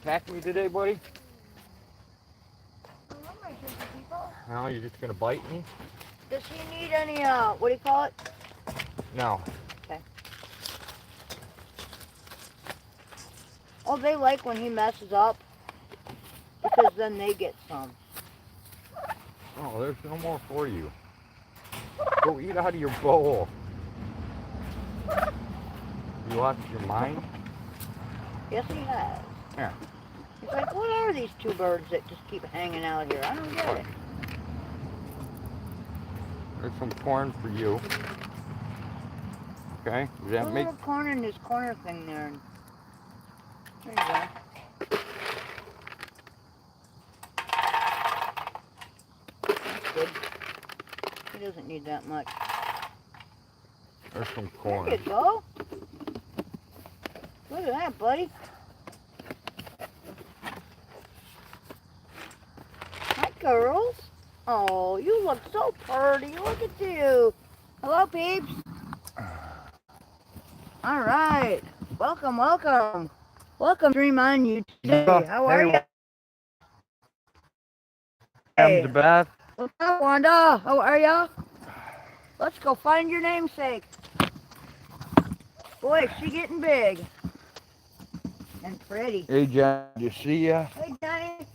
attack me today, buddy? I'm not my sister people. No, you're just gonna bite me? Does he need any, what do you call it? No. Okay. Oh, they like when he messes up, because then they get some. Oh, there's no more for you. Go eat out of your bowl. You lost your mind? Yes, he has. Yeah. He's like, what are these two birds that just keep hanging out here? I don't get it. There's some corn for you. Okay? Does that Put a make... little corn in this corner thing there. There you go. That's good. He doesn't need that much. There's some corn. There you go. Look at that, buddy. Hi, girls. Oh, you look so pretty. Look at you. Hello, peeps. All right. Welcome, welcome. Welcome to Dream on You today. How are you? Hey, to Beth. What's up, Wanda? How are ya? Let's go find your namesake. Boy, is she getting big. And pretty. Hey, John. Did you see ya? Hey, Johnny.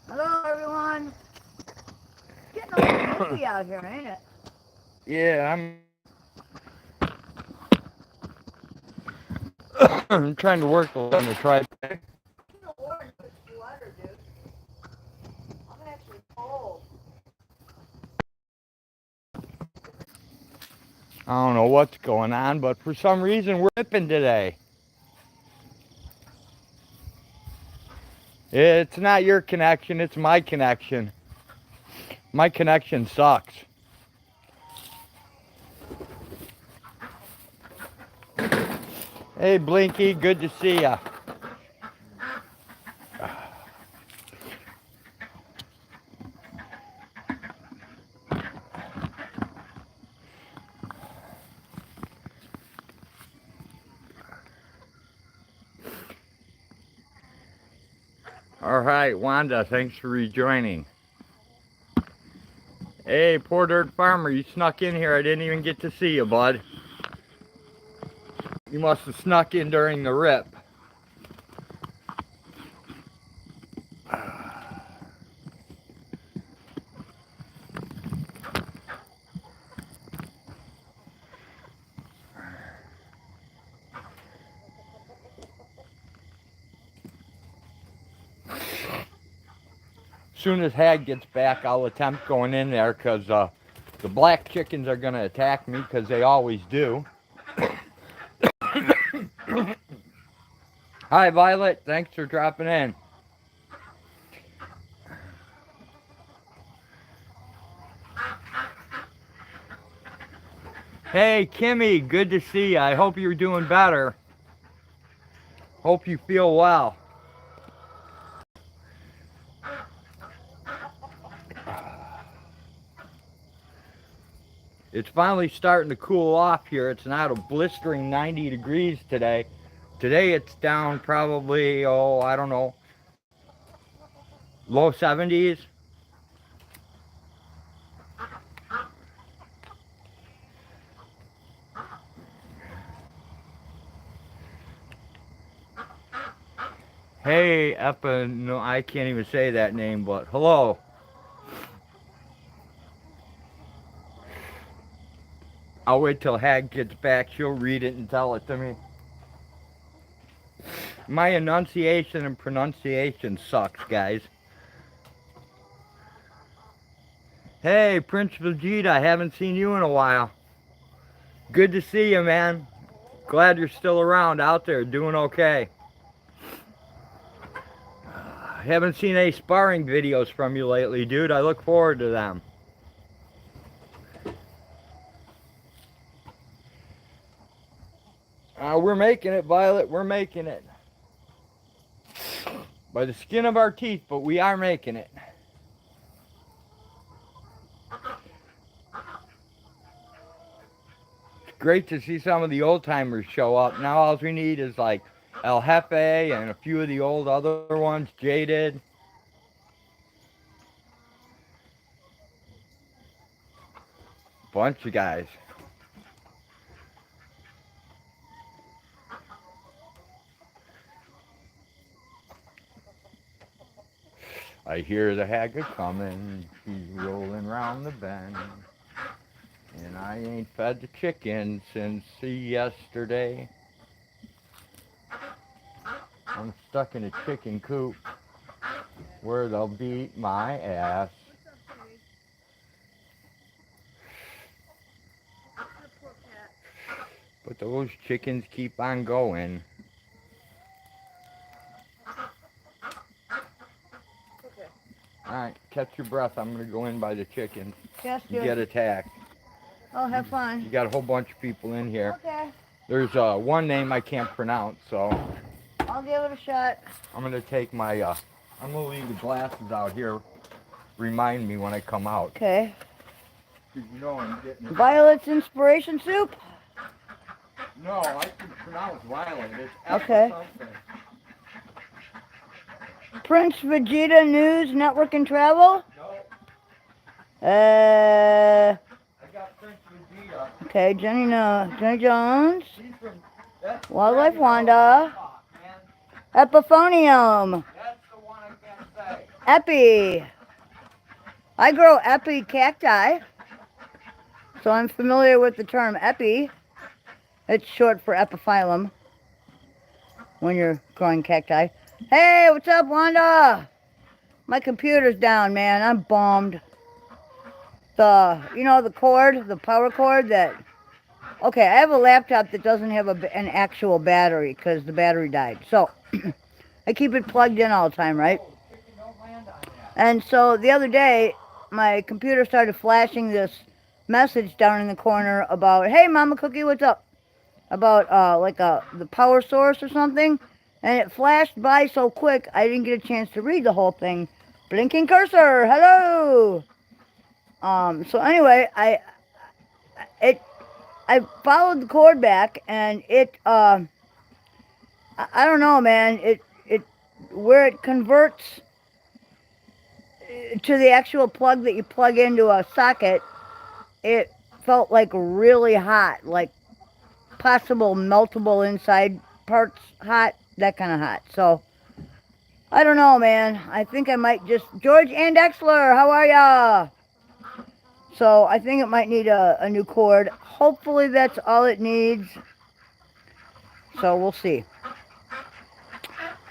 Hello, everyone. Getting a little nippy out here, ain't it? Yeah, I'm trying to work on the tripod. I'm actually cold. I don't know what's going on, but for some reason we're ripping today. It's not your connection, it's my connection. My connection sucks. Hey Blinky, good to see ya. All right, Wanda, thanks for rejoining. Hey, Poor Dirt Farmer, you snuck in here. I didn't even get to see you, bud. You must have snuck in during the rip. As soon as Hag gets back, I'll attempt going in there because the black chickens are going to attack me because they always do. Hi, Violet. Thanks for dropping in. Hey, Kimmy. Good to see you. I hope you're doing better. Hope you feel well. It's finally starting to cool off here. It's not a blistering 90 degrees today. Today it's down probably, oh, I don't know, low 70s. Hey, no, I can't even say that name, but hello. I'll wait till Hag gets back. She'll read it and tell it to me. My enunciation and pronunciation sucks, guys. Hey, Prince Vegeta, I haven't seen you in a while. Good to see you, man. Glad you're still around out there, doing okay. I haven't seen any sparring videos from you lately, dude. I look forward to them. We're making it, Violet. We're making it. By the skin of our teeth, but we are making it. It's great to see some of the old timers show up. Now all we need is like El Jefe and a few of the old other ones, Jaded. Bunch of guys. I hear the hag coming, she's rolling round the bend. And I ain't fed the chicken since yesterday. I'm stuck in a chicken coop where they'll beat my ass. But those chickens keep on going. Okay. Alright, catch your breath. I'm going to go in by the chickens. Yes, You get attacked. Oh, have fun. You got a whole bunch of people in here. Okay. There's one name I can't pronounce, so I'll give it a shot. I'm going to take my, I'm going to leave the glasses out here. Remind me when I come out. Okay. You know I'm getting... Violet's inspiration soup? No, I can pronounce Violet. It's Okay. something. Prince Vegeta News Network and Travel? No, Uh... I got Prince Vegeta. Okay, Jenny Jones. She's from... That's Wildlife Dragon Wanda. Ball. Man, Epiphonium. that's the one I can't say. Epi. I grow epi cacti, so I'm familiar with the term epi. It's short for epiphyllum when you're growing cacti. Hey, what's up, Wanda? My computer's down, man. I'm bummed. The cord, the power cord that... Okay, I have a laptop that doesn't have an actual battery because the battery died. So, I keep it plugged in all the time, right? And so, the other day, my computer started flashing this message down in the corner about, hey, Mama Cookie, what's up? About, the power source or something. And it flashed by so quick, I didn't get a chance to read the whole thing. Blinking cursor, hello! So anyway, I followed the cord back, and I don't know, man, where it converts to the actual plug that you plug into a socket, it felt like really hot, like possible meltable inside parts hot, that kind of hot. So, I don't know, man. I think I might just... George and Exler, how are ya? So, I think it might need a new cord. Hopefully that's all it needs. So, we'll see.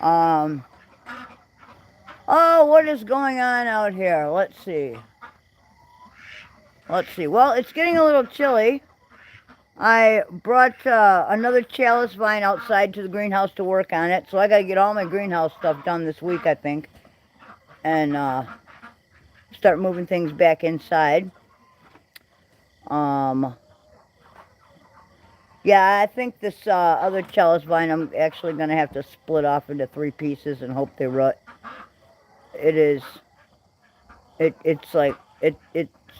Oh, what is going on out here? Let's see. Well, it's getting a little chilly. I brought another chalice vine outside to the greenhouse to work on it. So I got to get all my greenhouse stuff done this week, I think. And start moving things back inside. Yeah, I think this other chalice vine I'm actually going to have to split off into 3 pieces and hope they root.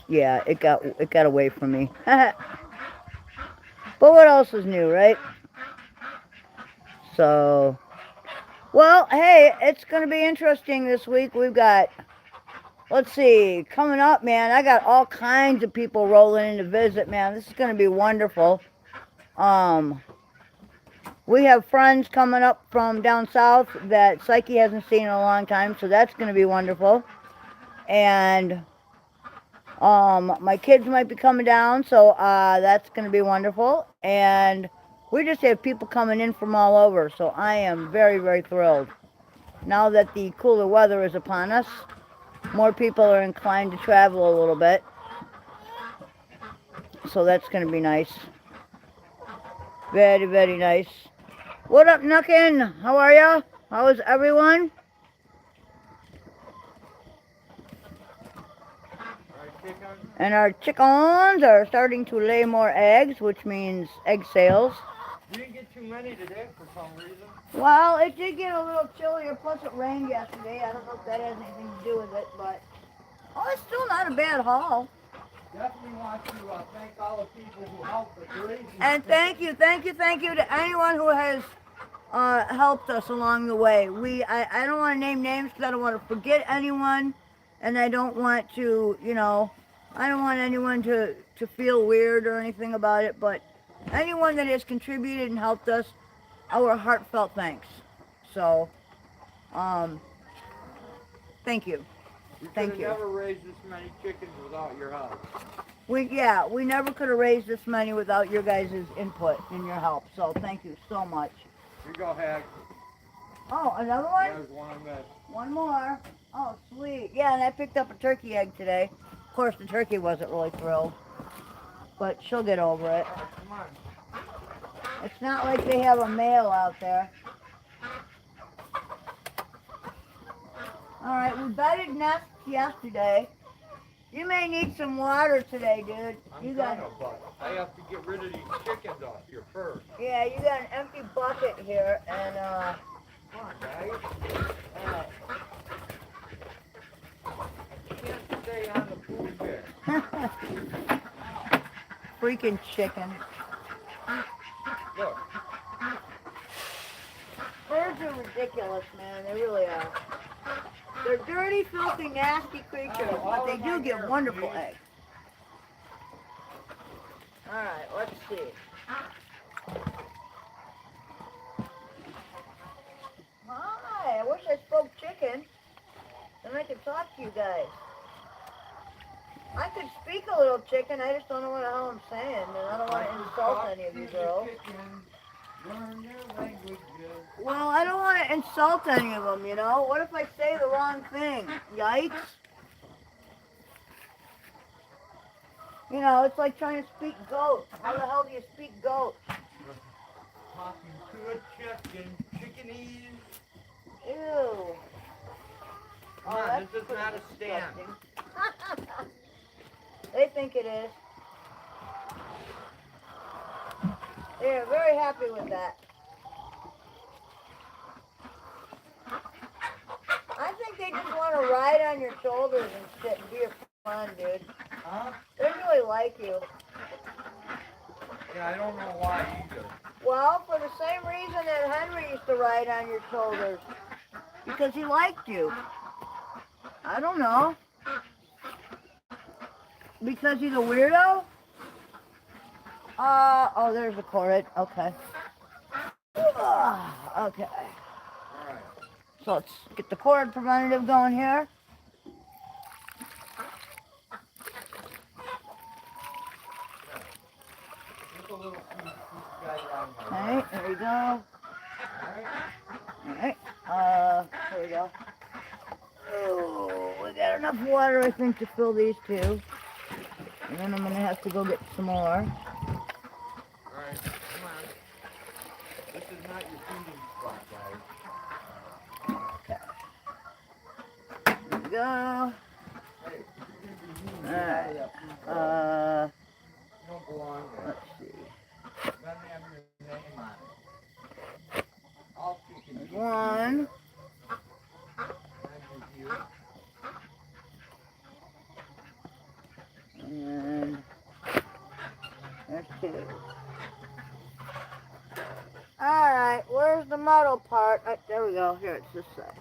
Yeah, it got away from me. But what else is new, right? So, well, hey, it's going to be interesting this week. We've got, let's see, coming up, man, I got all kinds of people rolling in to visit, man. This is going to be wonderful. We have friends coming up from down south that Psyche hasn't seen in a long time, so that's going to be wonderful. And my kids might be coming down, so that's going to be wonderful. And we just have people coming in from all over, so I am very, very thrilled. Now that the cooler weather is upon us, more people are inclined to travel a little bit. So that's going to be nice. Very, very nice. What up, Nuckin? How are ya? How is everyone? And our chickens are starting to lay more eggs, which means egg sales. We didn't get too many today for some reason. Well, it did get a little chillier, plus it rained yesterday. I don't know if that has anything to do with it, but... Oh, it's still not a bad haul. Definitely want to thank all the people who helped the crazy. And thank you to anyone who has helped us along the way. I don't want to name names because I don't want to forget anyone, and I don't want to, I don't want anyone to feel weird or anything about it, but anyone that has contributed and helped us, our heartfelt thanks. So, thank you. Thank you. We could have never raised this many chickens without your help. We never could have raised this many without your guys' input and your help. So thank you so much. Here you go, Hag. Oh, another one? There's one that... One more. Oh, sweet. Yeah, and I picked up a turkey egg today. Of course, the turkey wasn't really thrilled, but she'll get over it. Oh, come on. It's not like they have a male out there. All right, we bedded nests yesterday. You may need some water today, dude. But I have to get rid of these chickens off here first. Yeah, you got an empty bucket here, and Come on, guys. all right. You can't stay on the food there. Freaking chicken. Look. Birds are ridiculous, man. They really are. They're dirty, filthy, nasty creatures, but they do give wonderful eggs. All right, let's see. Hi, I wish I spoke chicken. Then I could talk to you guys. I could speak a little chicken, I just don't know what the hell I'm saying, and I don't want to insult any of you girls. Learn their languages. Well, I don't want to insult any of them, What if I say the wrong thing? Yikes. It's like trying to speak goat. How the hell do you speak goat? Talking to a chicken. Chickenese. Ew. Come on, that's this is not a stand. disgusting. They think it is. They're very happy with that. I think they just want to ride on your shoulders and shit and be your fun, dude. Huh? They really like you. Yeah, I don't know why either. Well, for the same reason that Henry used to ride on your shoulders. Because he liked you. I don't know. Because he's a weirdo? Oh, there's a cord. Okay. Okay. Alright. So let's get the cord preventative going here. Just a little piece guy around my Okay, there we go. Alright. Alright. There we go. Oh, we got enough water, I think, to fill these two. And then I'm going to have to go get some more. Alright, come on. This is not your feeding spot, guys. Okay. There we go. Hey, Alright. you don't belong there. Let's see. Doesn't have your name on it. All chickens. There's one. And there's two. Alright, where's the metal part? There we go. Here, it's this side.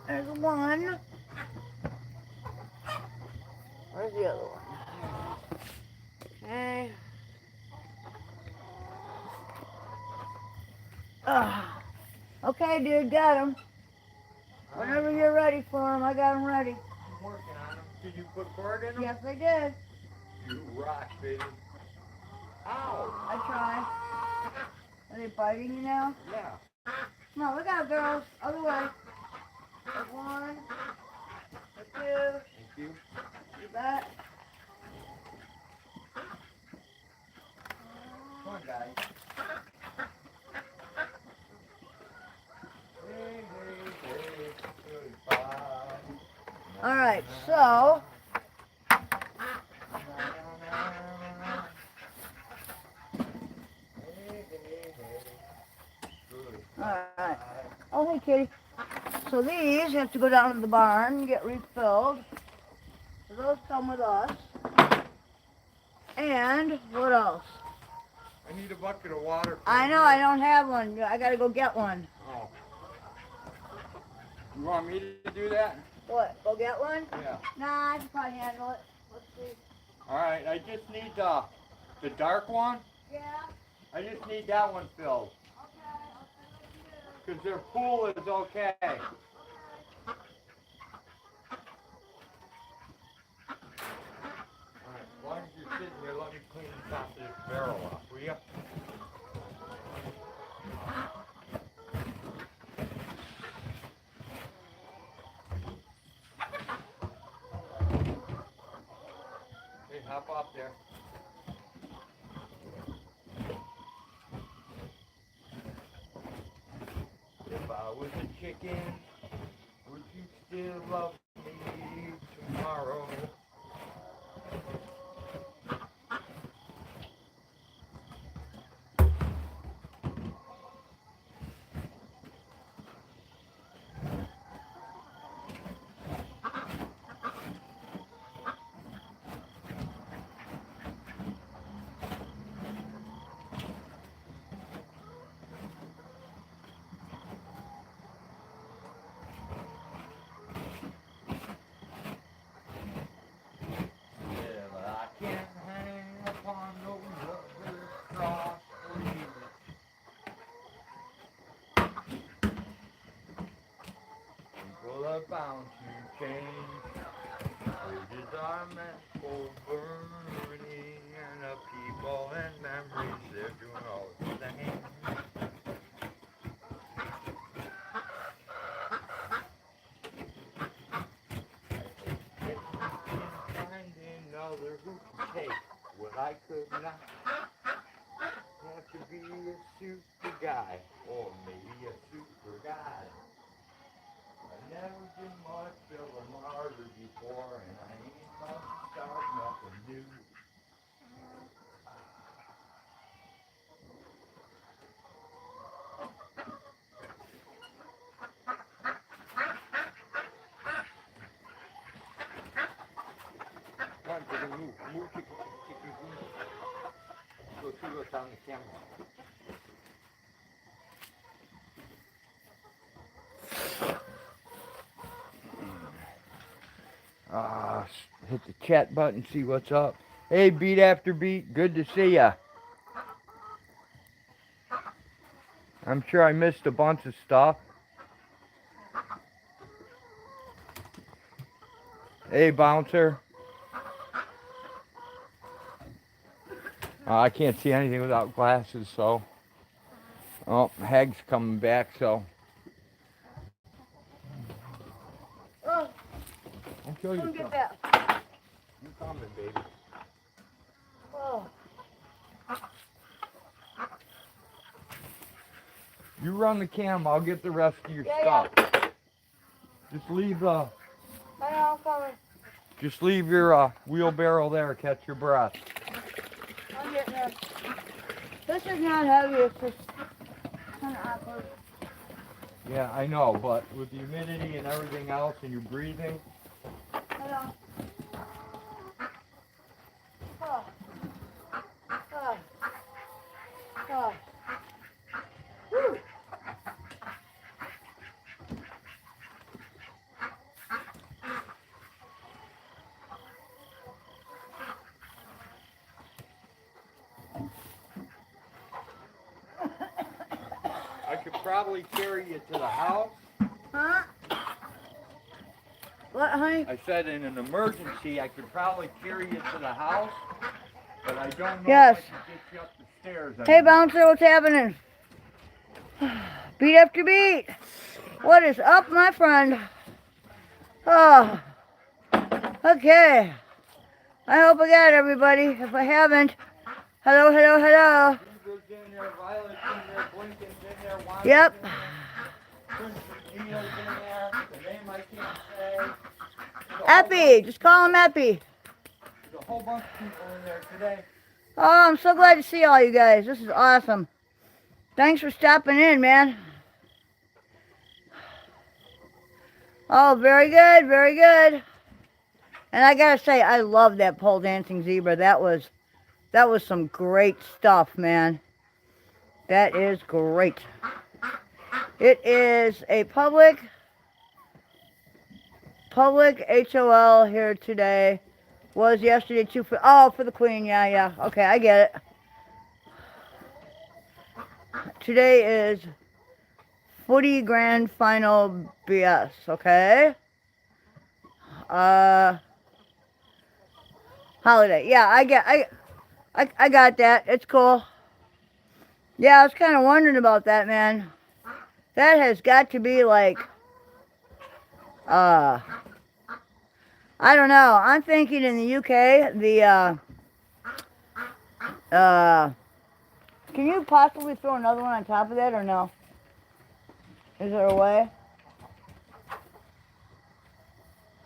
There's one. Where's the other one? Okay. Okay, dude, got him. Whenever you're ready for him, I got him ready. I'm working on them. Did you put cord in them? Yes, I did. You rock, baby. Ow! I tried. Are they biting you now? Yeah. No, look out, girls. Other way. There's one. There's two. Thank you. You bet. Come on, guys. Hey, hey, hey, goodbye. Alright, so alright. Oh, hey, kitty. So these have to go down to the barn and get refilled. So those come with us. And what else? I need a bucket of water. I know, I don't have one. I gotta go get one. Oh. You want me to do that? What, go get one? Yeah. Nah, I can probably handle it. Let's see. Alright, I just need the dark one. Yeah? I just need that one filled. Okay, I'll see what I can do. Because their pool is okay. Alright, as long as you're sitting here, let me clean the top of this barrel off, will you? Hey, hop off there. If I was a chicken, would you still love me tomorrow? Bound to change. Bridges are meant for burning, and the people and memories, they're doing all the same. Find another who can take what I could not. Have to be a super guy, or maybe a super guy. I never did much of a martyr before, and I ain't about to start nothing new. Come on, chicken, move, chicken, move. Go see what's on the camera. Hit the chat button, see what's up. Hey, beat after beat, good to see ya. I'm sure I missed a bunch of stuff. Hey, bouncer. I can't see anything without glasses, so. Oh, Hag's coming back, so. Oh, I'll show you come get something. that. You coming, baby. Oh. You run the cam, I'll get the rest of your Yeah, stuff. Just leave I know, I'm coming. just leave your wheelbarrow there, catch your breath. I'm getting there. This is not heavy, it's just kind of awkward. Yeah, I know, but with the humidity and everything else and you're breathing. I know. Oh. Oh. Oh. Whew. I could probably carry you to the house. Huh? What, honey? I said in an emergency I could probably carry you to the house, but I don't know Yes. if I can get you up the stairs. Hey, bouncer, what's happening? Beat after beat. What is up, my friend? Oh. Okay. I hope I got everybody. If I haven't, hello, hello, hello. Ingrid's in there, Violet's in there, Blinken's in there, Wanda's Yep. in there, Princess Gina's in there, the name I can't say. Epi, just call him Epi. There's a whole bunch of people in there today. Oh, I'm so glad to see all you guys. This is awesome. Thanks for stopping in, man. Oh, very good, very good. And I gotta say, I love that pole dancing zebra. That was some great stuff, man. That is great. It is a public HOL here today. Was yesterday too for the Queen. Yeah. Okay, I get it. Today is footy grand final BS. Okay. Holiday. Yeah, I got that. It's cool. Yeah, I was kind of wondering about that, man. That has got to be like, I don't know. I'm thinking in the UK, can you possibly throw another one on top of that or no? Is there a way?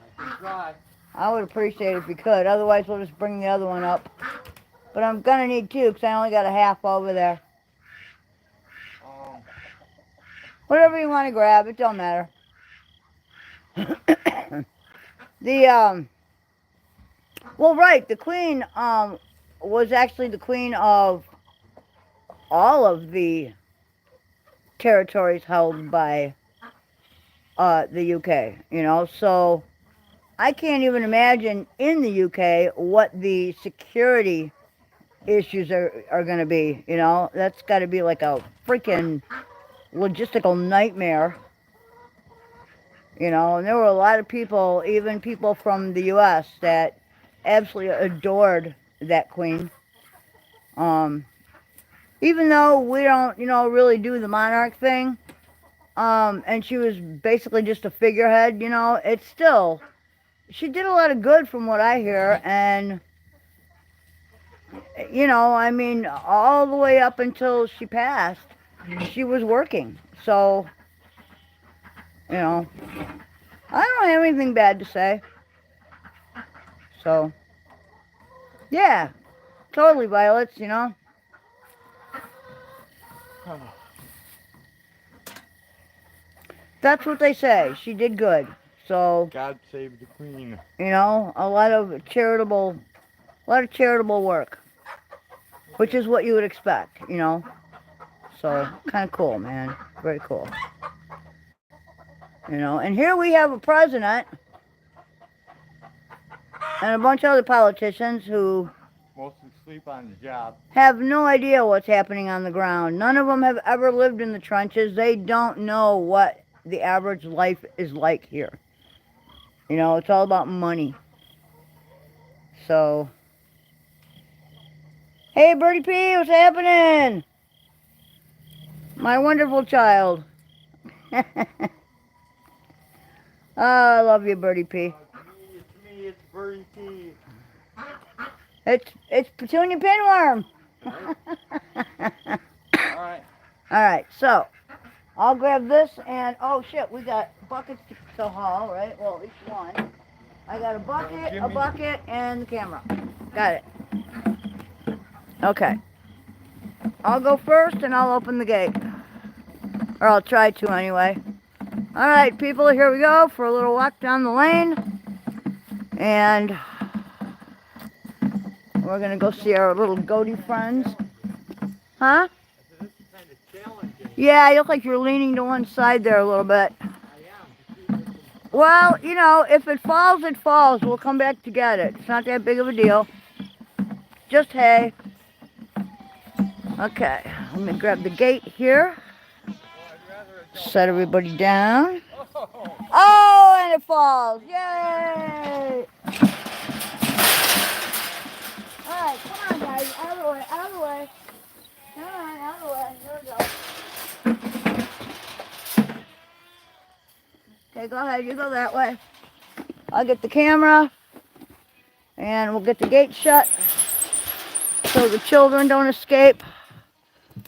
I can try. I would appreciate it if you could. Otherwise, we'll just bring the other one up. But I'm going to need two because I only got a half over there. Whatever you want to grab, it don't matter. Well, right, the Queen, was actually the Queen of all of the territories held by, the UK, you know, so I can't even imagine in the UK what the security issues are going to be, you know. That's got to be like a freaking logistical nightmare, you know. And there were a lot of people, even people from the US, that absolutely adored that Queen. Even though we don't, you know, really do the monarch thing, and she was basically just a figurehead, you know, it's still, she did a lot of good from what I hear, and, you know, I mean, all the way up until she passed, she was working, so, you know, I don't have anything bad to say, so, yeah, totally, Violets, you know. That's what they say. She did good. So God save the Queen. You know, a lot of charitable work, which is what you would expect, you know. So kind of cool, man. Very cool. You know, and here we have a president and a bunch of other politicians who mostly sleep on the job. Have no idea what's happening on the ground. None of them have ever lived in the trenches. They don't know what the average life is like here. You know, it's all about money. So, hey, Birdie P, what's happening? My wonderful child. Oh, I love you, Birdie P. It's me, it's Birdie P. It's Petunia Pinworm. Alright, so I'll grab this and oh shit, we got buckets to haul, right? Well, at least one. I got a bucket, and the camera. Got it. Okay. I'll go first and I'll open the gate. Or I'll try to anyway. Alright, people, here we go for a little walk down the lane. And we're going to go see our little goaty friends. Huh? This is kind of challenging. Yeah, you look like you're leaning to one side there a little bit. I am. Well, you know, if it falls, it falls. We'll come back to get it. It's not that big of a deal. Just hay. Okay, let me grab the gate here. Set everybody down. Oh, and it falls. Yay! Alright, come on, guys. Out of the way, out of the way. Come on, out of the way. There we go. Okay, go ahead. You go that way. I'll get the camera. And we'll get the gate shut so the children don't escape.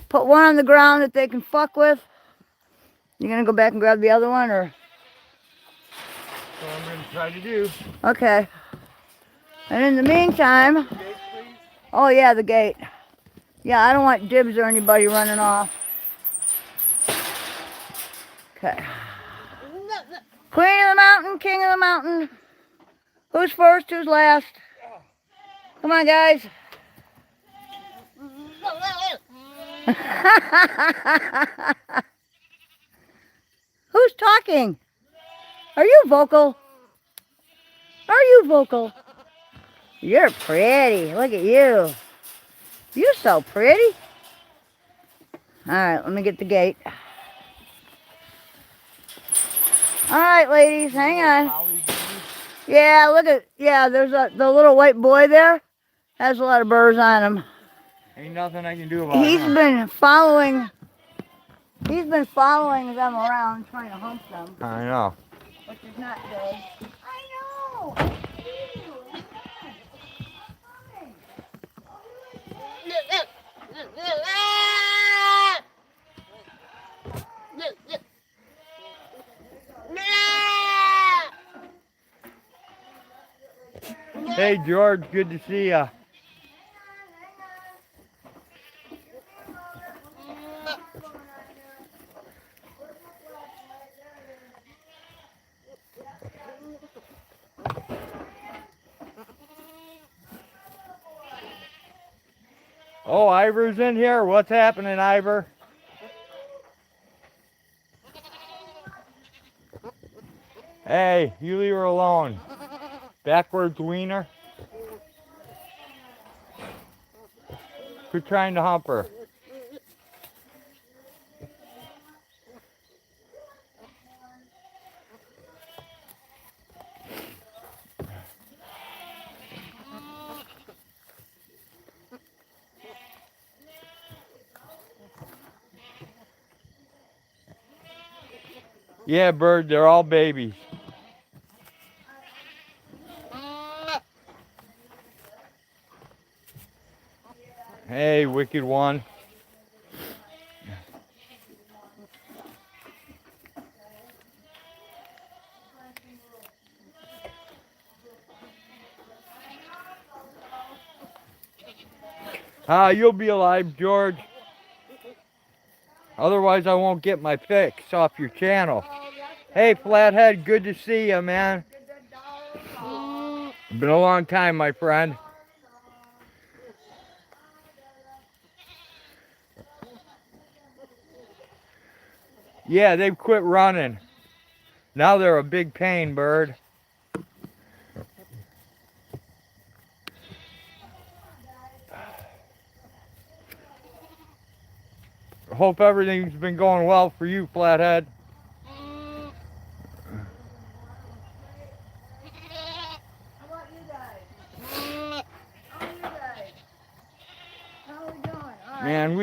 Put one on the ground that they can fuck with. You gonna go back and grab the other one, or? That's what I'm gonna try to do. Okay. And in the meantime, oh yeah, the gate. Yeah, I don't want dibs or anybody running off. Okay. Queen of the mountain, king of the mountain. Who's first, who's last? Come on, guys. Who's talking? Are you vocal? Are you vocal? You're pretty. Look at you. You're so pretty. Alright, let me get the gate. Alright, ladies, hang on. Yeah, look at, there's the little white boy there. Has a lot of burrs on him. Ain't nothing I can do about it. He's been following them around, trying to hunt them. I know. Which is not good. I know! Hey George, good to see ya. Oh, Ivor's in here? What's happening, Ivor? Hey, you leave her alone. Backwards wiener. Quit trying to hump her. Yeah, bird, they're all babies. Hey, wicked one. You'll be alive, George. Otherwise, I won't get my fix off your channel. Hey, Flathead, good to see you, man. Been a long time, my friend. Yeah, they've quit running. Now they're a big pain, bird. Hope everything's been going well for you, Flathead. How about you guys? How are you guys? How are we doing? All right. Man,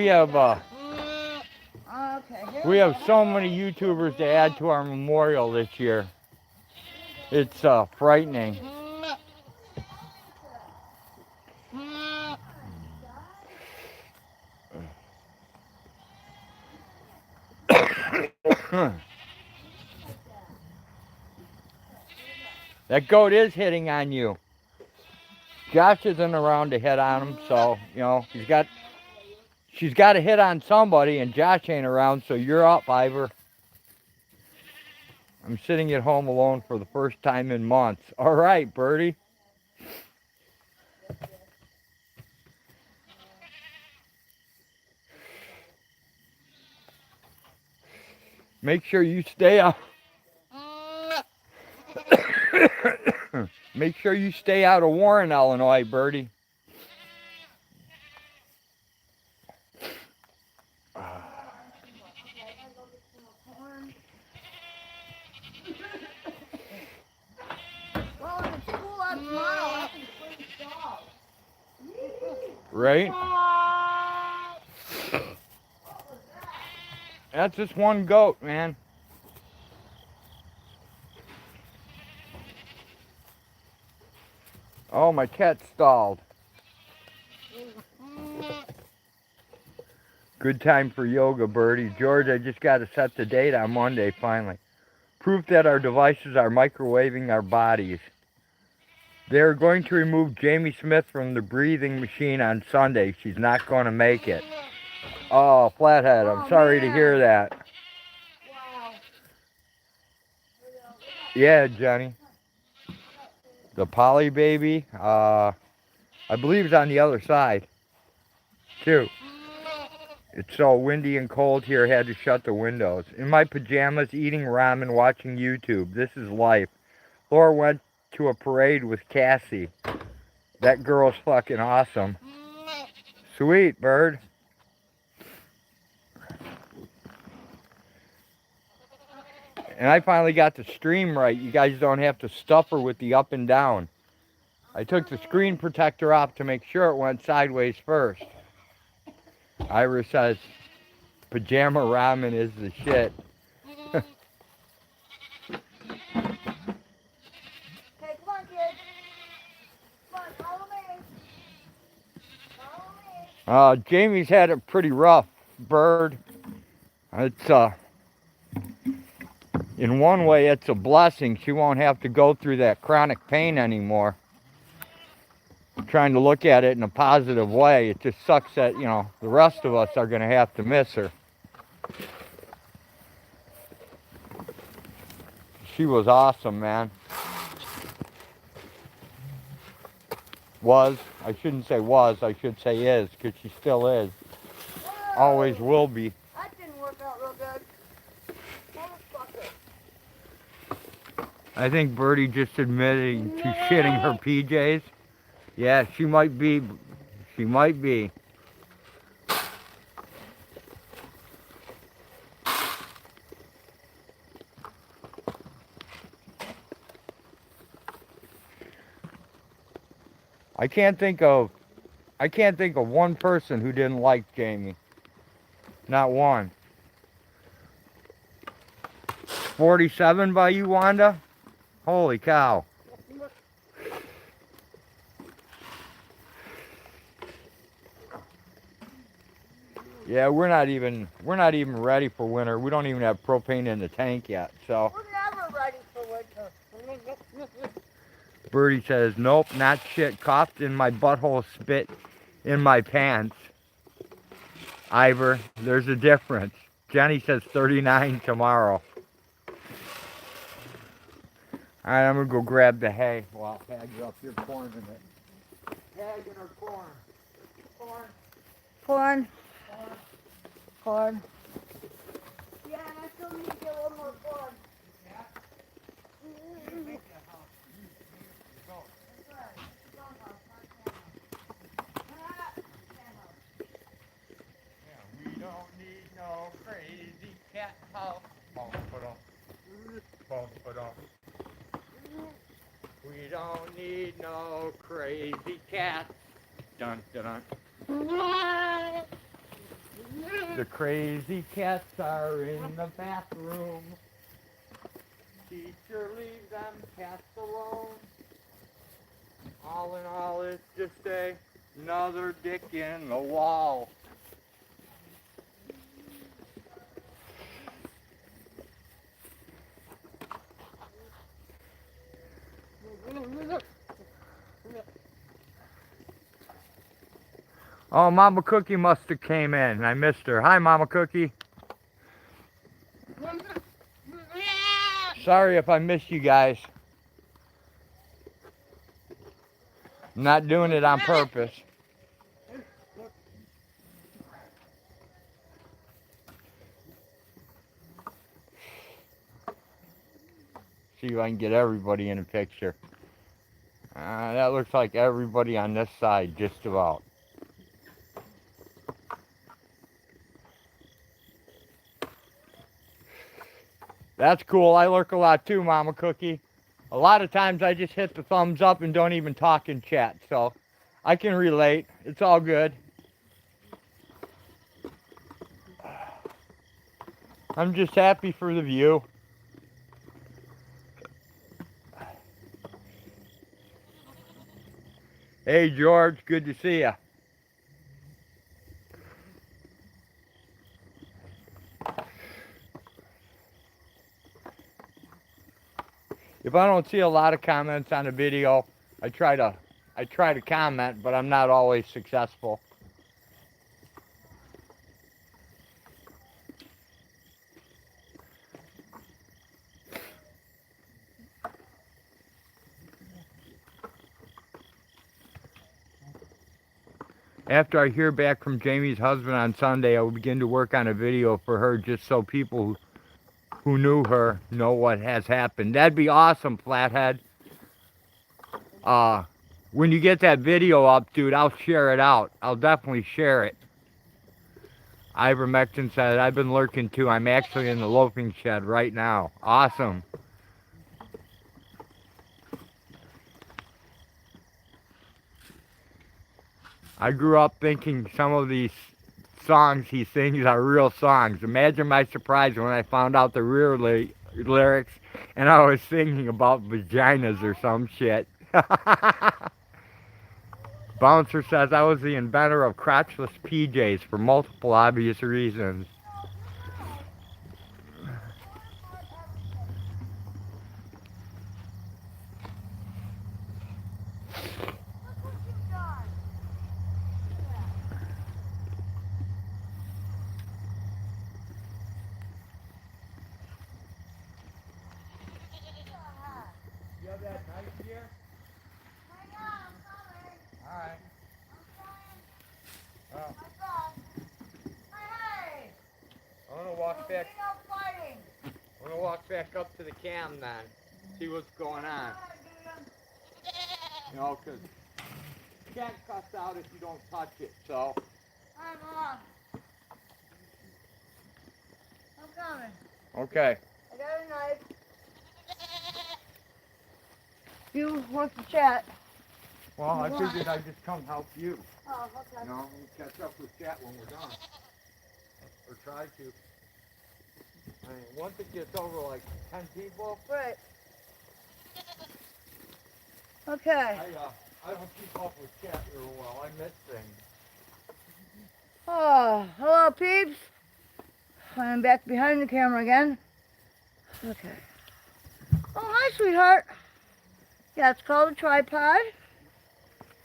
Okay, we have so many YouTubers to add to our memorial this year. It's frightening. That goat is hitting on you. Josh isn't around to hit on him, so, you know, she's got to hit on somebody, and Josh ain't around, so you're up, Ivor. I'm sitting at home alone for the first time in months. All right, birdie. Make sure you stay out. Make sure you stay out of Warren, Illinois, birdie. Right? That's just one goat, man. Oh, my cat stalled. Good time for yoga, birdie. George, I just got to set the date on Monday, finally. Proof that our devices are microwaving our bodies. They're going to remove Jamie Smith from the breathing machine on Sunday. She's not going to make it. Oh, Flathead, I'm sorry to hear that. Wow. Yeah, Johnny. The Polly baby, I believe it's on the other side, too. It's so windy and cold here, I had to shut the windows. In my pajamas, eating ramen, watching YouTube. This is life. Laura went to a parade with Cassie. That girl's fucking awesome. Sweet, bird. And I finally got the stream right. You guys don't have to stuff her with the up and down. I took the screen protector off to make sure it went sideways first. Ira says, pajama ramen is the shit. Okay, come on, kids. Come on, follow me. Follow me. Jamie's had it pretty rough, bird. It's, in one way, it's a blessing. She won't have to go through that chronic pain anymore. I'm trying to look at it in a positive way. It just sucks that, you know, the rest of us are going to have to miss her. She was awesome, man. Was. I shouldn't say was. I should say is, because she still is. Always will be. That didn't work out real good. Motherfucker. I think Birdie just admitting to shitting her PJs. Yeah, she might be. She might be. I can't think of one person who didn't like Jamie. Not one. 47 by you, Wanda? Holy cow. Yeah, we're not even ready for winter. We don't even have propane in the tank yet, so. We're never ready for winter. Birdie says, nope, not shit. Coughed in my butthole, spit in my pants. Ivor, there's a difference. Jenny says 39 tomorrow. Alright, I'm gonna go grab the hay. Well, I'll tag you up your corn in it. Tagging her corn. Corn. Corn. Corn. Yeah, and I still need to get one more corn. Yeah? Make that house. Go. Yeah, we don't need no crazy cat house. Bump it up. Bump it up. We don't need no crazy cats. Dun dun dun. The crazy cats are in the bathroom. Teacher, leave them cats alone. All in all, it's just another dick in the wall. Oh, Mama Cookie must have came in. I missed her. Hi, Mama Cookie. Sorry if I missed you guys. I'm not doing it on purpose. See if I can get everybody in the picture. That looks like everybody on this side, just about. That's cool. I lurk a lot too, Mama Cookie. A lot of times I just hit the thumbs up and don't even talk in chat, so I can relate. It's all good. I'm just happy for the view. Hey, George, good to see you. If I don't see a lot of comments on a video, I try to comment, but I'm not always successful. After I hear back from Jamie's husband on Sunday, I will begin to work on a video for her just so people who knew her know what has happened. That'd be awesome, Flathead. When you get that video up, dude, I'll share it out. I'll definitely share it. Ivermectin said, I've been lurking too. I'm actually in the loafing shed right now. Awesome. I grew up thinking some of these songs he sings are real songs. Imagine my surprise when I found out the real lyrics and I was singing about vaginas or some shit. Bouncer says I was the inventor of crotchless PJs for multiple obvious reasons. You have that knife here? Alright. Oh. I'm gonna walk back. I'm gonna walk back up to the cam then. See what's going on. You know, 'cause cat cuts out if you don't touch it, so. I'm coming. Okay. I got a knife. You want to chat? Well, I figured I'd just come help you. Oh, okay. You know, we'll catch up with chat when we're done. Or try to. I mean, once it gets over like 10 people. Right. Okay. I don't keep up with chat real well. I miss things. Oh, hello peeps. I'm back behind the camera again. Okay. Oh, hi sweetheart. Yeah, it's called a tripod.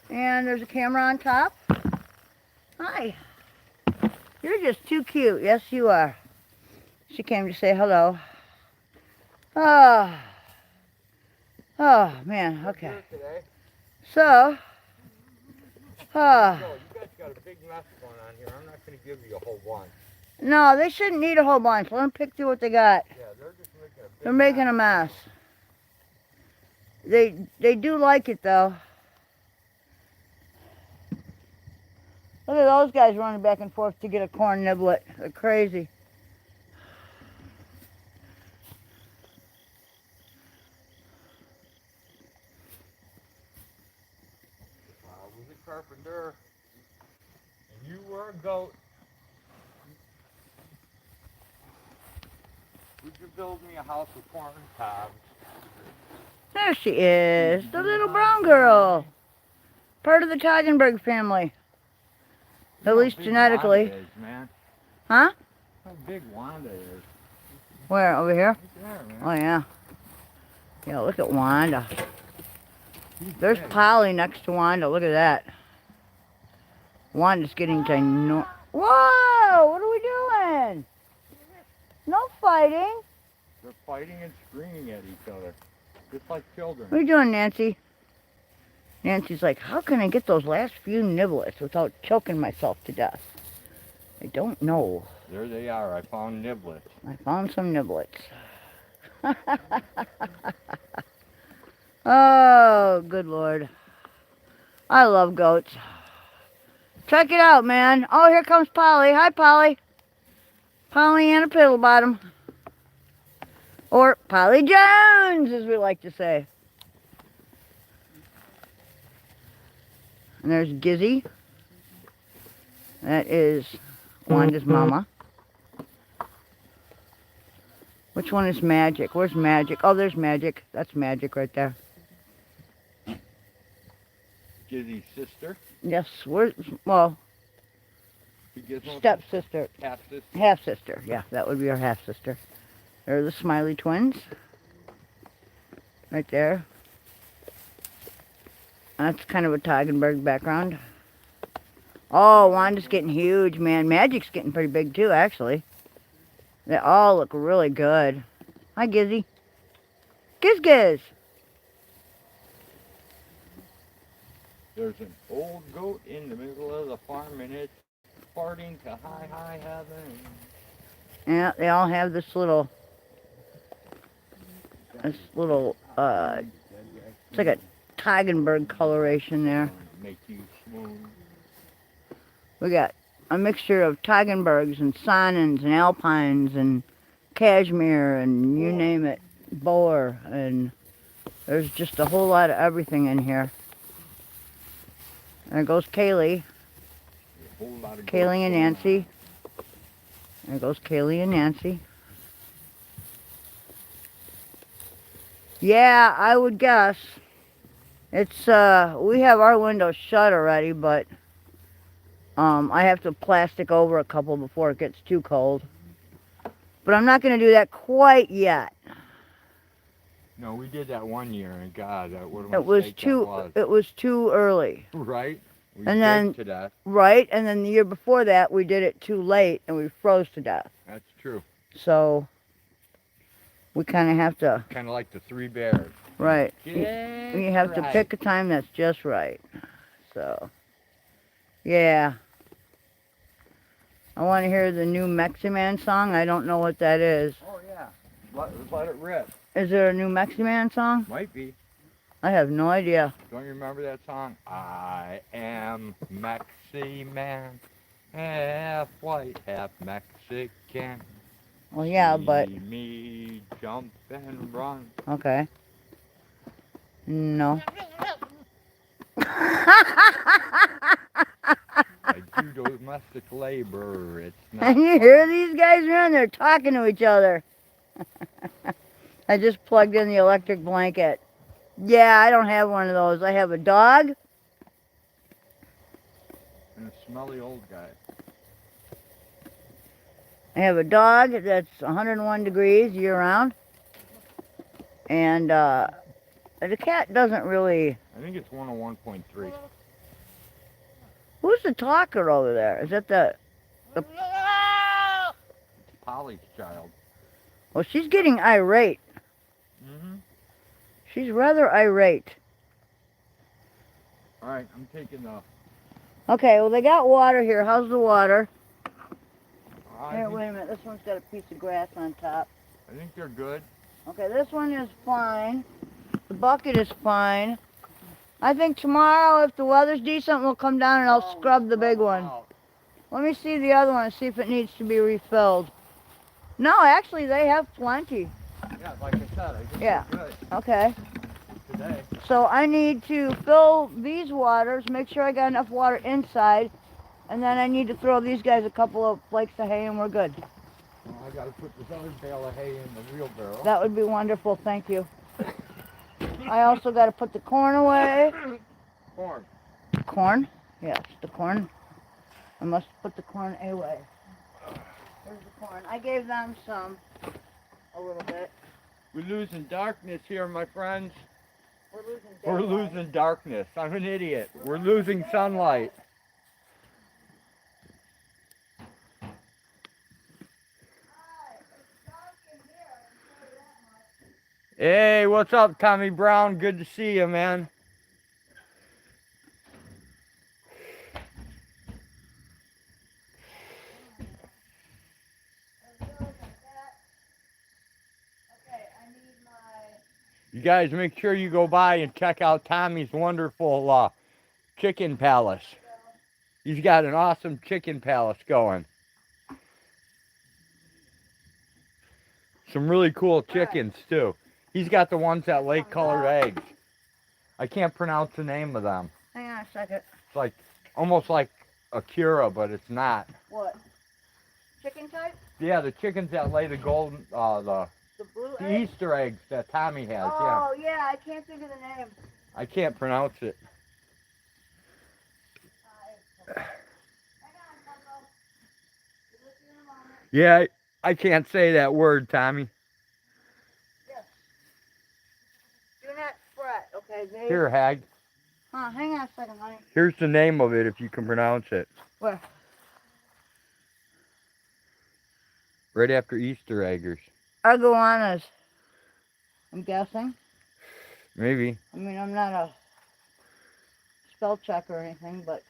And there's a camera on top. Hi. You're just too cute. Yes, you are. She came to say hello. Oh. Oh, man. Okay. So. Oh. You guys got a big mess going on here. I'm not going to give you a whole bunch. No, they shouldn't need a whole bunch. Let them pick through what they got. Yeah, they're just making a big They're making a mess. They do like it, though. Look at those guys running back and forth to get a corn niblet. They're crazy. I was a carpenter, and you were a goat. Would you build me a house with corn cobs? There she is, the little brown girl. Part of the Toggenburg family. At least genetically. Wanda is, man. Huh? How big Wanda is. Where? Over here? Right there, man. Oh, yeah. Yeah, look at Wanda. She's There's big. Polly next to Wanda. Look at that. Wanda's getting ginormous. Whoa! What are we doing? No fighting. They're fighting and screaming at each other. Just like children. What are you doing, Nancy? Nancy's like, how can I get those last few niblets without choking myself to death? I don't know. There they are. I found niblets. I found some niblets. Oh, good Lord. I love goats. Check it out, man. Oh, here comes Polly. Hi, Polly. Pollyanna Piddlebottom. Or Polly Jones, as we like to say. And there's Gizzy. That is Wanda's mama. Which one is Magic? Where's Magic? Oh, there's Magic. That's Magic right there. Gizzy's sister. Yes, well, stepsister. Half-sister. Half-sister. Yeah, that would be our half-sister. There are the Smiley twins. Right there. That's kind of a Toggenburg background. Oh, Wanda's getting huge, man. Magic's getting pretty big too, actually. They all look really good. Hi, Gizzy. Giz. There's an old goat in the middle of the farm and it's farting to high, high heaven. Yeah, they all have this little, it's like a Tigenberg coloration there. Make you swoon. We got a mixture of Tigenbergs and Sonnens and Alpines and Cashmere and you name it, Boer, and there's just a whole lot of everything in here. There goes Kaylee. Kaylee and Nancy. There goes Kaylee and Nancy. Yeah, I would guess. It's, we have our windows shut already, but, I have to plastic over a couple before it gets too cold. But I'm not going to do that quite yet. No, we did that one year, and God, what a It was mistake too, that was. it was too early. Right? We And then, baked to death. right, and then the year before that, we did it too late, and we froze to death. That's true. So, we kind of have to... Kind of like the Three Bears. Right. You have to pick a time that's just right. So, yeah. I want to hear the new Meximan song. I don't know what that is. Oh, yeah. Let it rip. Is there a new Meximan song? Might be. I have no idea. Don't you remember that song? I am Meximan, half white, half Mexican. Well, yeah, but... See me jump and run. Okay. No. I do domestic labor. It's not. And you hear these guys around there talking to each other. I just plugged in the electric blanket. Yeah, I don't have one of those. I have a dog. And a smelly old guy. I have a dog that's 101 degrees year-round. And the cat doesn't really... I think it's 101.3. Who's the talker over there? Is that the... Polly's child. Well, she's getting irate. Mm-hmm. She's rather irate. All right, I'm taking the... Okay, well, they got water here. How's the water? Here, think, wait a minute. This one's got a piece of grass on top. I think they're good. Okay, this one is fine. The bucket is fine. I think tomorrow, if the weather's decent, we'll come down and I'll scrub the big one. Let me see the other one and see if it needs to be refilled. No, actually, they have plenty. Yeah, like I said, I think Yeah. they're good Okay. today. So I need to fill these waters, make sure I got enough water inside, and then I need to throw these guys a couple of flakes of hay and we're good. Well, I got to put this other bale of hay in the wheelbarrow. That would be wonderful, thank you. I also got to put the corn away. Corn. Corn? Yes, the corn. I must put the corn away. There's the corn. I gave them some, a little bit. We're losing darkness here, my friends. We're We're losing darkness. I'm an idiot. We're losing sunlight. Hey, what's up, Tommy Brown? Good to see you, man. You guys make sure you go by and check out Tommy's wonderful chicken palace. He's got an awesome chicken palace going. Some really cool chickens too. He's got the ones that lay colored eggs. I can't pronounce the name of them. Hang on a second. It's like almost like a Cura, but it's not. What? Chicken type? Yeah, the chickens that lay the golden, the blue eggs? Easter eggs that Tommy has. Oh, yeah, I can't think of the name. I can't pronounce it. Yeah, I can't say that word, Tommy. Yes. Do not fret, okay? Here, Hag. Huh, hang on a second, honey. Here's the name of it if you can pronounce it. Where? Right after Easter eggers. Iguanas. I'm guessing. Maybe. I mean, I'm not a spell check or anything, but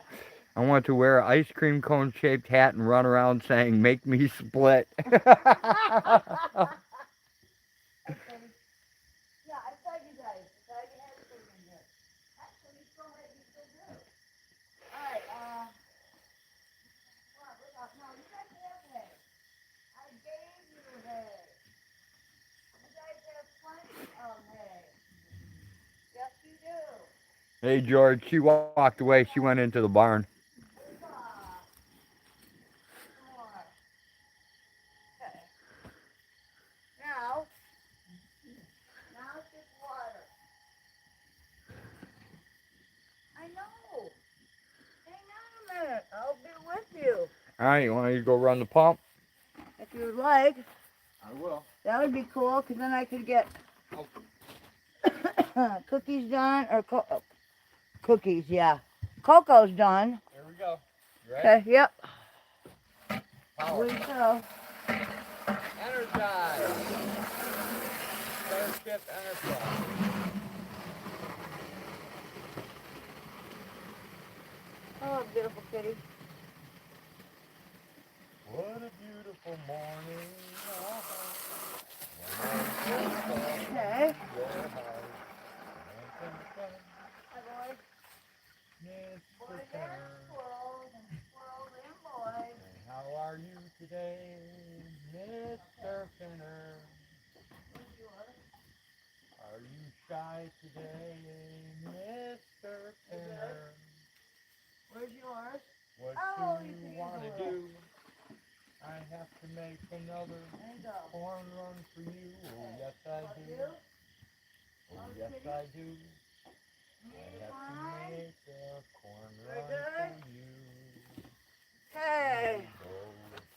I want to wear an ice cream cone shaped hat and run around saying, "Make me split." yeah, I saw you guys. I saw you had food in here. Actually, you still might be still good. Alright, no, you guys have hay. I gave you hay. You guys have plenty of hay. Yes, you do. Hey, George, she walked away. She went into the barn. Okay. Now it's just water. I know. Hang on a minute. I'll be with you. All right, you want me to go run the pump? If you would like. I will. That would be cool, because then I could get cookies done, or cookies, yeah. Cocoa's done. Here we go. You ready? Okay, yep. Power. We go. Energize. Starship Enterprise. Oh, beautiful kitty. What a beautiful morning. Okay. Hi, boys. Boys and squirrels, and squirrels and boys. And how are you today, Mr. Finner? Where's yours? Are you shy today, Mr. Finner? Where's yours? What Oh, do you you can want to use do? I have to make another There you go. corn run for you. Oh, yes, I Want do. to? Oh, yes, I do. I have to make a corn Very run good. for you. Okay. Go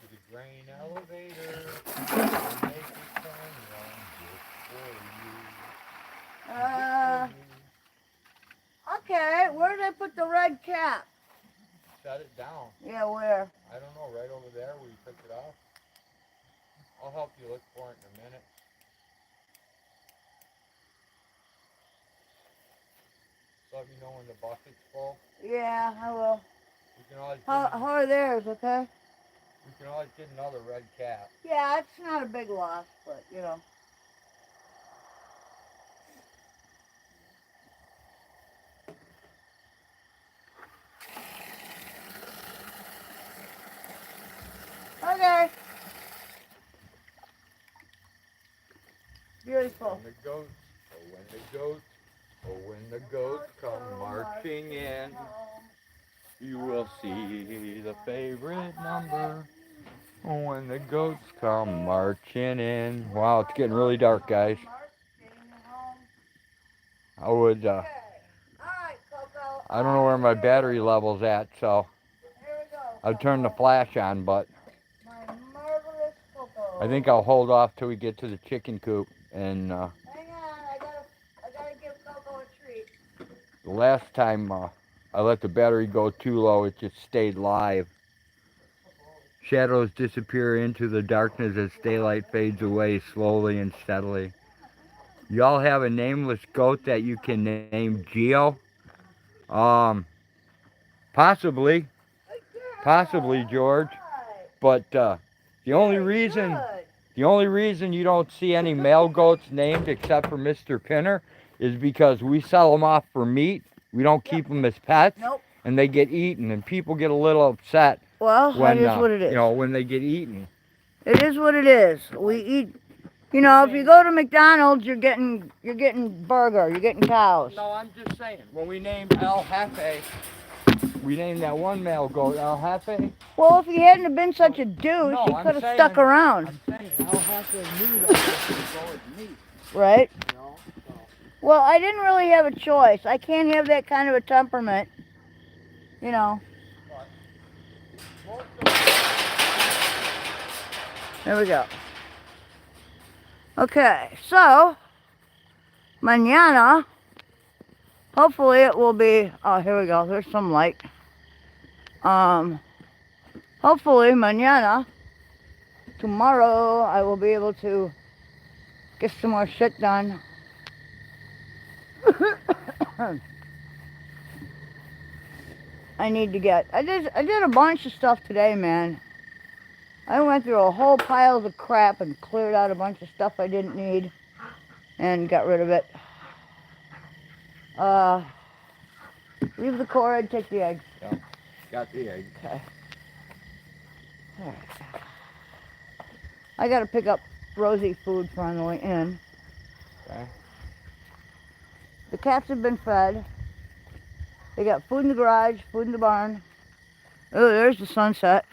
to the grain elevator and make a corn run just for you. Just for you. Okay, where did I put the red cap? Set it down. Yeah, where? I don't know, right over there where you took it off. I'll help you look for it in a minute. Let me know when the bucket's full. Yeah, I will. We can always How are theirs, okay? we can always get another red cap. Yeah, it's not a big loss, but, you know. Okay. Beautiful. When the goats, oh when the goats, oh when the goats come marching in, you will see the favorite number. Oh when the goats come marching in. Wow, it's getting really dark, guys. I would, Alright, Coco. I don't know where my battery level's at, so Here we go. I've turned the flash on, but My marvelous Coco. I think I'll hold off till we get to the chicken coop. And Hang on, I gotta give Coco a treat. the last time I let the battery go too low, it just stayed live. Shadows disappear into the darkness as daylight fades away slowly and steadily. Y'all have a nameless goat that you can name Geo? Possibly, George. But the only reason you don't see any male goats named except for Mr. Pinner is because we sell them off for meat. We don't keep them as pets. Nope. And they get eaten, and people get a little upset. Well, When, that is what it is. You know, when they get eaten. It is what it is. We eat. You know, if you go to McDonald's, you're getting burger. You're getting cows. No, I'm just saying. When we named El Jefe, we named that one male goat El Jefe. Well, if he hadn't have been such a douche, No, he I'm could have saying- stuck around. I'm saying El Jefe knew that he was going to go with meat. Right? You know? So. Well, I didn't really have a choice. I can't have that kind of a temperament. You know. There we go. Okay, so mañana, hopefully it will be. Oh, here we go. There's some light. Hopefully mañana, tomorrow, I will be able to get some more shit done. I need to get. I did a bunch of stuff today, man. I went through a whole pile of crap and cleared out a bunch of stuff I didn't need and got rid of it. Leave the core, I'd take the egg. Yep. Got the egg. Okay. Alright. I gotta pick up Rosie food for on the way in. Okay. The cats have been fed. They got food in the garage, food in the barn. Oh, there's the sunset.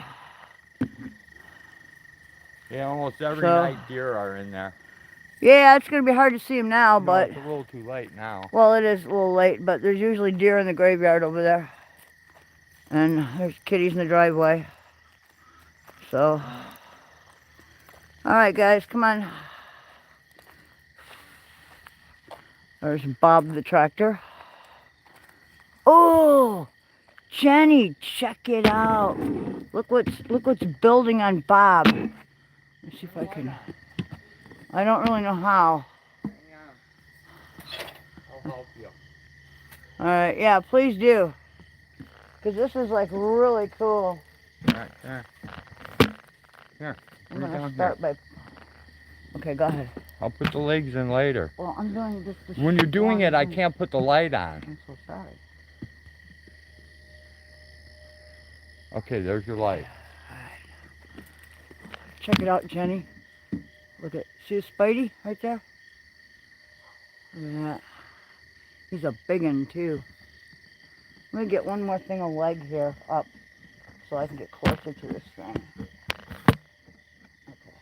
Yeah, almost every So- night deer are in there. Yeah, it's gonna be hard to see them now, No, but it's a little too late now. well, it is a little late. But there's usually deer in the graveyard over there, and there's kitties in the driveway. So, all right, guys, come on. There's Bob the tractor. Oh, Jenny, check it out. Look what's building on Bob. Let's see if I can. I don't really know how. Hang on. I'll help you. All right, yeah, please do, because this is like really cool. Right there. Here, I'm bring it gonna down start here. by. Okay, go ahead. I'll put the legs in later. Well, I'm doing this. When you're doing it, I thing. can't put the light on. I'm so sorry. Okay, there's your light. Check it out, Jenny. Look at, see a Spidey right there? Look at that. He's a big one too. Let me get one more thing of leg here up so I can get closer to this thing. Okay,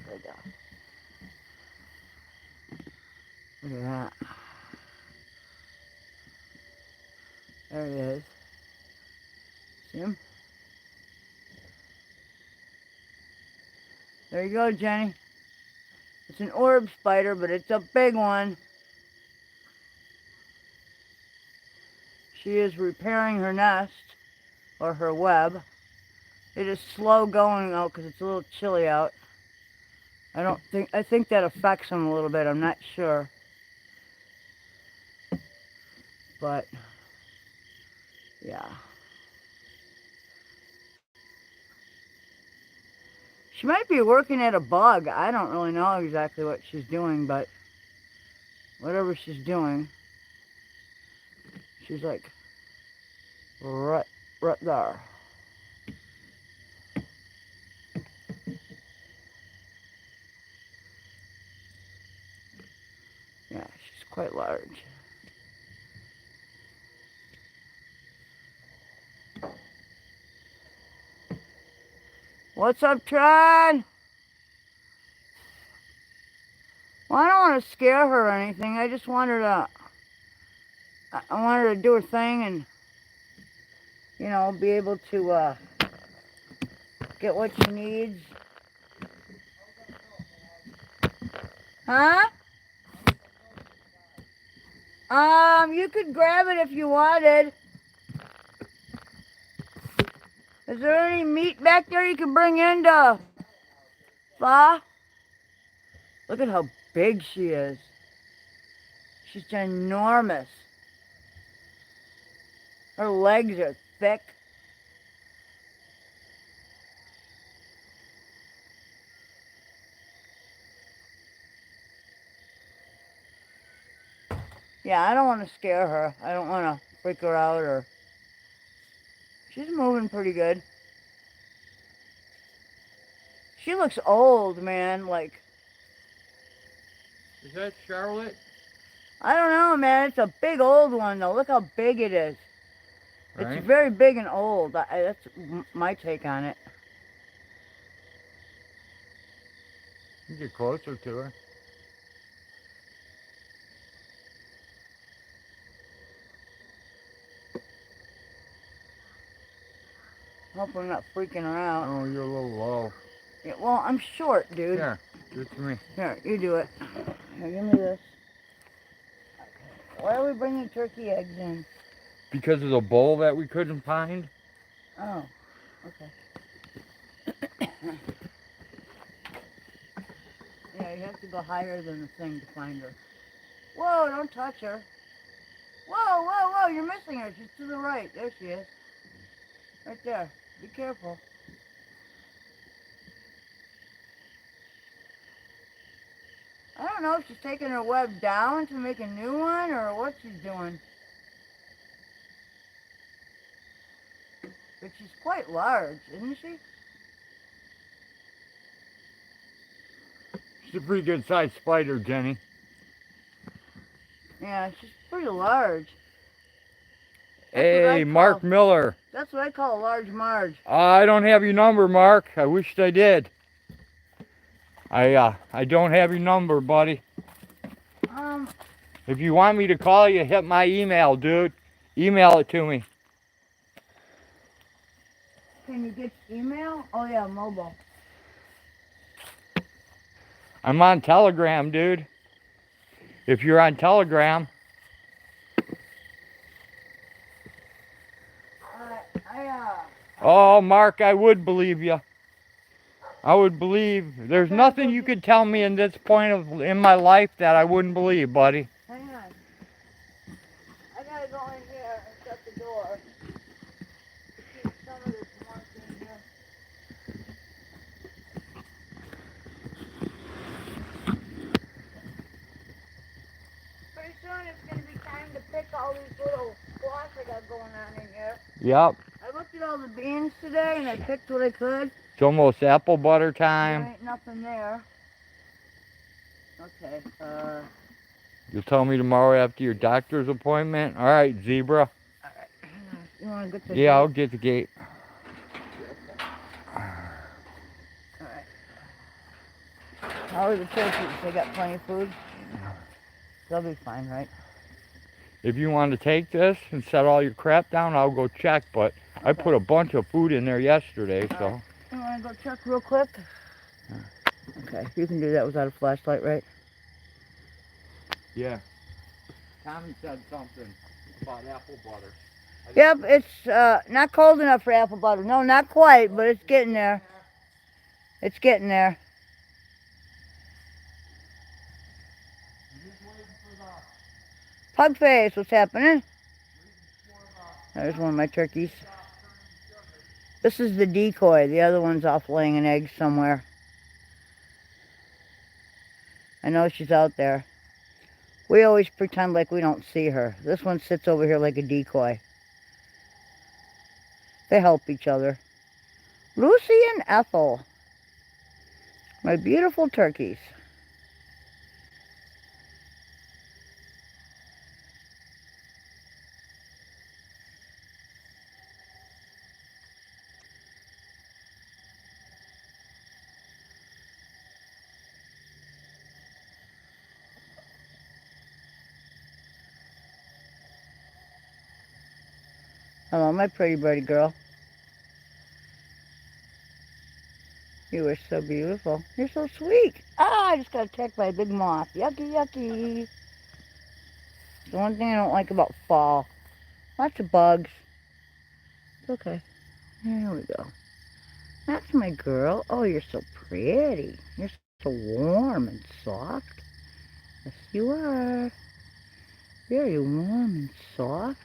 there we go. Look at that. There he is. See him? There you go, Jenny. It's an orb spider, but it's a big one. She is repairing her nest, or her web. It is slow going though, because it's a little chilly out. I think that affects them a little bit, I'm not sure. But, yeah. She might be working at a bug. I don't really know exactly what she's doing, but whatever she's doing, she's like right there. Yeah, she's quite large. What's up, Tron? Well, I don't want to scare her or anything. I just want her to, I want her to do her thing and, you know, be able to get what she needs. Huh? You could grab it if you wanted. Is there any meat back there you can bring in to thaw? Look at how big she is. She's ginormous. Her legs are thick. Yeah, I don't want to scare her. I don't want to freak her out or... She's moving pretty good. She looks old, man, like... Is that Charlotte? I don't know, man. It's a big old one, though. Look how big it is. Right. It's very big and old. That's my take on it. You get closer to her. Hope I'm not freaking her out. Oh, you're a little low. Yeah, well, I'm short, dude. Here, give it to me. Here, you do it. Here, give me this. Why are we bringing turkey eggs in? Because of the bowl that we couldn't find? Oh, okay. Yeah, you have to go higher than the thing to find her. Whoa, don't touch her. Whoa, whoa, whoa, you're missing her. She's to the right. There she is. Right there. Be careful. I don't know if she's taking her web down to make a new one or what she's doing. But she's quite large, isn't she? She's a pretty good sized spider, Jenny. Yeah, she's pretty large. Hey, Mark Miller. That's what I call a large Marge. I don't have your number, Mark. I wished I did. I don't have your number, buddy. If you want me to call you, hit my email, dude. Email it to me. Can you get email? Oh yeah, mobile. I'm on Telegram, dude. If you're on Telegram. Oh, Mark, I would believe you. I would believe. There's nothing you could tell me in this point in my life that I wouldn't believe, buddy. Hang on. I gotta go in here and shut the door. Keep some of this warmth in here. Pretty soon it's gonna be time to pick all these little squash I got going on in here. Yep. I looked at all the beans today and I picked what I could. It's almost apple butter time. There ain't nothing there. Okay, You'll tell me tomorrow after your doctor's appointment? All right, zebra. All right. You want to get the Yeah, I'll get the gate. All right. How are the turkeys? They got plenty of food? They'll be fine, right? If you want to take this and set all your crap down, I'll go check, but I put a bunch of food in there yesterday, so. You want to go check real quick? Okay, you can do that without a flashlight, right? Yeah. Tommy said something about apple butter. Yep, it's not cold enough for apple butter. No, not quite, but it's getting there. It's getting there. Pugface, what's happening? There's one of my turkeys. This is the decoy. The other one's off laying an egg somewhere. I know she's out there. We always pretend like we don't see her. This one sits over here like a decoy. They help each other. Lucy and Ethel. My beautiful turkeys. Hello, my pretty birdie girl. You are so beautiful. You're so sweet. Ah, I just got attacked by a big moth. Yucky, yucky. The one thing I don't like about fall. Lots of bugs. It's okay. There we go. That's my girl. Oh, you're so pretty. You're so warm and soft. Yes, you are. Very warm and soft.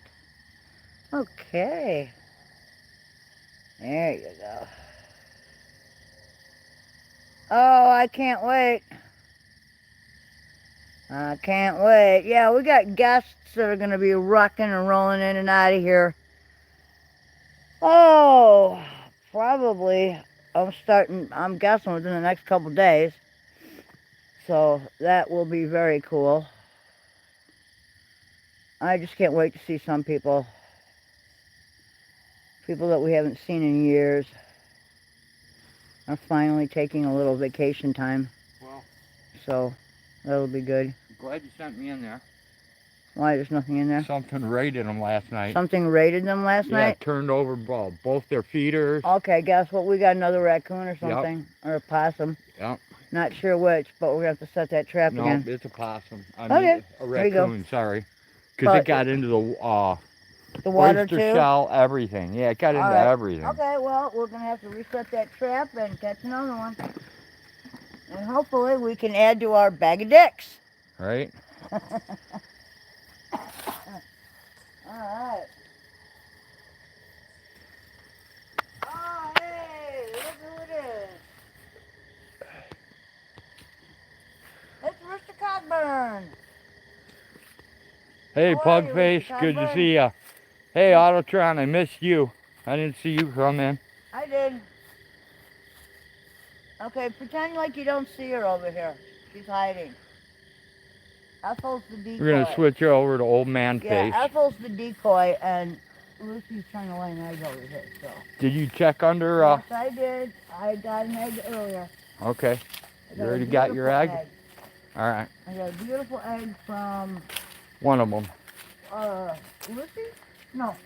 Okay. There you go. Oh, I can't wait. I can't wait. Yeah, we got guests that are going to be rocking and rolling in and out of here. Oh, probably. I'm guessing within the next couple days. So that will be very cool. I just can't wait to see some people. People that we haven't seen in years are finally taking a little vacation time. Well, so that'll be good. I'm glad you sent me in there. Why, there's nothing in there? Something raided them last night. Something raided them last night? Yeah, turned over both their feeders. Okay, guess what? We got another raccoon or something. Yep. Or a possum. Yep. Not sure which, but we're going to have to set that trap again. No, it's a possum. I mean, a raccoon, sorry. Because it got into the water oyster too? shell, everything. Yeah, it got into everything. Okay, well, we're going to have to reset that trap and catch another one. And hopefully we can add to our bag of dicks. Right? Alright. Hey, How are you, Pugface, Mr. good to Cogburn? see ya. Hey, Autotron, I missed you. I didn't see you come in. I did. Okay, pretend like you don't see her over here. She's hiding. Ethel's the decoy. We're gonna switch her over to Old Man Face. Yeah, Ethel's the decoy, and Lucy's trying to lay an egg over here, so. Did you check under? Yes, I did. I got an egg earlier. Okay. You already got your egg? All right. I got a beautiful egg from... One of them. Lucy? No.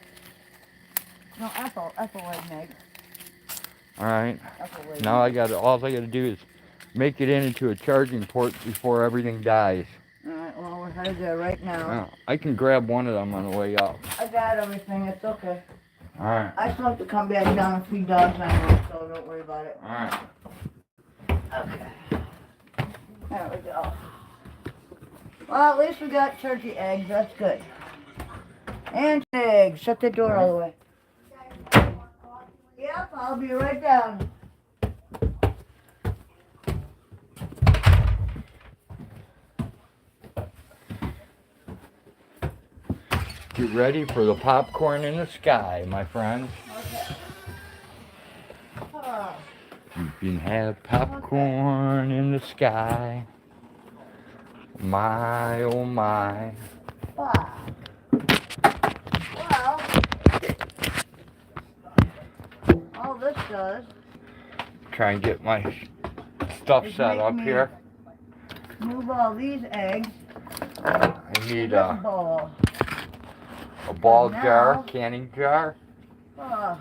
No, Ethel. Ethel laid an egg. All right. Ethel laid Now an egg. all I gotta do is make it into a charging port before everything dies. Alright, well, we're headed there right now. I can grab one of them on the way up. I got everything. It's okay. All right. I still have to come back down and feed dogs anyway, so don't worry about it. All right. Okay. There we go. Well, at least we got turkey eggs. That's good. And eggs. Shut the door all the way. Yep, I'll be right down. Get ready for the popcorn in the sky, my friends. Okay. You can have popcorn in the sky. My, oh my. Wow. Well, all this does Try and get my stuff is set make up me here. move all these eggs I need to a this bowl. ball Now- jar, canning jar Oh.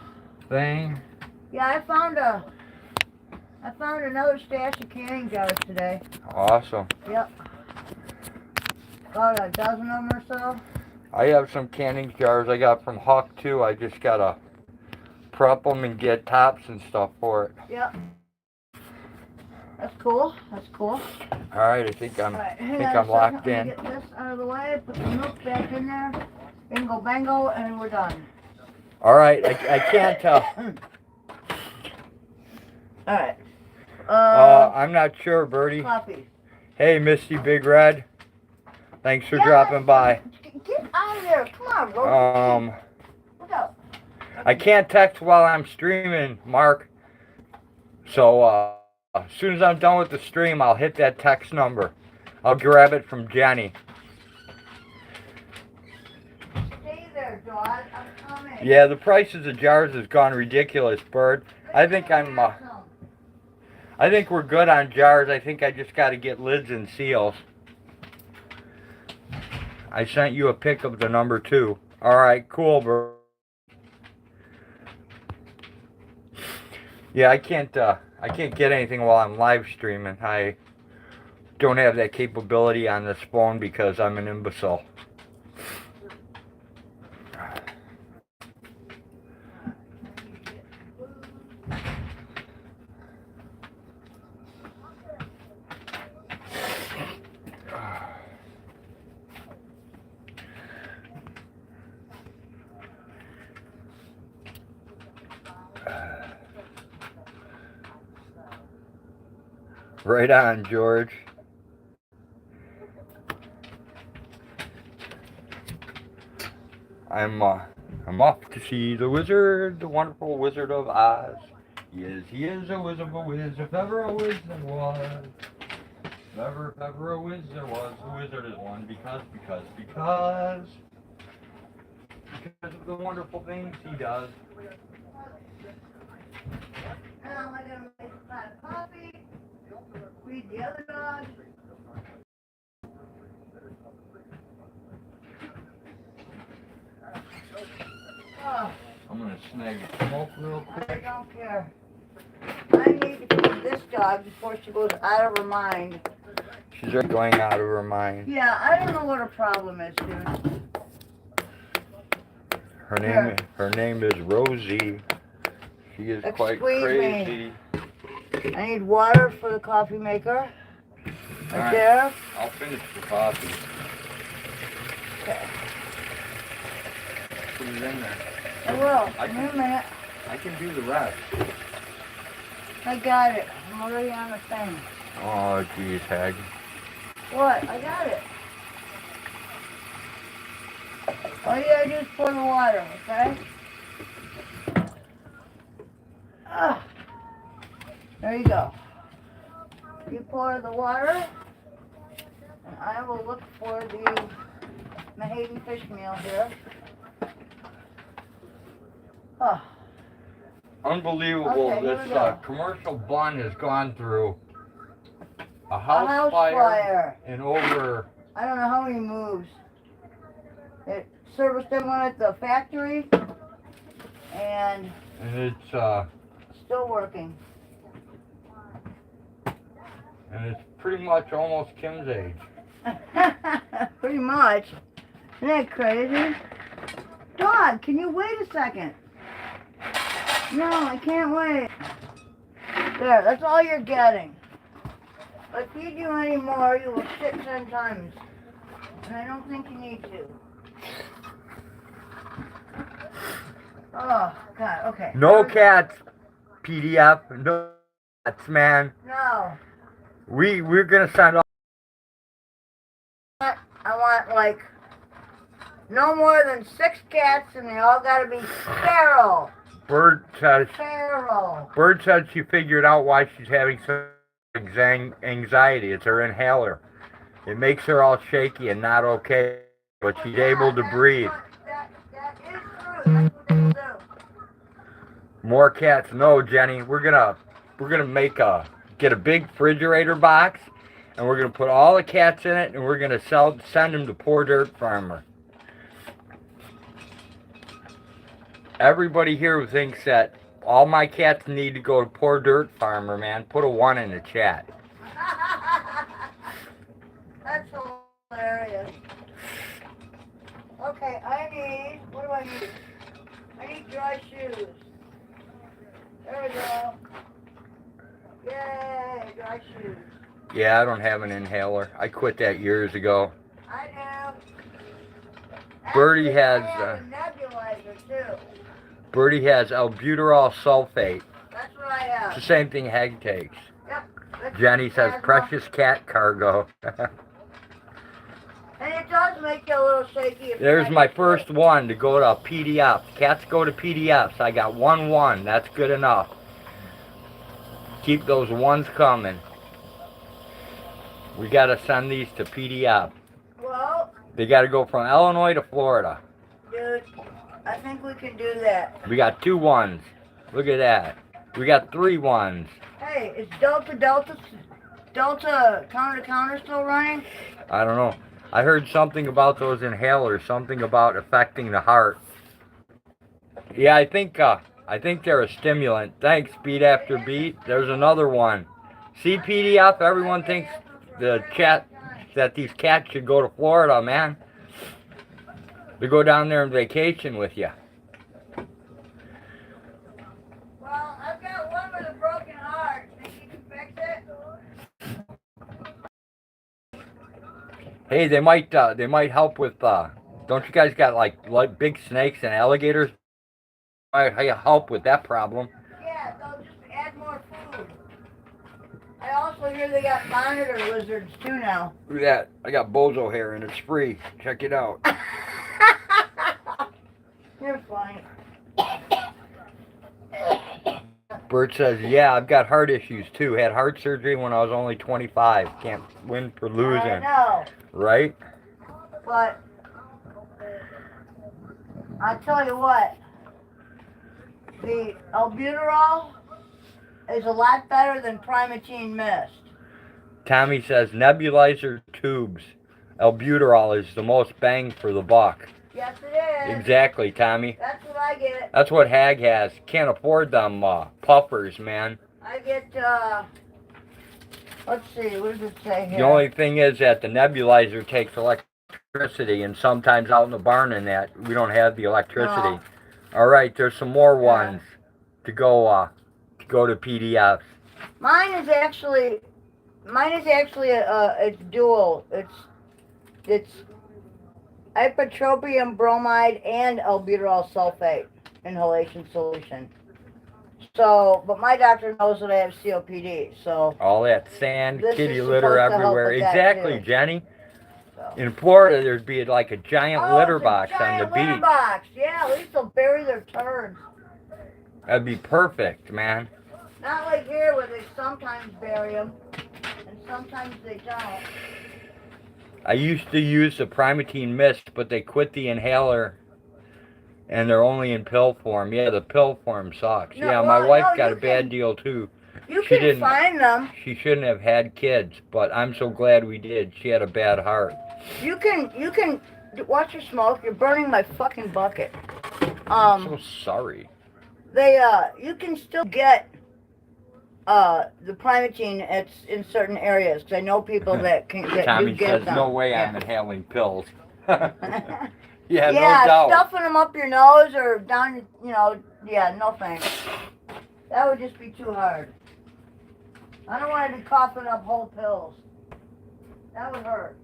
thing. Yeah, I found another stash of canning jars today. Awesome. Yep. About a dozen of them or so. I have some canning jars I got from Huck too. I just gotta prep them and get tops and stuff for it. Yep. That's cool. That's cool. All right, I think I'm Alright, locked in. Get this out of the way. Put the milk back in there. Bingo bango, and we're done. All right, I can't tell. Alright. I'm not sure, Birdie. Coffee. Hey, Misty Big Red. Thanks for dropping by. Get out of there. Come on, bro. Look out. I can't text while I'm streaming, Mark. So, as soon as I'm done with the stream, I'll hit that text number. I'll grab it from Jenny. Stay there, Dad. I'm coming. Yeah, the prices of jars has gone ridiculous, Bird. I think we're good on jars. I think I just got to get lids and seals. I sent you a pic of the number 2. All right, cool, bro. Yeah, I can't get anything while I'm live streaming. I don't have that capability on this phone because I'm an imbecile. Right on, George. I'm off to see the wizard, the wonderful Wizard of Oz. He is a wizard of a whiz, if ever a whiz there was. If ever a whiz there was, the wizard is one because of the wonderful things he does. Now I gotta make a pot of coffee. Feed the other dogs. Oh, I'm gonna snag a smoke real quick. I don't care. I need to feed this dog before she goes out of her mind. She's already going out of her mind. Yeah, I don't know what her problem is, dude. Her name is Rosie. She is quite crazy. I need water for the coffee maker. Right there. I'll finish the coffee. Okay. Put it in there. I will. In a minute. I can do the rest. I got it. I'm already on the thing. Oh, geez, Hag. What? I got it. All you gotta do is pour the water, okay? There you go. You pour the water, and I will look for the Mahayden fish meal here. Oh. Unbelievable. Okay, here This we go. commercial bun has gone through a house fire and over. I don't know how many moves. It serviced everyone at the factory, and it's still working. And it's pretty much almost Kim's age. Pretty much. Isn't that crazy? Dog, can you wait a second? No, I can't wait. There, that's all you're getting. If I feed you any more, you will shit 10 times. And I don't think you need to. Oh, God, okay. No cats, PDF. No cats, man. No. We're gonna send off. I want, like, no more than 6 cats, and they all gotta be feral. Bird says she figured out why she's having such anxiety. It's her inhaler. It makes her all shaky and not okay, but she's able to breathe. That is true. That's what people do. More cats? No, Jenny. We're gonna get a big refrigerator box, and we're gonna put all the cats in it, and we're gonna send them to Poor Dirt Farmer. Everybody here who thinks that all my cats need to go to Poor Dirt Farmer, man, put a 1 in the chat. That's hilarious. Okay, what do I need? I need dry shoes. There we go. Yay, dry shoes. Yeah, I don't have an inhaler. I quit that years ago. I do. Birdie Actually, has... I have a nebulizer, too. Birdie has albuterol sulfate. That's what I have. It's the same thing Hag takes. Yep. Jenny says precious cat cargo. And it does make you a little shaky. There's my first one to go to PDF. Cats go to PDFs. I got 1. That's good enough. Keep those 1s coming. We got to send these to PDF. Well, they got to go from Illinois to Florida. Dude, I think we can do that. We got 2 1s. Look at that. We got 3 1s. Hey, is Delta counter to counter still running? I don't know. I heard something about those inhalers, something about affecting the heart. Yeah, I think they're a stimulant. Thanks, beat after beat. There's another one. See, PDF, everyone thinks that these cats should go to Florida, man. To go down there and vacation with you. Well, I've got one with a broken heart. Think you can fix it? Hey, they might help with, don't you guys got like big snakes and alligators? Might help with that problem. Yeah, they'll just add more food. I also hear they got monitor lizards too now. Look at that. I got bozo hair and it's free. Check it out. You're funny. Bert says, yeah, I've got heart issues too. Had heart surgery when I was only 25. Can't win for losing. I know. Right? But I'll tell you what. The albuterol is a lot better than Primatene Mist. Tommy says, nebulizer tubes. Albuterol is the most bang for the buck. Yes, it is. Exactly, Tommy. That's what I get. That's what Hag has. Can't afford them puffers, man. I get, let's see, what does it say here? The only thing is that the nebulizer takes electricity, and sometimes out in the barn and that, we don't have the electricity. No. All right, there's some more ones to go to PDFs. Mine is actually it's dual. It's ipratropium bromide and albuterol sulfate inhalation solution. So, but my doctor knows that I have COPD, so. All that sand, This kitty is litter supposed to help everywhere. with that, Exactly, too. Jenny. So. In Florida, there'd be like a giant litter it's a box on the giant litter beach. box. Yeah, at least they'll bury their turds. That'd be perfect, man. Not like here where they sometimes bury them and sometimes they don't. I used to use the Primatene Mist, but they quit the inhaler and they're only in pill form. Yeah, the pill form sucks. No, Yeah, well, my wife no, got you a bad can- deal too. You She can didn't- find them. She shouldn't have had kids, but I'm so glad we did. She had a bad heart. You can watch your smoke. You're burning my fucking bucket. I'm so sorry. You can still get the Primatene in certain areas because I know people that Tommy do get says, them. no way Yeah. I'm inhaling pills. Yeah, no doubt. stuffing them up your nose or down, yeah, no thanks. That would just be too hard. I don't want to be coughing up whole pills. That would hurt.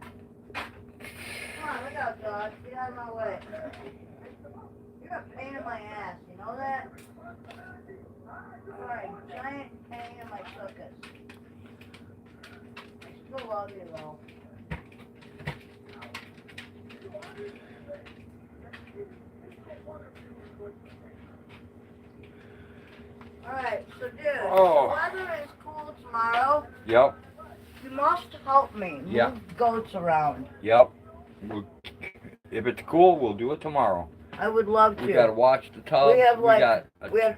Come on, look out, dog. Get out of my way. You're a pain in my ass, you know that? Alright, giant pain in my tuchus. I still love you, though. Alright, so dude, Oh. the weather is cool tomorrow. Yep. You must help me move goats around. Yep. If it's cool, we'll do it tomorrow. I would love to. We gotta wash the tubs. We have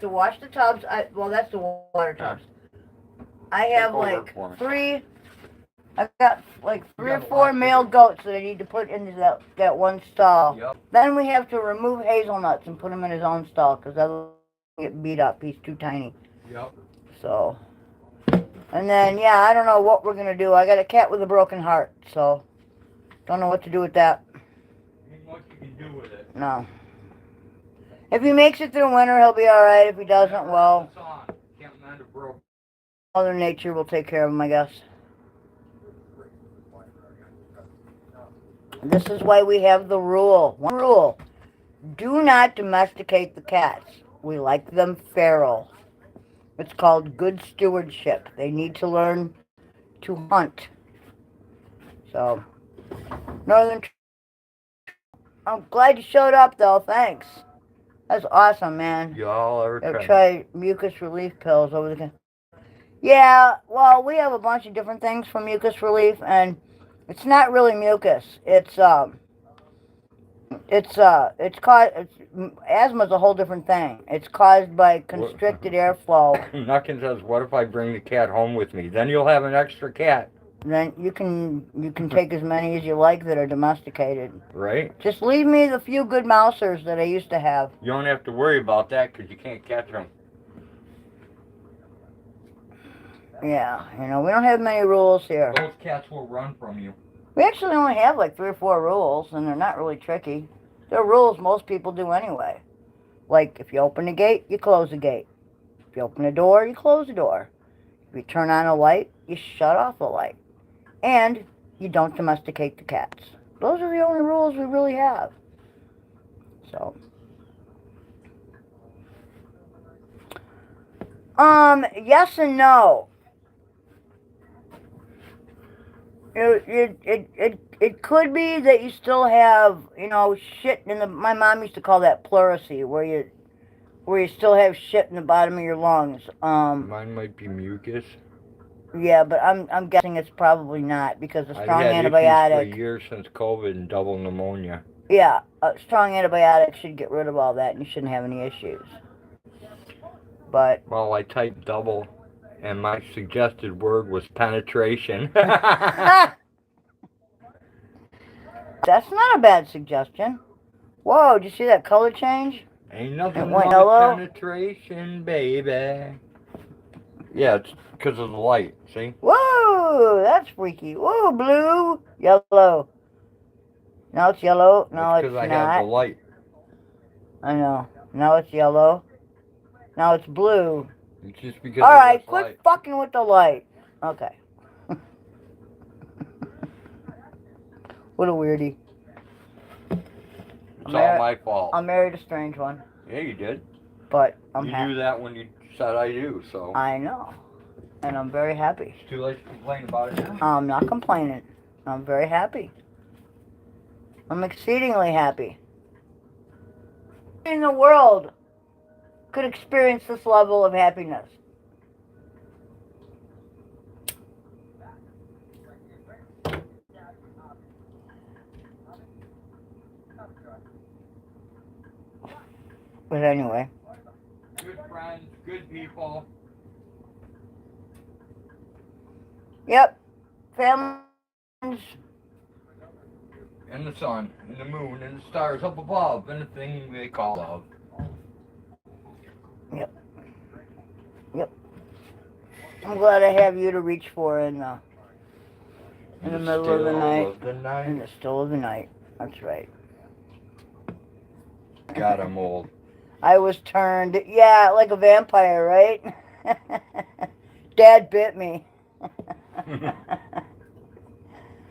to wash the tubs. Well, that's the water tubs. I have like I've got like 3 or 4 male goats that I need to put into that one stall. Yep. Then we have to remove hazelnuts and put him in his own stall because otherwise he'll get beat up. He's too tiny. Yep. So, and then I don't know what we're gonna do. I got a cat with a broken heart, so don't know what to do with that. Ain't much you can do with it. No. If he makes it through winter, he'll be all right. If he doesn't, well, Mother Nature will take care of him, I guess. This is why we have the rule. One rule. Do not domesticate the cats. We like them feral. It's called good stewardship. They need to learn to hunt. So, I'm glad you showed up, though. Thanks. That's awesome, man. Y'all ever try mucus relief pills over the... Yeah, well, we have a bunch of different things for mucus relief, and it's not really mucus. Asthma's a whole different thing. It's caused by constricted airflow. Nuckin says, what if I bring the cat home with me? Then you'll have an extra cat. Then you can take as many as you like that are domesticated. Right. Just leave me the few good mousers that I used to have. You don't have to worry about that because you can't catch them. Yeah, we don't have many rules here. Those cats will run from you. We actually only have like 3 or 4 rules, and they're not really tricky. They're rules most people do anyway. Like, if you open the gate, you close the gate. If you open the door, you close the door. If you turn on a light, you shut off the light. And you don't domesticate the cats. Those are the only rules we really have. So. Yes and no. It could be that you still have, shit in the... My mom used to call that pleurisy, where you still have shit in the bottom of your lungs. Mine might be mucus. Yeah, but I'm guessing it's probably not, because a strong I've had antibiotic... for years since COVID and double pneumonia. Yeah, a strong antibiotic should get rid of all that, and you shouldn't have any issues. But... Well, I typed double, and my suggested word was penetration. That's not a bad suggestion. Whoa, did you see that color change? Ain't nothing It went wrong yellow? with penetration, baby. Yeah, it's because of the light, see? Whoa, that's freaky. Whoa, blue, yellow. No, it's yellow. No, it's because I not. have the light. I know. Now it's yellow. Now it's blue. It's just because Alright, of quit light. fucking with the light. Okay. What a weirdie. It's all my fault. I married a strange one. Yeah, you did. But I'm You happy. knew that when you said I do, so. I know. And I'm very happy. It's too late to complain about it now. I'm not complaining. I'm very happy. I'm exceedingly happy. In the world could experience this level of happiness. But anyway. Good friends, good people. Yep. Families. And the sun, and the moon, and the stars up above, and the thing they call love. Yep. Yep. I'm glad I have you to reach for in the middle of the night. In the still of the night. That's right. God, I'm old. I was turned, yeah, like a vampire, right? Dad bit me. It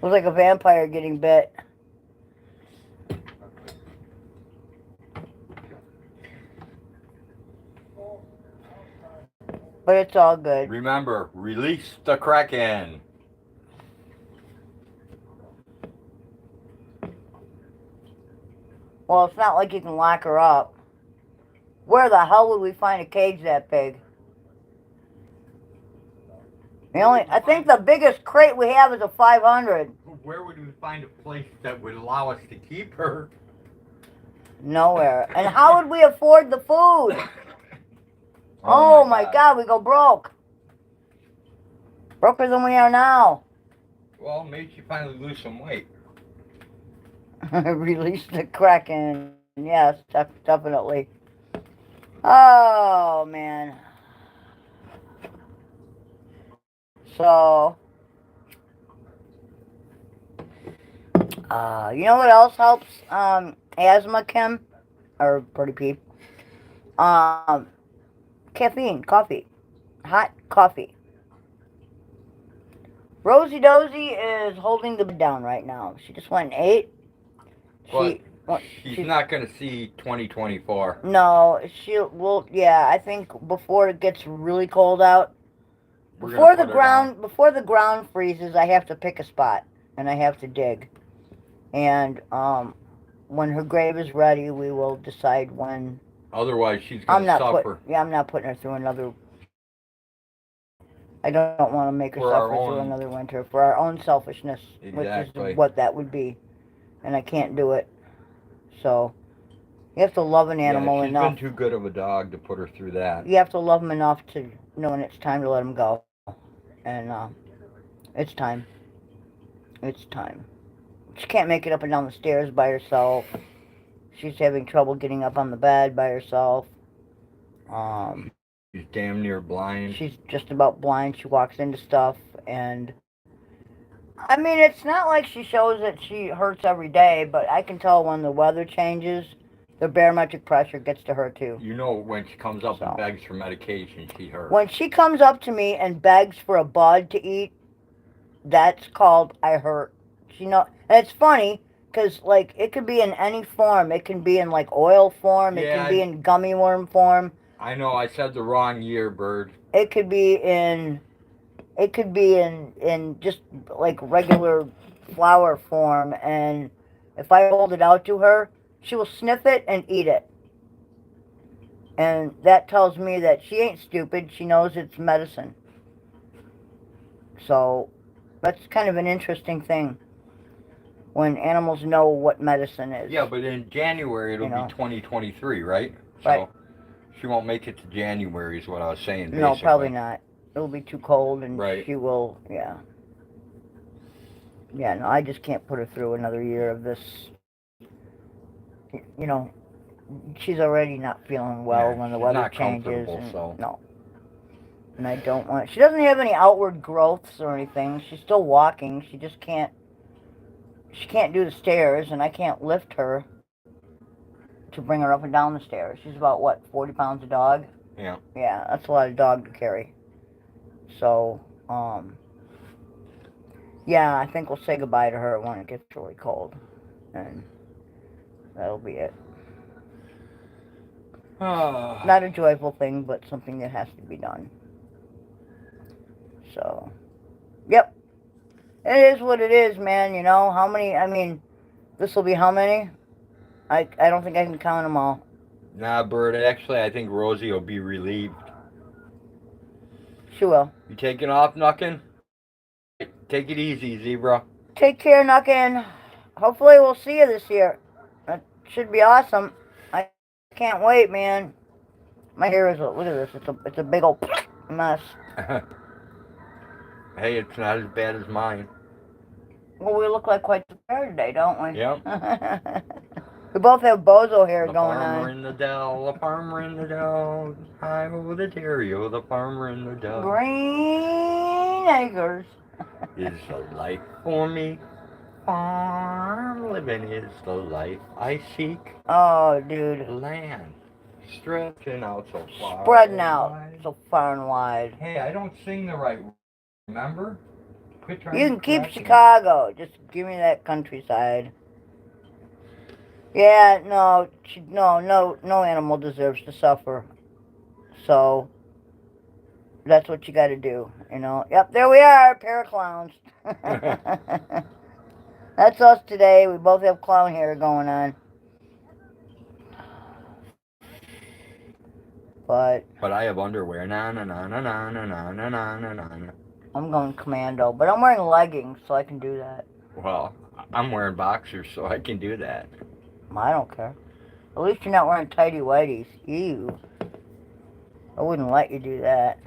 was like a vampire getting bit. But it's all good. Remember, release the Kraken. Well, it's not like you can lock her up. Where the hell would we find a cage that big? I think the biggest crate we have is a 500. Where would we find a place that would allow us to keep her? Nowhere. And how would we afford the food? Oh my God, we go broke. Broker than we are now. Well, maybe she finally lose some weight. Release the Kraken. Yes, definitely. Oh, man. So, you know what else helps asthma, Kim? Or Pretty Peep? Caffeine, coffee. Hot coffee. Rosie Dozy is holding the bed down right now. She just went and ate. She's not going to see 2024. No, she will. Yeah, I think before it gets really cold out, before the ground freezes, I have to pick a spot and I have to dig. And when her grave is ready, we will decide when. Otherwise, she's going to suffer. I'm not putting her through another. I don't want to make her suffer through another winter for our own selfishness, exactly. Which is what that would be, and I can't do it. So, you have to love an animal enough. She's been too good of a dog to put her through that. You have to love him enough to know when it's time to let him go. And, it's time. It's time. She can't make it up and down the stairs by herself. She's having trouble getting up on the bed by herself. She's damn near blind. She's just about blind. She walks into stuff, and I mean, it's not like she shows that she hurts every day, but I can tell when the weather changes, the barometric pressure gets to her too. You know, when she comes up and begs for medication, she hurts. When she comes up to me and begs for a bud to eat, that's called I hurt. And it's funny, because, like, it could be in any form. It can be in, like, oil form. It can be in gummy worm form. I know, I said the wrong year, Bird. It could be in just like regular flower form, and if I hold it out to her, she will sniff it and eat it. And that tells me that she ain't stupid. She knows it's medicine. So that's kind of an interesting thing when animals know what medicine is. Yeah, but in January it'll be 2023, right? So right. She won't make it to January is what I was saying, basically. No, probably not. It'll be too cold, and right. She will, yeah. Yeah, no, I just can't put her through another year of this. You know, she's already not feeling well when the weather changes. No. And I don't want... She doesn't have any outward growths or anything. She's still walking. She just can't... She can't do the stairs, and I can't lift her to bring her up and down the stairs. She's about, what, 40 pounds a dog? Yeah. Yeah, that's a lot of dog to carry. So, yeah, I think we'll say goodbye to her when it gets really cold. And that'll be it. Not a joyful thing, but something that has to be done. So, yep. It is what it is, man, you know. How many, I mean, This will be how many? I don't think I can count them all. Nah, Bird, actually, I think Rosie will be relieved. She will. You taking off, Knuckin? Take it easy, Zebra. Take care, Knuckin. Hopefully we'll see you this year. That should be awesome. I can't wait, man. My hair is, look at this, it's a big old mess. Hey, it's not as bad as mine. Well, we look like quite the pair today, don't we? Yep. We both have bozo hair The going farmer on. in the dell, the farmer in the dell. Hi ho the terrio, the farmer in the dell. Green acres. Is the life for me? Farm living is the life I seek. Oh, dude. Land stretching out so far. Spreading out wide. so far and wide. Hey, I don't sing the right. Remember? Quit trying You to can keep correct me. Chicago. Just give me that countryside. Yeah, no, no animal deserves to suffer. So, that's what you gotta do, you know. Yep, there we are, a pair of clowns. That's us today. We both have clown hair going on. But I have underwear. Na na na na na na na na na na na. I'm going commando. But I'm wearing leggings, so I can do that. Well, I'm wearing boxers, so I can do that. I don't care. At least you're not wearing tighty whities. Ew. I wouldn't let you do that.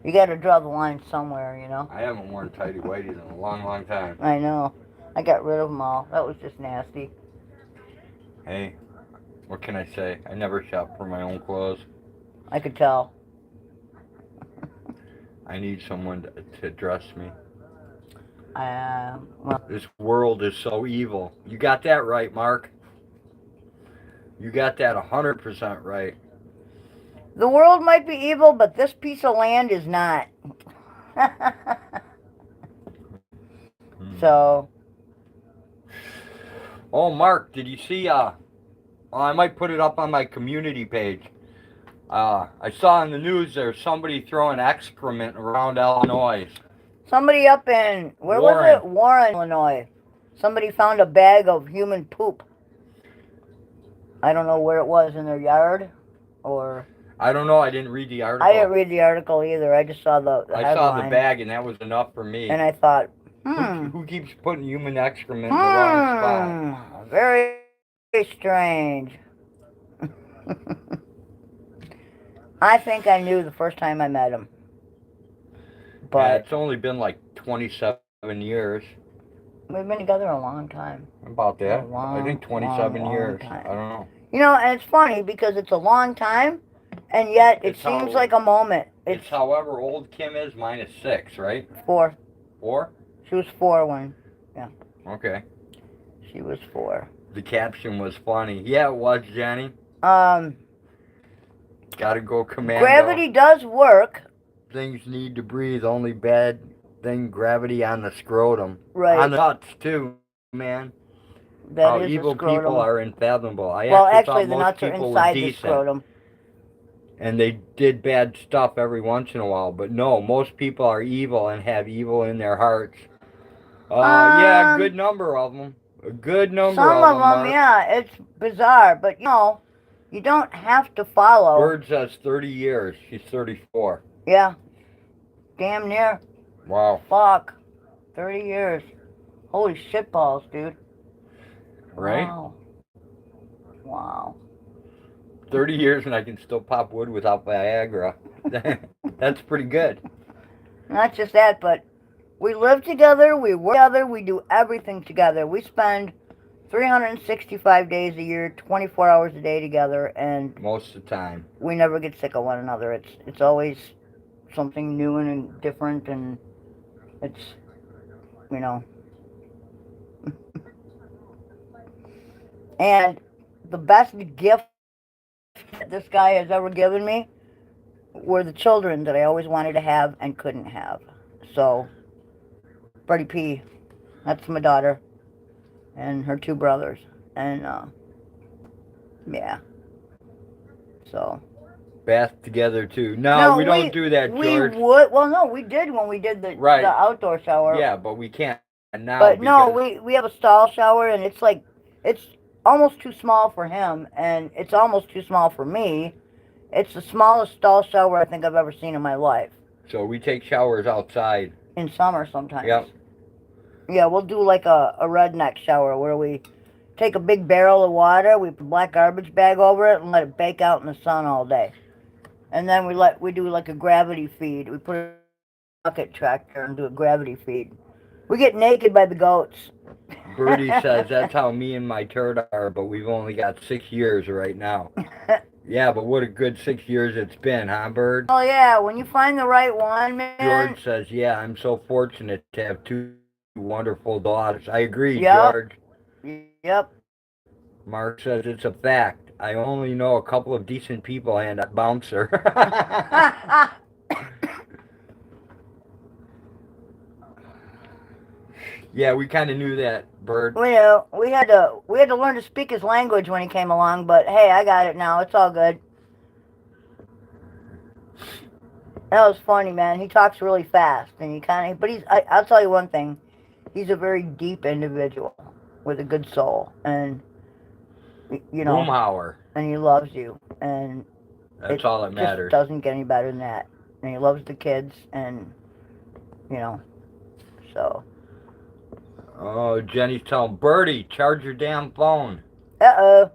You gotta draw the line somewhere, you know? I haven't worn tighty whities in a long, long time. I know. I got rid of them all. That was just nasty. Hey, what can I say? I never shop for my own clothes. I could tell. I need someone to dress me. Well, This world is so evil. You got that right, Mark. You got that 100% right. the world might be evil, but this piece of land is not. So. Oh, Mark, did you see, I might put it up on my community page. I saw in the news there's somebody throwing excrement around Illinois. Somebody up in, where was it? Warren, Illinois. Somebody found a bag of human poop. I don't know where it was, in their yard, or... I don't know, I didn't read the article. I didn't read the article either, I just saw the headline. I saw the bag and that was enough for me. And I thought, Who keeps putting human excrement in the wrong spot? Very strange. I think I knew the first time I met him. But Yeah, it's only been like 27 years. We've been together a long time. About that. Long, I think 27 long years. time. I don't know. You know, and it's funny because it's a long time, and yet it It's seems how- like a moment. It's however old Kim is, mine is 6, right? 4. 4? She was 4 when, Okay. she was 4. The caption was funny. Yeah, it was, Jenny. Gotta go commando. Gravity does work. Things need to breathe. Only bad thing, gravity on the scrotum. Right. On the nuts, too, man. That How is evil a scrotum. people are unfathomable. Well, actually, thought the most nuts are people inside were the decent, scrotum. and they did bad stuff every once in a while. But no, most people are evil and have evil in their hearts. Yeah, a good number of them. A good number Some of of them, them, yeah, it's bizarre, but you know, you don't have to follow. Bird says 30 years. She's 34. Yeah. Damn near. Wow. Fuck. 30 years. Holy shitballs, dude. Right? Wow. Wow. 30 years and I can still pop wood without Viagra. That's pretty good. Not just that, but we live together, we work together, we do everything together. We spend 365 days a year, 24 hours a day together, and Most of the time. we never get sick of one another. It's always something new and different, and it's, you know. And the best gift that this guy has ever given me were the children that I always wanted to have and couldn't have. So, Freddie P, that's my daughter, and her 2 brothers, and yeah. So. Bath together too. No, we don't do that, George. We would. Well, no, we did when we did the Right. the outdoor shower. Yeah, but we can't now. But no, because we have a stall shower, and it's like, it's almost too small for him, and it's almost too small for me. It's the smallest stall shower I think I've ever seen in my life. So we take showers outside. In summer sometimes. Yep. Yeah, we'll do like a redneck shower where we take a big barrel of water, we put a black garbage bag over it, and let it bake out in the sun all day. And then we do like a gravity feed. We put it in a bucket tractor and do a gravity feed. We get naked by the goats. Birdie says that's how me and my turd are, but we've only got 6 years right now. Yeah, but what a good 6 years it's been, huh, Bird? Oh yeah, when you find the right one, man. George says, yeah, I'm so fortunate to have 2 wonderful daughters. I agree, Yep. George. Yep. Mark says it's a fact. I only know a couple of decent people and a bouncer. Yeah, we kind of knew that, Bird. We knew. We had to learn to speak his language when he came along, but hey, I got it now. It's all good. That was funny, man. He talks really fast, and but I'll tell you one thing. He's a very deep individual with a good soul, and, you know. Boomhauer. And he loves you, and that's all that matters. It just doesn't get any better than that. And he loves the kids, and, you know, so. Oh, Jenny's telling Birdie, charge your damn phone. Uh-oh.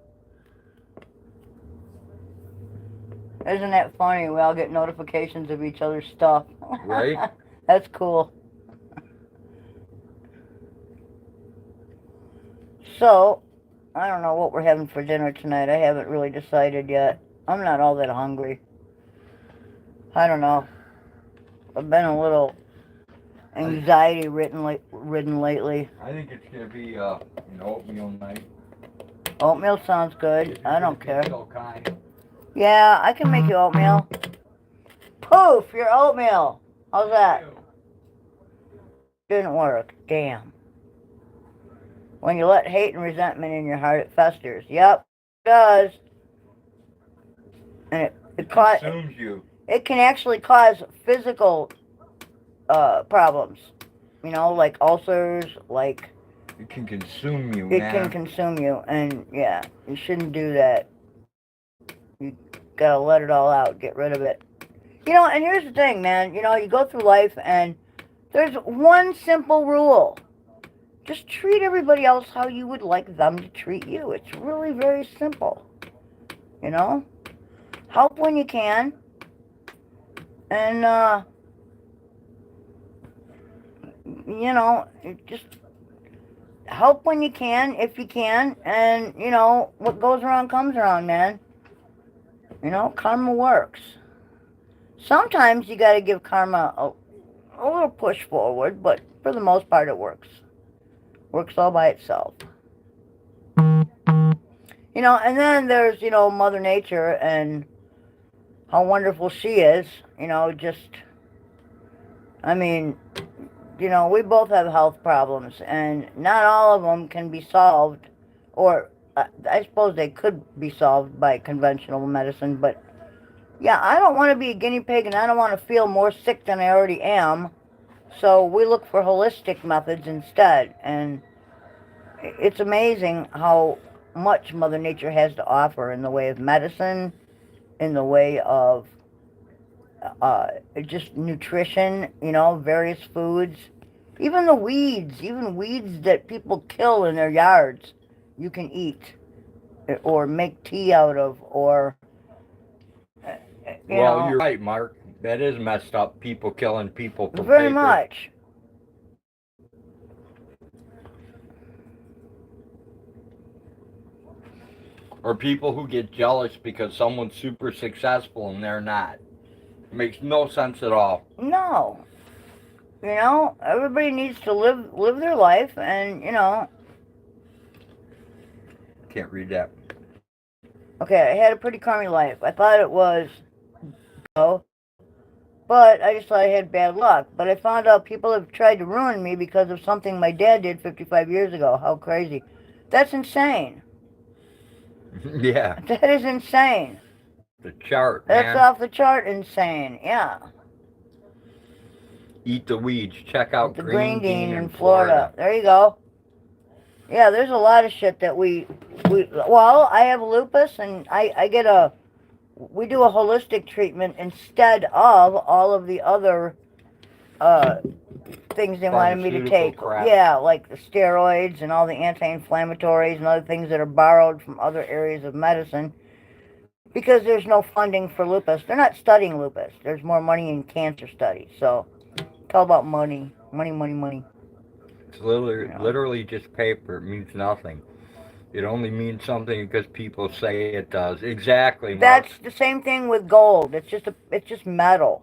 Isn't that funny? We all get notifications of each other's stuff. Right? That's cool. So, I don't know what we're having for dinner tonight. I haven't really decided yet. I'm not all that hungry. I don't know. I've been a little anxiety-ridden lately. I think it's going to be an oatmeal night. Oatmeal sounds good. I don't care. Yeah, I can make you oatmeal. Poof! Your oatmeal. How's that? Didn't work. Damn. When you let hate and resentment in your heart, it festers. Yep, it does. And it consumes you. It can actually cause physical problems. You know, like ulcers, like... It can consume you, man. It can consume you, and yeah, you shouldn't do that. You gotta let it all out, get rid of it. You know, and here's the thing, man. You know, you go through life, and there's one simple rule. Just treat everybody else how you would like them to treat you. It's really very simple. You know? Help when you can. And, you know, just help when you can, if you can. And, you know, what goes around comes around, man. You know, karma works. Sometimes you got to give karma a little push forward, but for the most part it works. Works all by itself. You know, and then there's, you know, Mother Nature and how wonderful she is. You know, just, I mean, you know, we both have health problems, and not all of them can be solved, or I suppose they could be solved by conventional medicine, but yeah, I don't want to be a guinea pig, and I don't want to feel more sick than I already am. So we look for holistic methods instead, and it's amazing how much Mother Nature has to offer in the way of medicine, in the way of just nutrition, you know, various foods. Even the weeds that people kill in their yards, you can eat or make tea out of, or, you know. You're right, Mark. That is messed up, people killing people for very paper. Much. Or people who get jealous because someone's super successful and they're not. It makes no sense at all. No. You know, everybody needs to live their life, and, you know. Can't read that. Okay, I had a pretty crummy life. I thought it was, but I just thought I had bad luck. But I found out people have tried to ruin me because of something my dad did 55 years ago. How crazy. That's insane. Yeah. That is insane. The chart, man. That's off the chart insane, yeah. Eat the weeds. Check out The Green Bean in in Florida. There you go. Yeah, there's a lot of shit that well, I have lupus, and we do a holistic treatment instead of all of the other things they wanted me to take. Crap. Yeah, like the steroids and all the anti-inflammatories and other things that are borrowed from other areas of medicine, because there's no funding for lupus. They're not studying lupus. There's more money in cancer studies. So it's all about money. Money, money, money. It's literally just paper. It means nothing. It only means something because people say it does. Exactly, Mark. That's the same thing with gold. It's just metal.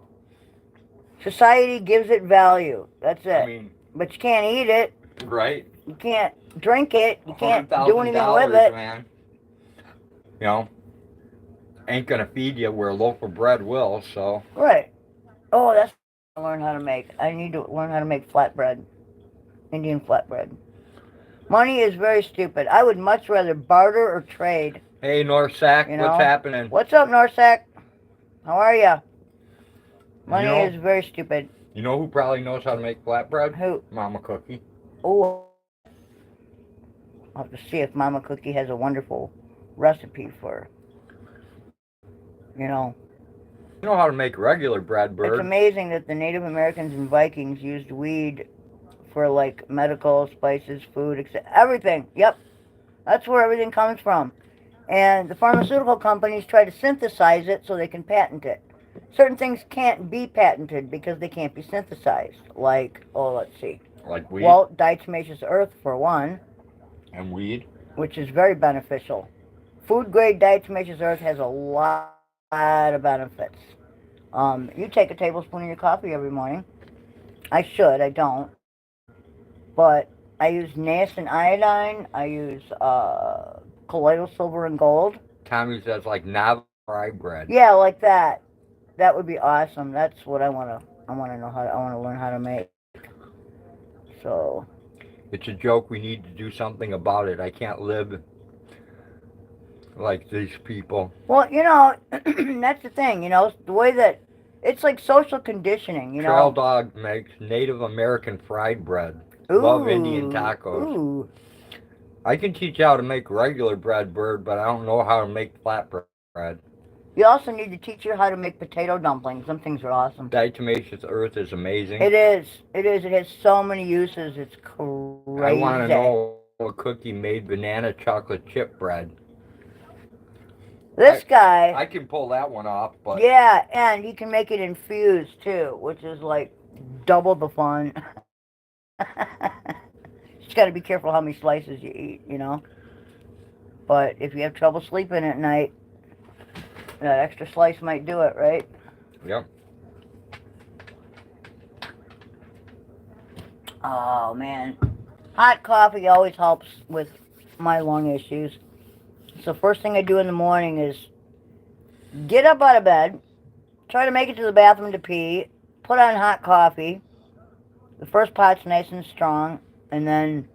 Society gives it value. That's it. I mean, but you can't eat it. Right. You can't drink it. You can't do anything with it. Man. You know, ain't gonna feed you where loaf of bread will. So. Right. Oh, that's what I learn how to make. I need to learn how to make flatbread. Indian flatbread. Money is very stupid. I would much rather barter or trade. Hey, Norsack, what's happening? What's up, Norsack? How are ya? Money is very stupid. You know who probably knows how to make flatbread? Who? Mama Cookie. Oh. I'll have to see if Mama Cookie has a wonderful recipe for, You know how to make regular bread, Bird. It's amazing that the Native Americans and Vikings used weed for, like, medical, spices, food, everything. Yep. That's where everything comes from. And the pharmaceutical companies try to synthesize it so they can patent it. Certain things can't be patented because they can't be synthesized. Like, let's see. Like weed? Well, diatomaceous earth, for one. And weed? Which is very beneficial. Food-grade diatomaceous earth has a lot of benefits. You take a tablespoon of your coffee every morning. I should. I don't. But I use niacin iodine. I use colloidal silver and gold. Tommy says like novel rye bread. Yeah, like that. That would be awesome. That's what I want to learn how to make. So. It's a joke. We need to do something about it. I can't live like these people. Well, that's the thing. The way that it's like social conditioning. Trail Dog makes Native American fried bread. Ooh, love Indian tacos. Ooh. I can teach you how to make regular bread, Bird, but I don't know how to make flat bread. You also need to teach you how to make potato dumplings. Some things are awesome. Diatomaceous earth is amazing. It is. It is. It has so many uses. It's crazy. I want to know a cookie made banana chocolate chip bread. This guy... I can pull that one off, but... Yeah, and you can make it infused, too, which is, like, double the fun. Just got to be careful how many slices you eat, But if you have trouble sleeping at night, that extra slice might do it, right? Yep. Oh, man. Hot coffee always helps with my lung issues. So first thing I do in the morning is get up out of bed, try to make it to the bathroom to pee, put on hot coffee. The first pot's nice and strong, and then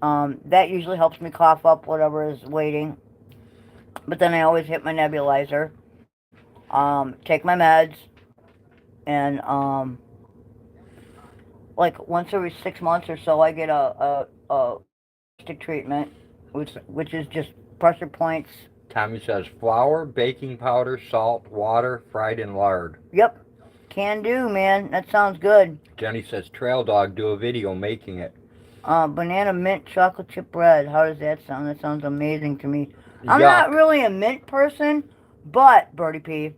that usually helps me cough up whatever is waiting. But then I always hit my nebulizer, take my meds, and like once every 6 months or so I get a stick treatment, which is just pressure points. Tommy says flour, baking powder, salt, water, fried in lard. Yep. Can do, man. That sounds good. Jenny says Trail Dog, do a video making it. Banana mint chocolate chip bread. How does that sound? That sounds amazing to me. I'm not really a mint person, but, Birdie P,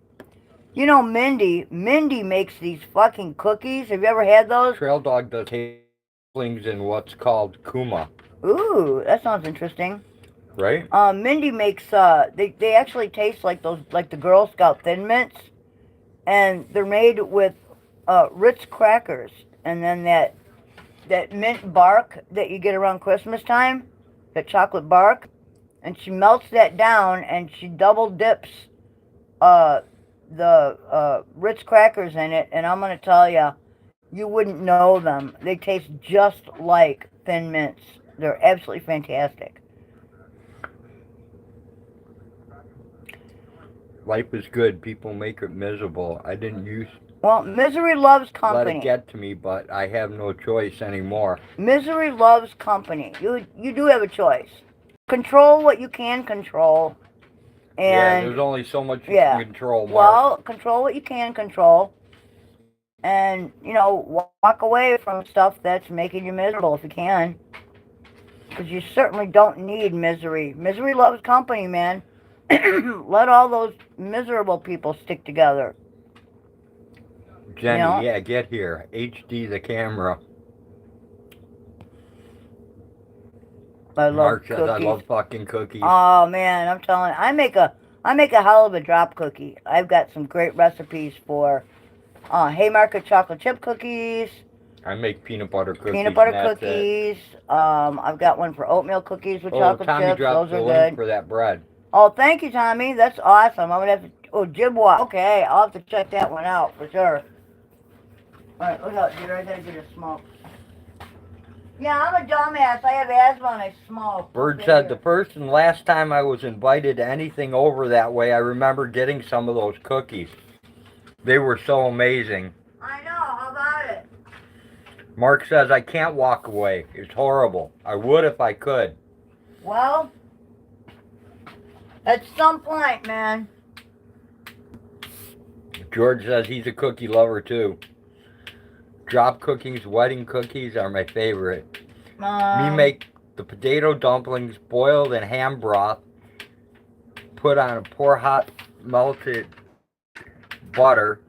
Mindy makes these fucking cookies. Have you ever had those? Trail Dog does things in what's called kuma. Ooh, that sounds interesting. Right? Mindy makes, they actually taste like the Girl Scout Thin Mints. And they're made with, Ritz crackers. And then that mint bark that you get around Christmas time, that chocolate bark. And she melts that down and she double dips, the Ritz crackers in it. And I'm going to tell you, you wouldn't know them. They taste just like Thin Mints. They're absolutely fantastic. Life is good. People make it miserable. I didn't Well, misery loves let company. it get to me, but I have no choice anymore. Misery loves company. You do have a choice. Control what you can control. And yeah, there's only so much you yeah. can control, Mark. Well, control what you can control. And, you know, walk away from stuff that's making you miserable if you can. Because you certainly don't need misery. Misery loves company, man. Let all those miserable people stick together. Jenny, You know? yeah, get here. HD the camera. I love Mark cookies. says I love fucking cookies. Oh man, I'm telling you, I make a hell of a drop cookie. I've got some great recipes for Haymarket chocolate chip cookies. I make peanut butter cookies. Peanut butter cookies. I've got one for oatmeal cookies with chocolate Tommy chips. dropped Those are the link good. for that bread. Oh, thank you, Tommy. That's awesome. I'm gonna have to. Oh, Jibwa. Okay, I'll have to check that one out for sure. All right, look out, dear. I gotta get a smoke. Yeah, I'm a dumbass. I have asthma and I smoke. Bird Okay, said here. the first and last time I was invited to anything over that way, I remember getting some of those cookies. They were so amazing. I know. How about it? Mark says I can't walk away. It's horrible. I would if I could. Well, at some point, man. George says he's a cookie lover too. Drop cookies, wedding cookies are my favorite. Me make the potato dumplings boiled in ham broth, put on a pour hot melted butter,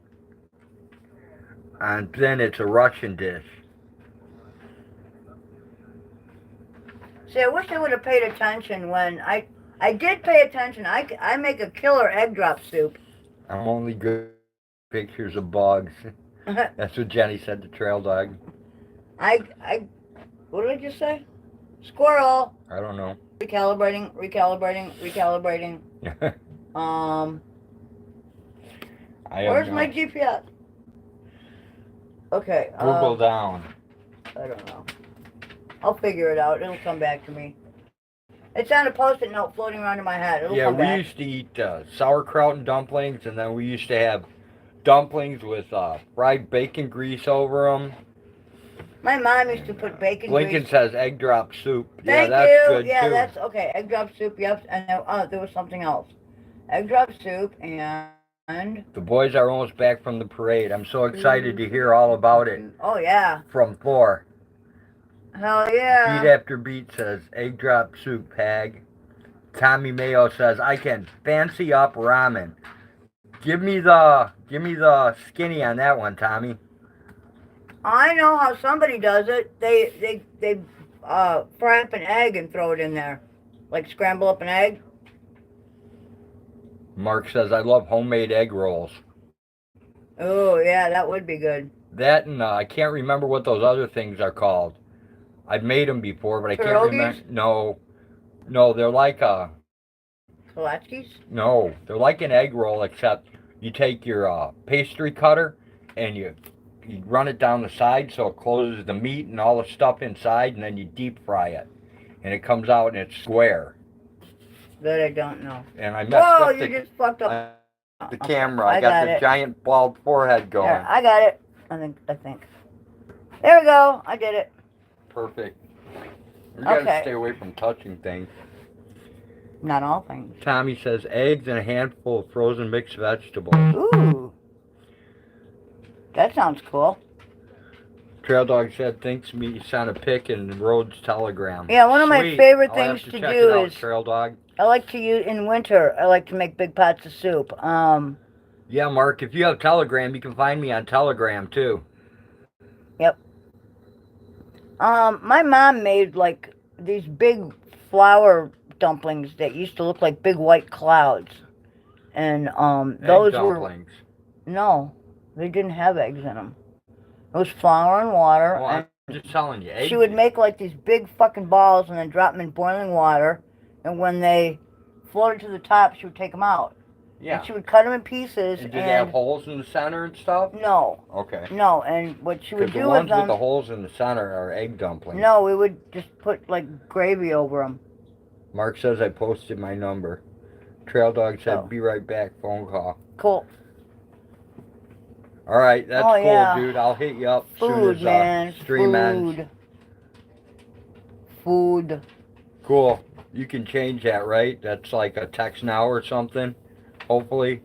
and then it's a Russian dish. See, I wish I would have paid attention when I did pay attention. I make a killer egg drop soup. I'm only good at pictures of bugs. That's what Jenny said to Trail Dog. What did I just say? Squirrel. I don't know. Recalibrating. Where's my GPS? Okay. Google down. I don't know. I'll figure it out. It'll come back to me. It's on a post-it note floating around in my head. It'll come back. We used to eat sauerkraut and dumplings, and then we used to have dumplings with fried bacon grease over them. My mom used to put bacon Lincoln grease. says egg drop soup. Thank that's you. good Yeah, too. that's okay. Egg drop soup, yep. And there was something else. Egg drop soup and... The boys are almost back from the parade. I'm so excited to hear all about it. Oh, yeah. From Thor. Hell yeah. Beat after beat says egg drop soup, Hag. Tommy Mayo says I can fancy up ramen. Give me the skinny on that one, Tommy. I know how somebody does it. They fry up an egg and throw it in there. Like scramble up an egg. Mark says I love homemade egg rolls. Oh, yeah, that would be good. That and I can't remember what those other things are called. I've made them before, but I can't remember. No, they're like Kolaskis? No, they're like an egg roll, except you take your pastry cutter and you run it down the side so it closes the meat and all the stuff inside, and then you deep fry it. And it comes out and it's square. That I don't know. And I messed up you just fucked up the camera. I got the giant bald forehead going. There, I got it. I think. There we go. I did it. Perfect. You gotta stay away from touching things. Not all things. Tommy says eggs and a handful of frozen mixed vegetables. Ooh. That sounds cool. Trail Dog said, thanks me, sent a pic in Rhodes Telegram. Yeah, one of my favorite I'll things have to check do it out, is Trail Dog. I like to use in winter. I like to make big pots of soup. Yeah, Mark, if you have Telegram, you can find me on Telegram too. Yep. My mom made like these big flour dumplings that used to look like big white clouds, and those dumplings. No, they didn't have eggs in them. It was flour and water. Well, and I'm just telling you. she would make like these big fucking balls and then drop them in boiling water, and when they floated to the top, she would take them out. Yeah. And she would cut them in pieces. And did they have holes in the center and stuff? No. Okay. No, and what she would do the ones with them... with the holes in the center are egg dumplings. No, we would just put like gravy over them. Mark says I posted my number. Trail Dog said, be right back, phone call. Cool. All right, that's Oh, cool, yeah. dude. I'll hit you up as soon Food, as man. stream ends. Food. Cool. You can change that, right? That's like a text now or something. Hopefully.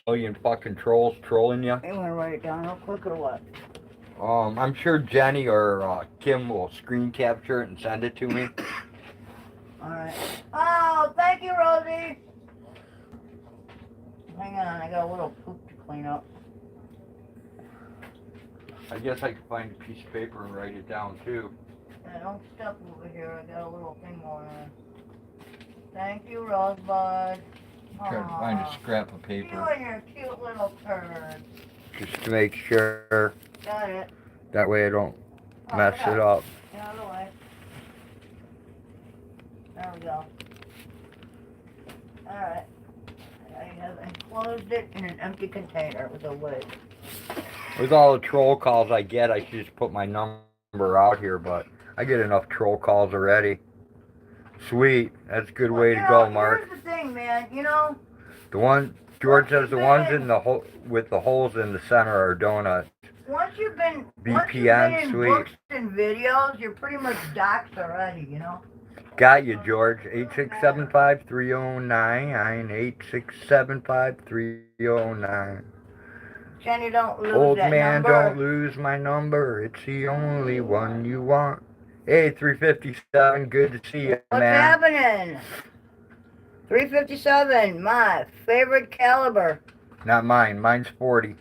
Million fucking trolls trolling you. You want to write it down real quick or what? I'm sure Jenny or Kim will screen capture it and send it to me. Alright. Oh, thank you, Rosie. Hang on, I got a little poop to clean up. I guess I could find a piece of paper and write it down too. Yeah, don't step over here. I got a little thing going on. Thank you, Rosebud. Try to find a scrap of You paper. and your cute little turd. Just to make sure. Got it. That way I don't Oh, mess yeah. it up. Get out of the way. There we go. Alright. I have enclosed it in an empty container with a lid. With all the troll calls I get, I should just put my number out here, but I get enough troll calls already. Sweet. That's a good way to go, Mark. Here's the thing, man. You know, The one, George says the ones in the hole with the holes in the center are donuts. once you've been BPN, in sweet. books and videos, you're pretty much doxed already, you know? Got you, George. 8675-309. 8675-309. Jenny, don't lose Old that man, number. don't lose my number. It's the only one you want. Hey, 357. Good to see you, What's man. happening? 357, my favorite caliber. Not mine. Mine's 40.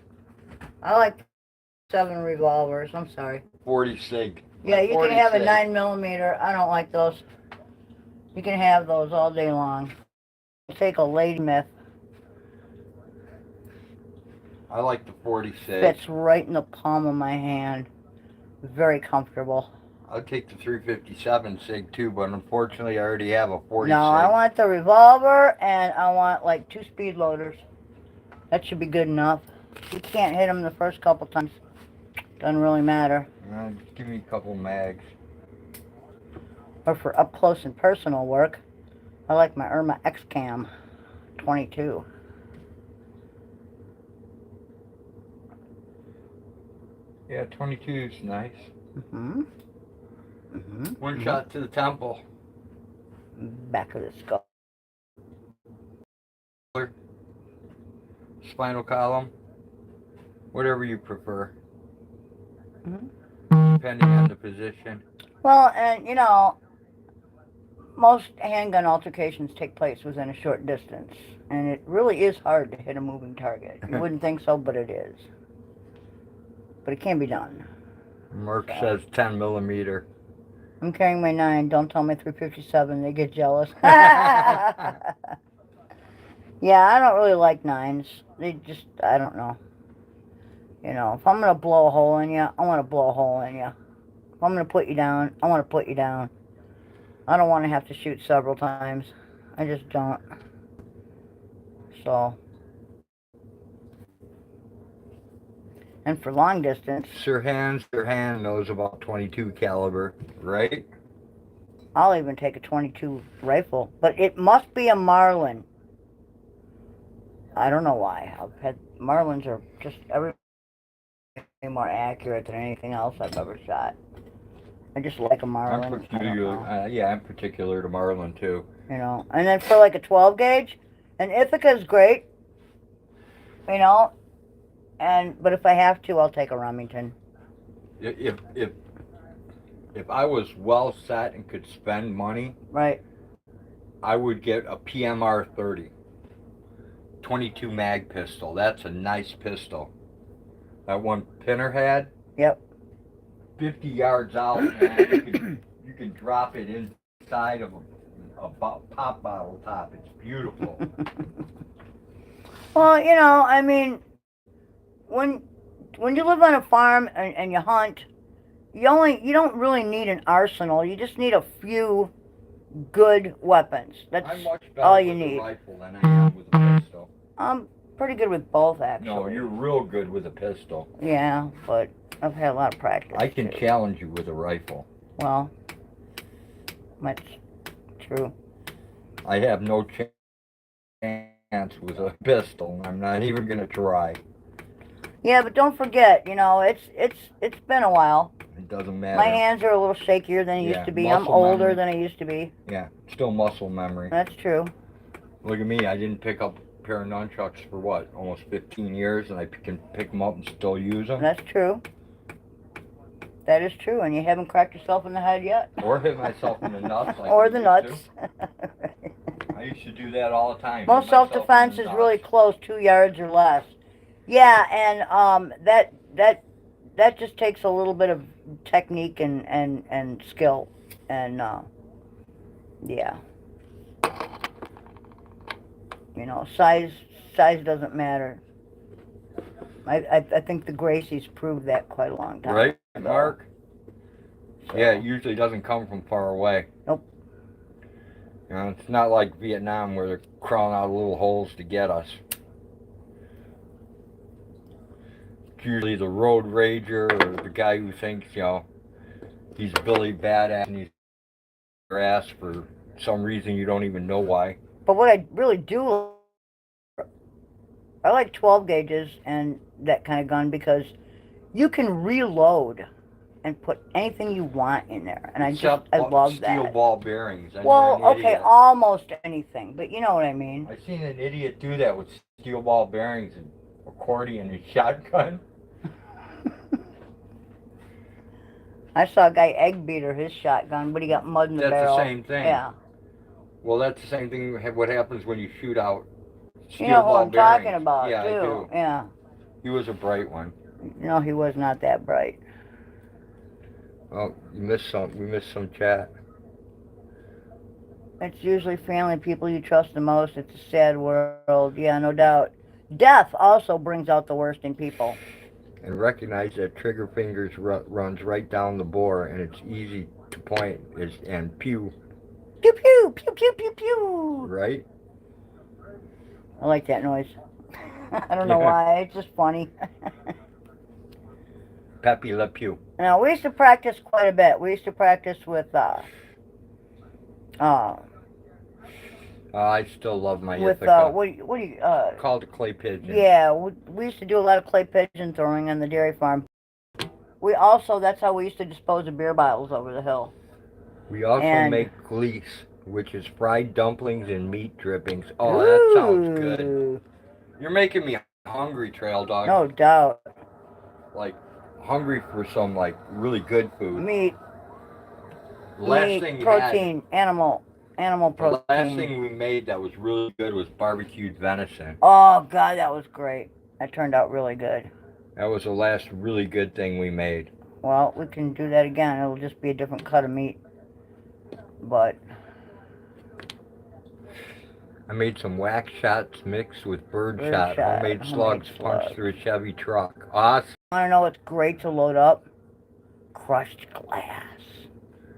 I like 7 revolvers. I'm sorry. 40 sig. Yeah, you 40 can have a sig. 9mm. I don't like those. You can have those all day long. Take a Lady Myth. I like the 40 sig. Fits right in the palm of my hand. Very comfortable. I'll take the 357 sig too, but unfortunately I already have a 40 No, sig. I want the revolver and I want like 2 speed loaders. That should be good enough. You can't hit them the first couple times. Doesn't really matter. Just give me a couple mags. Or for up close and personal work, I like my Irma X-Cam 22. Yeah, 22 is nice. One shot to the temple. Back of the skull. Spinal column. Whatever you prefer. Depending on the position. Well, and you know, most handgun altercations take place within a short distance. And it really is hard to hit a moving target. You wouldn't think so, but it is. But it can be done. Merc says 10 millimeter. I'm carrying my 9. Don't tell me 357. They get jealous. Yeah, I don't really like 9s. They just, I don't know. You know, if I'm going to blow a hole in you, I want to blow a hole in you. If I'm going to put you down, I want to put you down. I don't want to have to shoot several times. I just don't. So. And for long distance, Sirhan knows about 22 caliber, right? I'll even take a 22 rifle. But it must be a Marlin. I don't know why. I've had Marlins are just every more accurate than anything else I've ever shot. I just like a Marlin. I'm particular to Marlin too. You know, and then for like a 12 gauge, an Ithaca's great. You know, but if I have to, I'll take a Remington. If I was well set and could spend money, right, I would get a PMR 30. 22 mag pistol. That's a nice pistol. That one Pinner had. Yep. 50 yards out, man. You can drop it inside of a pop bottle top. It's beautiful. Well, you know, I mean, when you live on a farm and you hunt, you don't really need an arsenal. You just need a few good weapons. That's I'm much better all you with need. a rifle than I am with a pistol. I'm pretty good with both, actually. No, you're real good with a pistol. Yeah, but I've had a lot of practice. I can challenge you with a rifle. Well, that's true. I have no chance with a pistol. I'm not even going to try. Yeah, but don't forget, you know, it's been a while. It doesn't matter. My hands are a little shakier than they used to be. I'm muscle older memory. than I used to be. Yeah, still muscle memory. That's true. Look at me, I didn't pick up a pair of nunchucks for what, almost 15 years, and I can pick them up and still use them. That's true. That is true, and you haven't cracked yourself in the head yet. Or hit myself in the nuts. Like or the nuts. I used to do that all the time. Most self-defense is really close, 2 yards or less. Yeah, and that just takes a little bit of technique and skill, and yeah. You know, size doesn't matter. I think the Gracies proved that quite a long time. Right, Mark? So. Yeah, it usually doesn't come from far away. Nope. You know, it's not like Vietnam where they're crawling out of little holes to get us. It's usually the road rager or the guy who thinks, you know, he's Billy Badass and he's your ass for some reason you don't even know why. But what I really do, I like 12 gauges and that kind of gun because you can reload and put anything you want in there, and I love that. Steel ball bearings. Well, okay, almost anything, but you know what I mean. I seen an idiot do that with steel ball bearings and accordion and shotgun. I saw a guy egg beater his shotgun, but he got mud in the barrel. That's the same thing. Yeah. Well, that's the same thing. What happens when you shoot out steel you know ball what I'm bearings. talking about, yeah, too. I do. Yeah. He was a bright one. No, he was not that bright. Oh, you missed some. We missed some chat. It's usually family people you trust the most. It's a sad world. Yeah, no doubt. Death also brings out the worst in people. And recognize that trigger fingers runs right down the bore, and it's easy to point and pew. Pew, pew, pew, pew, pew, pew. Right? I like that noise. I don't know why. It's just funny. Pepe Le Pew. Now, we used to practice quite a bit. We used to practice with, I still love my with, Ithaca. what do you, Called a clay pigeon. Yeah, we used to do a lot of clay pigeon throwing on the dairy farm. We also, that's how we used to dispose of beer bottles over the hill. We also make gleese, which is fried dumplings and meat drippings. Oh, that sounds good. You're making me hungry, Trail Dog. No doubt. Like, hungry for some, like, really good food. Meat. Last thing protein, animal protein. The last thing we made that was really good was barbecued venison. Oh, God, that was great. That turned out really good. That was the last really good thing we made. Well, we can do that again. It'll just be a different cut of meat. But I made some wax shots mixed with bird shot. Homemade slugs punched through a Chevy truck. Awesome. Want to know what's great to load up? Crushed glass.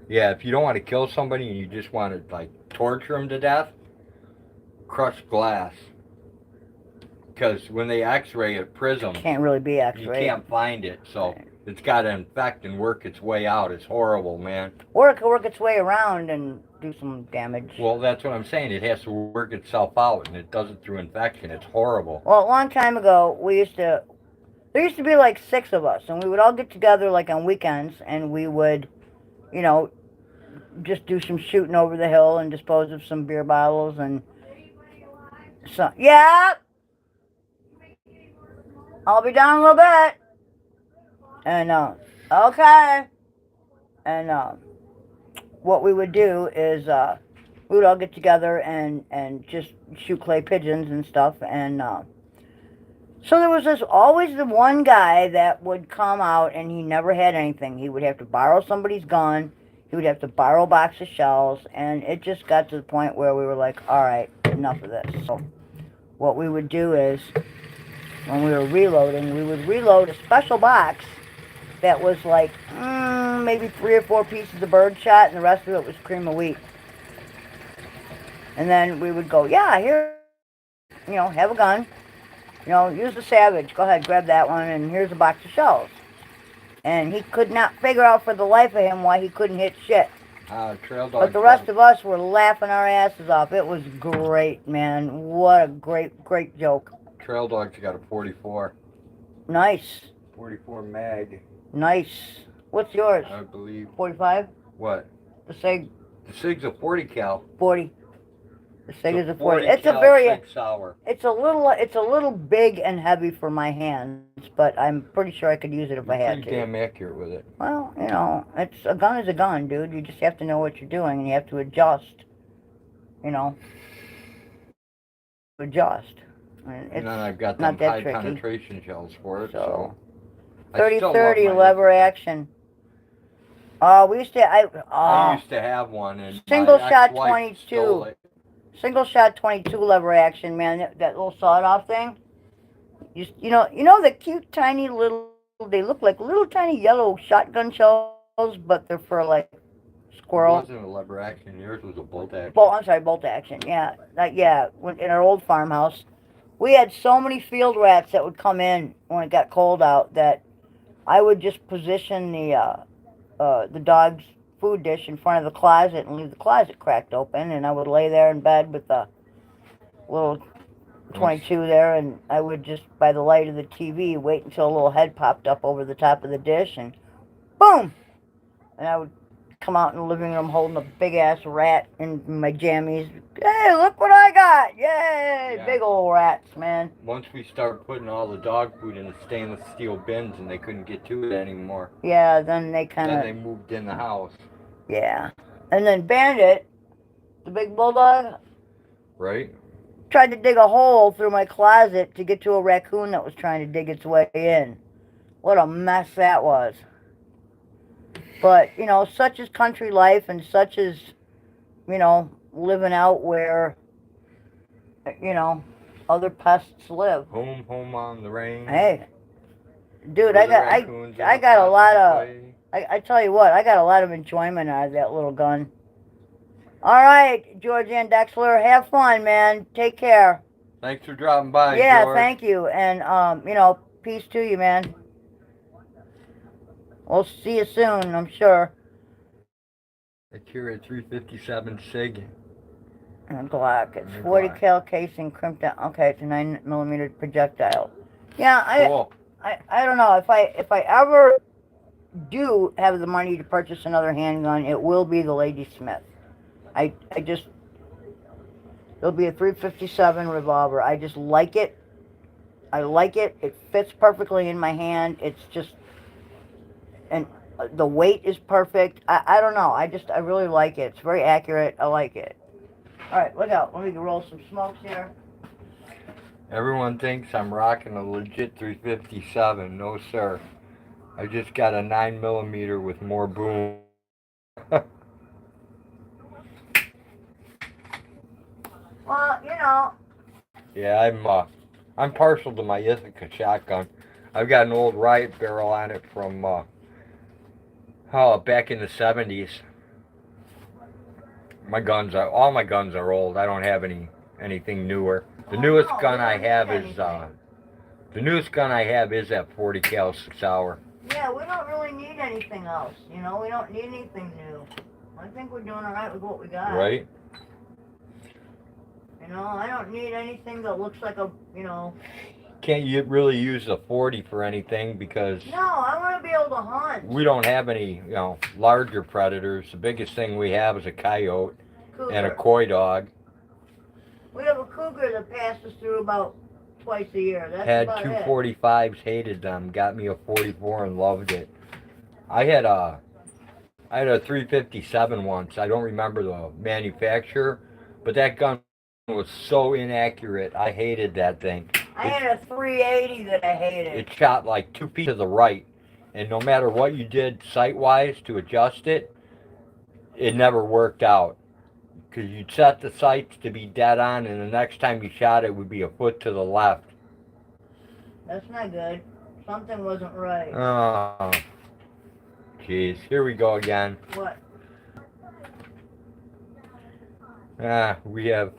Yeah, if you don't want to kill somebody and you just want to, like, torture them to death, crushed glass. Because when they x-ray at Prism, can't really be x-ray. You can't find it, so it's got to infect and work its way out. It's horrible, man. Or it can work its way around and do some damage. Well, that's what I'm saying. It has to work itself out, and it does it through infection. It's horrible. Well, a long time ago, there used to be like 6 of us, and we would all get together like on weekends, and we would, you know, just do some shooting over the hill and dispose of some beer bottles and so. Yeah, I'll be down a little bit. And okay. And what we would do is we would all get together and just shoot clay pigeons and stuff. And so there was always the one guy that would come out, and he never had anything. He would have to borrow somebody's gun. He would have to borrow a box of shells, and it just got to the point where we were like, all right, enough of this. So what we would do is, when we were reloading, we would reload a special box that was like maybe 3 or 4 pieces of bird shot, and the rest of it was cream of wheat. And then we would go, yeah, here, you know, have a gun. You know, use the Savage. Go ahead, grab that one, and here's a box of shells. And he could not figure out for the life of him why he couldn't hit shit. Trail Dog. But the rest of us were laughing our asses off. It was great, man. What a great joke. Trail Dog's got a 44. Nice. 44 mag, Nice. What's yours? I believe. 45? What? The SIG. The SIG's a 40 cal. 40. The SIG is a 40. 40 It's a cal very. SIG sour. It's a little big and heavy for my hands, but I'm pretty sure I could use it if I had to. Pretty damn accurate with it. Well, you know, it's a gun is a gun, dude. You just have to know what you're doing, and you have to adjust. You know, adjust. And then I've got not them that high tricky. penetration shells for it. So, I still love 30-30 my lever Infrared. action. We used to. I used to have one, and Single my shot ex-wife 22. stole it. Single shot 22 lever action, man. That little sawed-off thing. You know the cute tiny little. They look like little tiny yellow shotgun shells, but they're for like squirrel. It wasn't a lever action. Yours was a bolt action. I'm sorry, bolt action. Yeah, in our old farmhouse, we had so many field rats that would come in when it got cold out that I would just position the dog's food dish in front of the closet and leave the closet cracked open, and I would lay there in bed with the little 22 there, and I would just, by the light of the TV, wait until a little head popped up over the top of the dish, and boom! And I would come out in the living room holding a big-ass rat in my jammies. Hey, look what I got! Yay! Yeah. Big old rats, man. Once we started putting all the dog food in the stainless steel bins and they couldn't get to it anymore. Yeah, then they kind of... Then they moved in the house. Yeah. And then Bandit, the big bulldog... Right? Tried to dig a hole through my closet to get to a raccoon that was trying to dig its way in. What a mess that was. But, you know, such is country life, and such is, you know, living out where, you know, other pests live. Home on the range. Hey, dude, I got a lot of, I tell you what, I got a lot of enjoyment out of that little gun. All right, George and Dexler, have fun, man. Take care. Thanks for dropping by, Yeah, George. thank you. And, you know, peace to you, man. We'll see you soon, I'm sure. It's here at 357 SIG. And Glock. It's 40 cal casing crimped down. Okay, it's a 9mm projectile. Yeah, Cool. I don't know. If I ever do have the money to purchase another handgun, it will be the Lady Smith. I just, it'll be a 357 revolver. I just like it. I like it. It fits perfectly in my hand. It's just, and the weight is perfect. I don't know. I really like it. It's very accurate. I like it. All right, look out. Let me roll some smokes here. Everyone thinks I'm rocking a legit 357. No, sir. I just got a 9mm with more boom. Well, you know. Yeah, I'm partial to my Ithaca shotgun. I've got an old riot barrel on it from back in the 70s. All my guns are old. I don't have anything newer. The newest gun I have is that 40 cal sour. Yeah, we don't really need anything else. You know, we don't need anything new. I think we're doing all right with what we got. Right. You know, I don't need anything that looks like a, you know... Can't you really use a 40 for anything because... No, I want to be able to hunt. We don't have any, you know, larger predators. The biggest thing we have is a coyote and a coy dog. We have a cougar that passes through about twice a year. That's Had about two it. 45s, hated them. Got me a 44 and loved it. I had a 357 once. I don't remember the manufacturer, but that gun was so inaccurate. I hated that thing. I had a 380 that I hated. It shot like 2 feet to the right, and no matter what you did sight-wise to adjust it, it never worked out. Because you'd set the sights to be dead on, and the next time you shot it would be a foot to the left. That's not good. Something wasn't right. Oh, jeez. Here we go again. What? We have...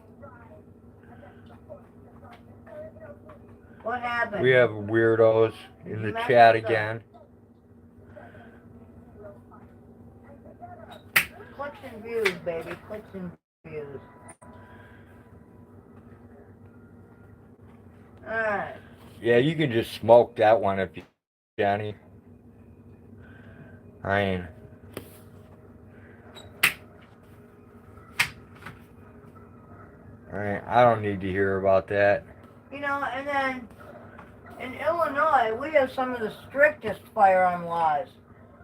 What happened? We have weirdos in the chat again. Clicks and views, baby. Clicks and views. Alright. Yeah, you can just smoke that one if you, Johnny. I I don't need to hear about that. You know, and then in Illinois, we have some of the strictest firearm laws.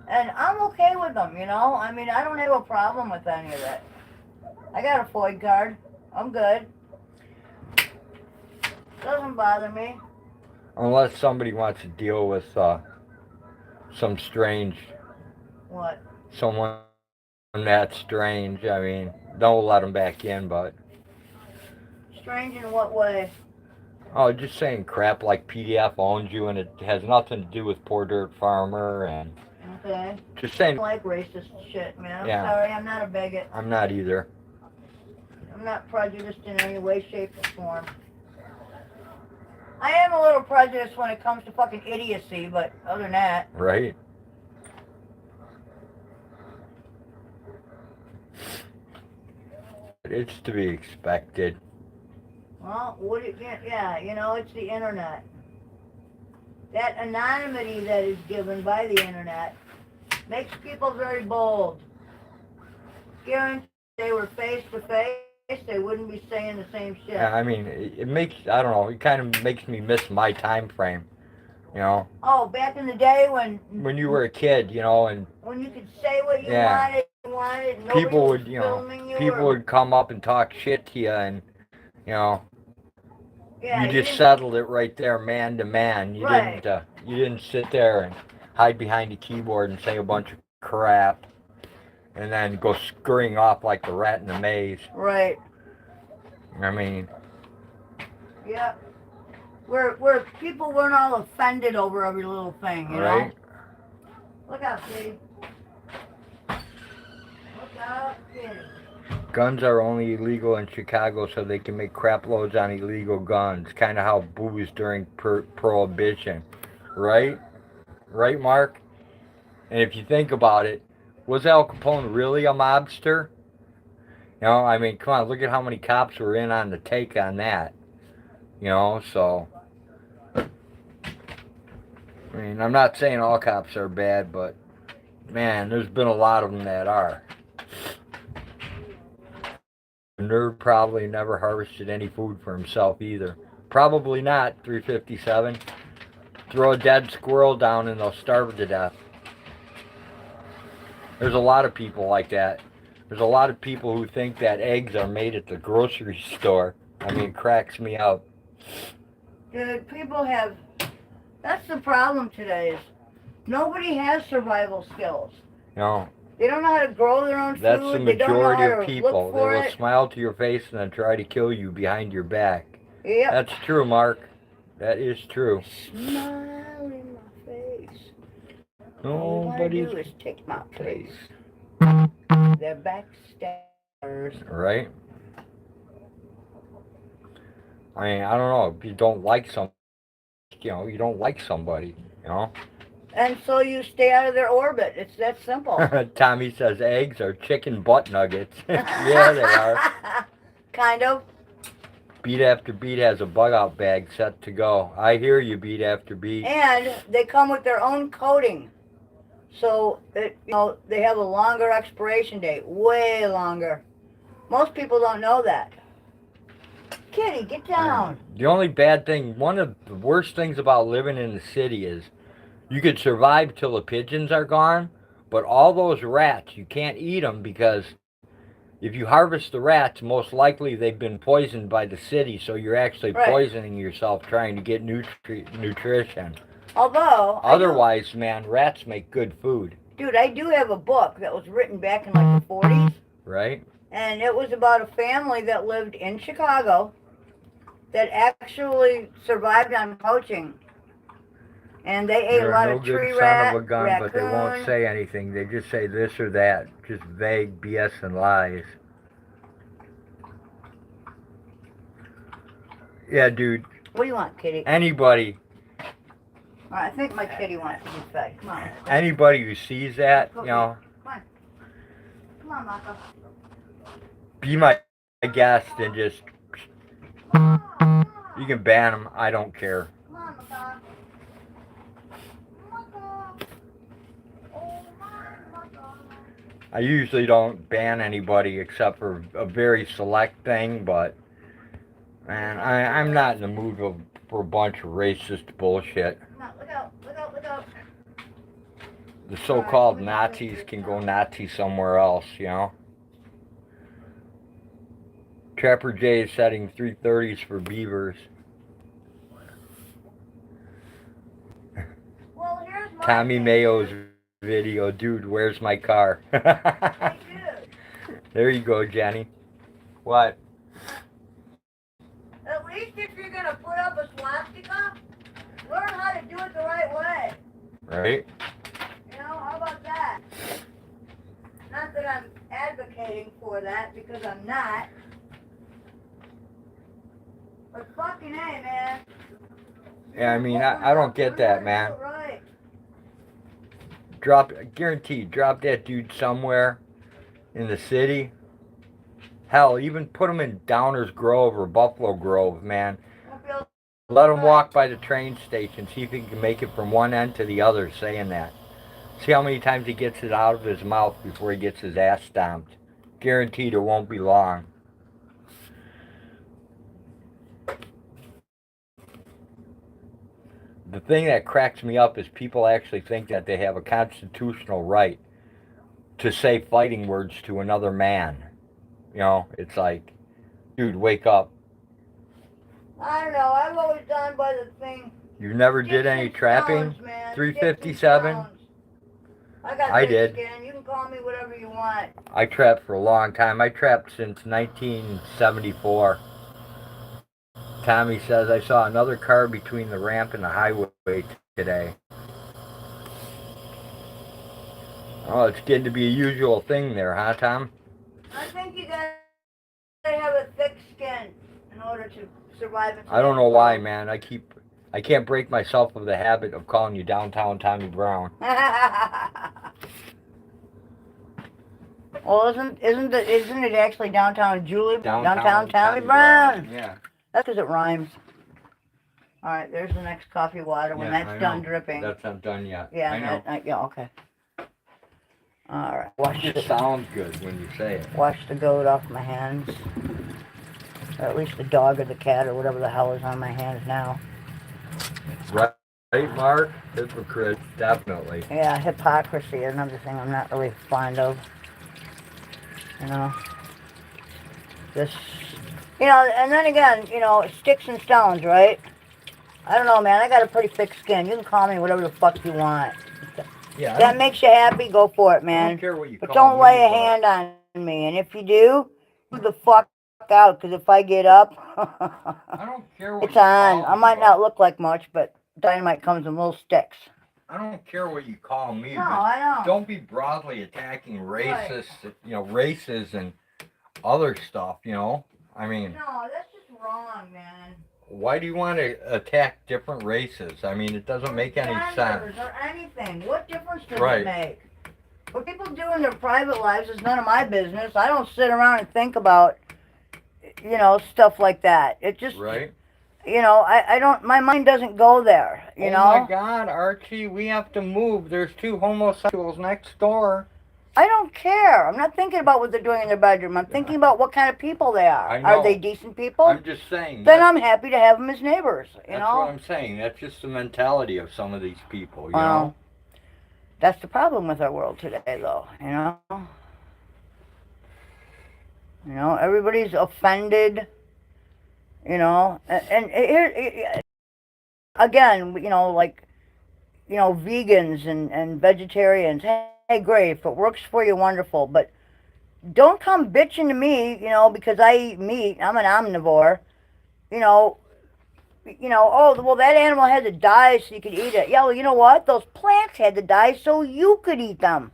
And I'm okay with them, you know? I mean, I don't have a problem with any of that. I got a FOID card. I'm good. Doesn't bother me. Unless somebody wants to deal with some strange, What? someone that's strange. I mean, don't let them back in, but. Strange in what way? Oh, just saying crap like PDF owns you and it has nothing to do with Poor Dirt Farmer and. Okay. Just saying. I don't like racist shit, man. I'm Yeah. sorry, I'm not a bigot. I'm not either. I'm not prejudiced in any way, shape, or form. I am a little prejudiced when it comes to fucking idiocy, but other than that. Right? It's to be expected. Well, yeah, you know, it's the internet. That anonymity that is given by the internet makes people very bold. Guarantee they were face to face, they wouldn't be saying the same shit. Yeah, I mean, it makes, I don't know, it kind of makes me miss my time frame, you know? Oh, back in the day when you were a kid, you know, and when you could say what you wanted, people would, you know, people would come up and talk shit to you, and, you know, yeah, you just settled it right there, man to man. You didn't sit there and hide behind a keyboard and say a bunch of crap, and then go scurrying off like the rat in the maze. Right. I mean. Yeah. Where people weren't all offended over every little thing, you know? Look out, Kitty. Look out, Kitty. Guns are only illegal in Chicago so they can make crap loads on illegal guns. Kind of how booze during Prohibition. Right? Right, Mark? And if you think about it, was Al Capone really a mobster? You know, I mean, come on, look at how many cops were in on the take on that. You know, so. I mean, I'm not saying all cops are bad, but, man, there's been a lot of them that are. The nerd probably never harvested any food for himself either. Probably not, 357. Throw a dead squirrel down and they'll starve to death. There's a lot of people like that. There's a lot of people who think that eggs are made at the grocery store. I mean, it cracks me up. Dude, people have... That's the problem today is nobody has survival skills. No. They don't know how to grow their own food. That's the majority of people. They will it. smile to your face and then try to kill you behind your back. Yep. That's true, Mark. That is true. Smile in my face. All I do is take my place. They're backstabbers. Right? I mean, I don't know. If you don't like somebody, you know, you don't like somebody, you know? And so you stay out of their orbit. It's that simple. Tommy says eggs are chicken butt nuggets. Yeah, they are. Kind of. Beat After Beat has a bug out bag set to go. I hear you, Beat After Beat. And they come with their own coating. So, they have a longer expiration date. Way longer. Most people don't know that. Kitty, get down. The only bad thing, one of the worst things about living in the city is you could survive till the pigeons are gone, but all those rats, you can't eat them because if you harvest the rats, most likely they've been poisoned by the city, so you're actually poisoning yourself trying to get nutrition. Although... Otherwise, man, rats make good food. Dude, I do have a book that was written back in like the 40s. Right. And it was about a family that lived in Chicago that actually survived on poaching. And they ate a lot of tree rat, son of a gun, raccoon. but they won't say anything. They just say this or that. Just vague BS and lies. Yeah, dude. What do you want, kitty? Anybody. I think my kitty wants to be fed. Come on. Anybody who sees that, you know. Come on. Come on, Mako. Be my guest and just. You can ban them. I don't care. Come on, macaw. Macaw. Oh, my macaw. I usually don't ban anybody except for a very select thing, but man, I'm not in the mood for a bunch of racist bullshit. No, look out, look out, look out. The so-called Nazis can go Nazi somewhere else, you know? Trapper J is setting 330s for beavers. Well, here's my Tommy thing. Mayo's video, dude, where's my car? Hey, dude. There you go, Jenny. What? At least if you're going to put up a swastika, learn how to do it the right way. Right? You know, how about that? Not that I'm advocating for that, because I'm not. But fucking A, man. Yeah, I mean, I don't get that, man. Right. Guaranteed, drop that dude somewhere in the city. Hell, even put him in Downers Grove or Buffalo Grove, man. Let him walk by the train station, see if he can make it from one end to the other saying that. See how many times he gets it out of his mouth before he gets his ass stomped. Guaranteed it won't be long. The thing that cracks me up is people actually think that they have a constitutional right to say fighting words to another man. You know, it's like, dude, wake up. I don't know, I've always done by the thing. You never did any trapping? Stones, man. 357? I did. Skin. You can call me whatever you want. I trapped for a long time. I trapped since 1974. Tommy says, I saw another car between the ramp and the highway today. Oh, it's getting to be a usual thing there, huh, Tom? I think you gotta have a thick skin in order to survive. I don't know why, man. I can't break myself of the habit of calling you Downtown Tommy Brown. Well, isn't it actually Downtown Julie? Downtown Tommy Brown. Yeah. That's because it rhymes. All right, there's the next coffee water when that's done dripping. That's not done yet. Yeah, I know. yeah, okay. All right, It sounds good when you say it. Wash the goat off my hands. Or at least the dog or the cat or whatever the hell is on my hands now. Right, Mark? Hypocrite, definitely. Yeah, hypocrisy, another thing I'm not really fond of. You know? Just, you know, and then again, you know, sticks and stones, right? I don't know, man. I got a pretty thick skin. You can call me whatever the fuck you want. Yeah. That makes you happy, go for it, man. I don't care what you but call don't me, lay a hand on me. And if you do, the fuck out, because if I get up, I don't care what it's you on. call I me, might not look like much, but dynamite comes in little sticks. I don't care what you call me. No, but I don't. Don't be broadly attacking racists, you know, races and other stuff, you know? I mean... No, that's just wrong, man. Why do you want to attack different races? I mean, it doesn't make any sense. Or anything. What difference does it make? What people do in their private lives is none of my business. I don't sit around and think about, you know, stuff like that. It just... Right. You know, I don't, my mind doesn't go there, you know? Oh my God, Archie, we have to move. There's 2 homosexuals next door. I don't care. I'm not thinking about what they're doing in their bedroom. I'm thinking about what kind of people they are. I know. Are they decent people? I'm just saying. Then I'm happy to have them as neighbors, you know? That's what I'm saying. That's just the mentality of some of these people, you know? That's the problem with our world today, though, you know? You know, everybody's offended. You know, and here, again, you know, like, you know, vegans and vegetarians, hey, great, if it works for you, wonderful, but don't come bitching to me, you know, because I eat meat, I'm an omnivore, you know, oh, well, that animal had to die so you could eat it. Yeah, well, you know what? Those plants had to die so you could eat them.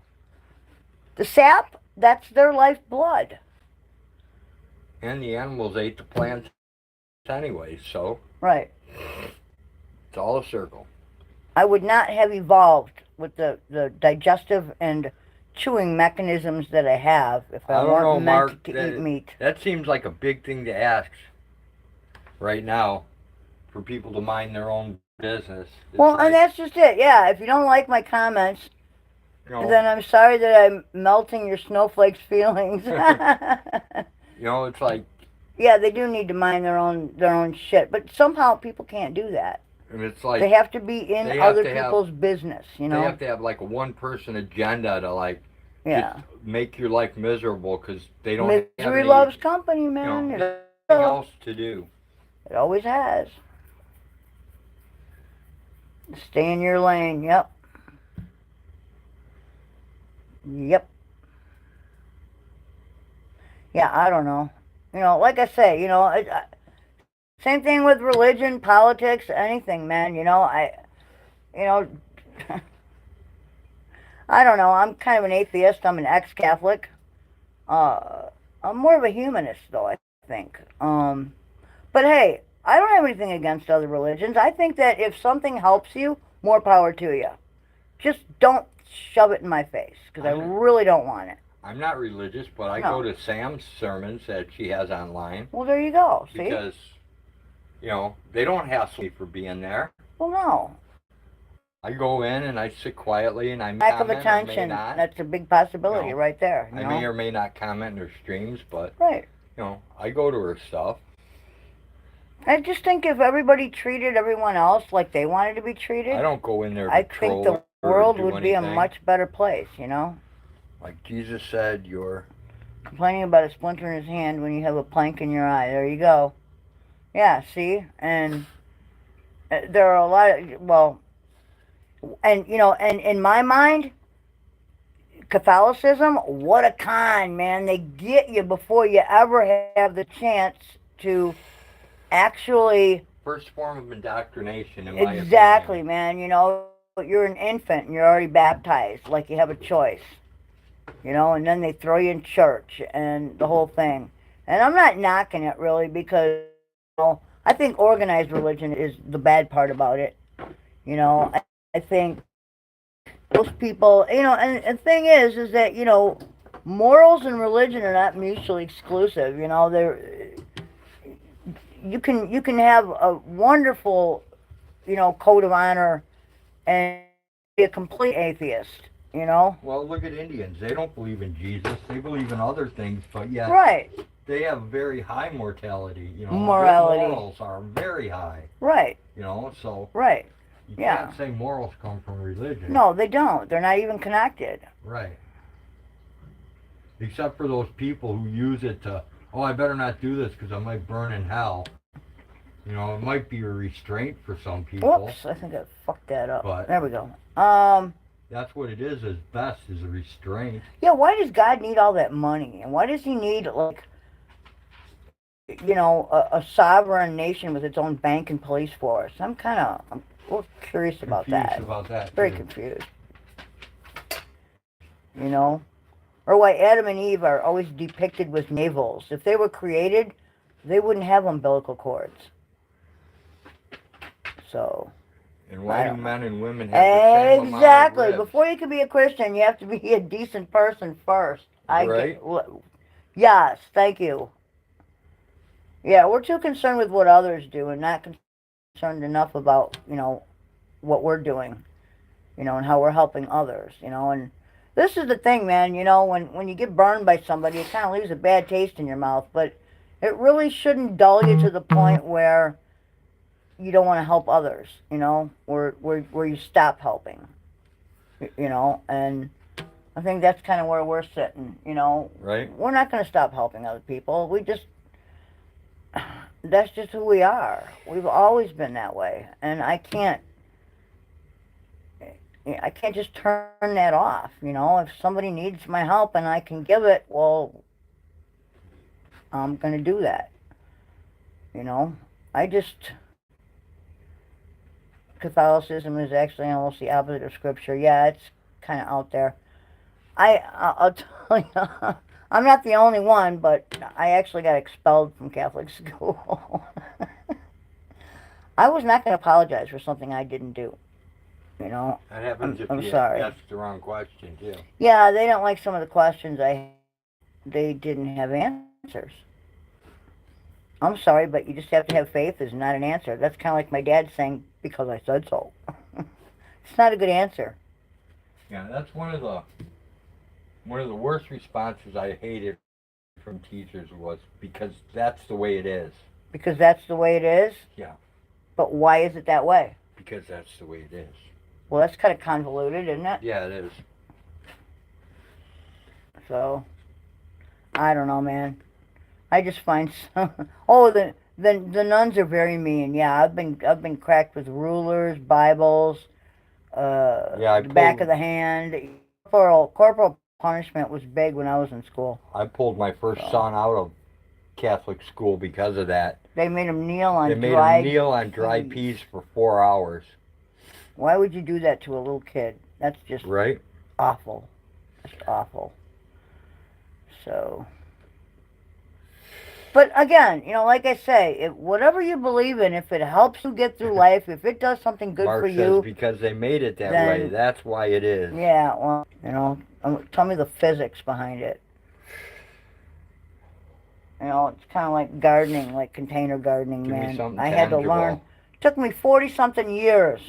The sap, that's their lifeblood. And the animals ate the plants anyway, so right, it's all a circle. I would not have evolved with the digestive and chewing mechanisms that I have if I weren't meant to eat meat. That seems like a big thing to ask right now for people to mind their own business. It's Well, like, and that's just it. Yeah, if you don't like my comments, you know, then I'm sorry that I'm melting your snowflakes' feelings. you know, it's like, Yeah, they do need to mind their own shit, but somehow people can't do that. and it's like They have to be in they have other to have people's business, you they know? have to have like a one-person agenda to like Yeah. just make your life miserable because they don't have Misery any, loves company, you man. know, It, anything else to do. it always has. Stay in your lane. Yep. Yep. Yeah, I don't know. You know, like I say, you know, same thing with religion, politics, anything, man. You know, I don't know. I'm kind of an atheist. I'm an ex-Catholic. Uh, I'm more of a humanist, though, I think. But hey, I don't have anything against other religions. I think that if something helps you, more power to you. Just don't shove it in my face, because I really don't want it. I'm not religious, but I go to Sam's sermons that she has online. Well, there you go. See? Because, you know, they don't hassle me for being there. Well, no. I go in and I sit quietly and I may Lack of comment or may attention. not. That's a big possibility You know, right there. I may or may not comment in her streams, but, right. you know, I go to her stuff. I just think if everybody treated everyone else like they wanted to be treated, I don't go in there to I troll think the world or do would be a anything. much better place, you know? Like Jesus said, you're Complaining about a splinter in his hand when you have a plank in your eye. There you go. Yeah, see? And there are a lot of, well, and, you know, and in my mind, Catholicism, what a con, man. They get you before you ever have the chance to actually... First form of indoctrination, in my Exactly, opinion. man. You know, you're an infant and you're already baptized, like you have a choice. You know, and then they throw you in church and the whole thing. And I'm not knocking it, really, because, you know, I think organized religion is the bad part about it. You know, I think most people, you know, and the thing is that, you know, morals and religion are not mutually exclusive. You know, you can have a wonderful, you know, code of honor and be a complete atheist, you know? Well, look at Indians. They don't believe in Jesus. They believe in other things, but yet right. They have very high mortality. You know, morality. Their morals are very high. Right. You know, so right. You can't say morals come from religion. No, they don't. They're not even connected. Right. Except for those people who use it to, oh, I better not do this because I might burn in hell. You know, it might be a restraint for some people. Whoops, I think I fucked that up. But there we go. That's what it is best, is a restraint. Yeah, why does God need all that money? And why does he need, like, you know, a sovereign nation with its own bank and police force? I'm a little curious about that. Very confused. You know? Or why Adam and Eve are always depicted with navels. If they were created, they wouldn't have umbilical cords. So... And why do men and women have the same amount Exactly. of ribs? Before you can be a Christian, you have to be a decent person first. Right? Yes, thank you. Yeah, we're too concerned with what others do and not concerned enough about, you know, what we're doing, you know, and how we're helping others, you know. And this is the thing, man, you know, when you get burned by somebody, it kind of leaves a bad taste in your mouth, but it really shouldn't dull you to the point where you don't want to help others, you know, where you stop helping, you know, and I think that's kind of where we're sitting, you know. Right. We're not going to stop helping other people. That's just who we are. We've always been that way, and I can't just turn that off, you know. If somebody needs my help and I can give it, well, I'm going to do that, you know. Catholicism is actually almost the opposite of Scripture. Yeah, it's kind of out there. I'll tell you, I'm not the only one, but I actually got expelled from Catholic school. I was not going to apologize for something I didn't do. You know, that happens if you sorry. ask the wrong question, too. Yeah, they don't like some of the questions they didn't have answers. I'm sorry, but you just have to have faith is not an answer. That's kind of like my dad saying, because I said so. It's not a good answer. Yeah, that's one of the worst responses I hated from teachers was because that's the way it is. Because that's the way it is? Yeah. But why is it that way? Because that's the way it is. Well, that's kind of convoluted, isn't it? Yeah, it is. So, I don't know, man. I just find some... Oh, the nuns are very mean. Yeah, I've been cracked with rulers, Bibles, yeah, the back of the hand. Corporal punishment was big when I was in school. I pulled my first son out of Catholic school because of that. They made him kneel on dry peas for 4 hours. Why would you do that to a little kid? That's just right. Awful. Just awful. So, but again, you know, like I say, whatever you believe in, if it helps you get through life, if it does something good Mark for says you, because they made it that way, that's why it is. Yeah, well, you know, tell me the physics behind it. You know, it's kind of like gardening, like container gardening, Give man. me something I had to tangible. learn. It took me 40-something years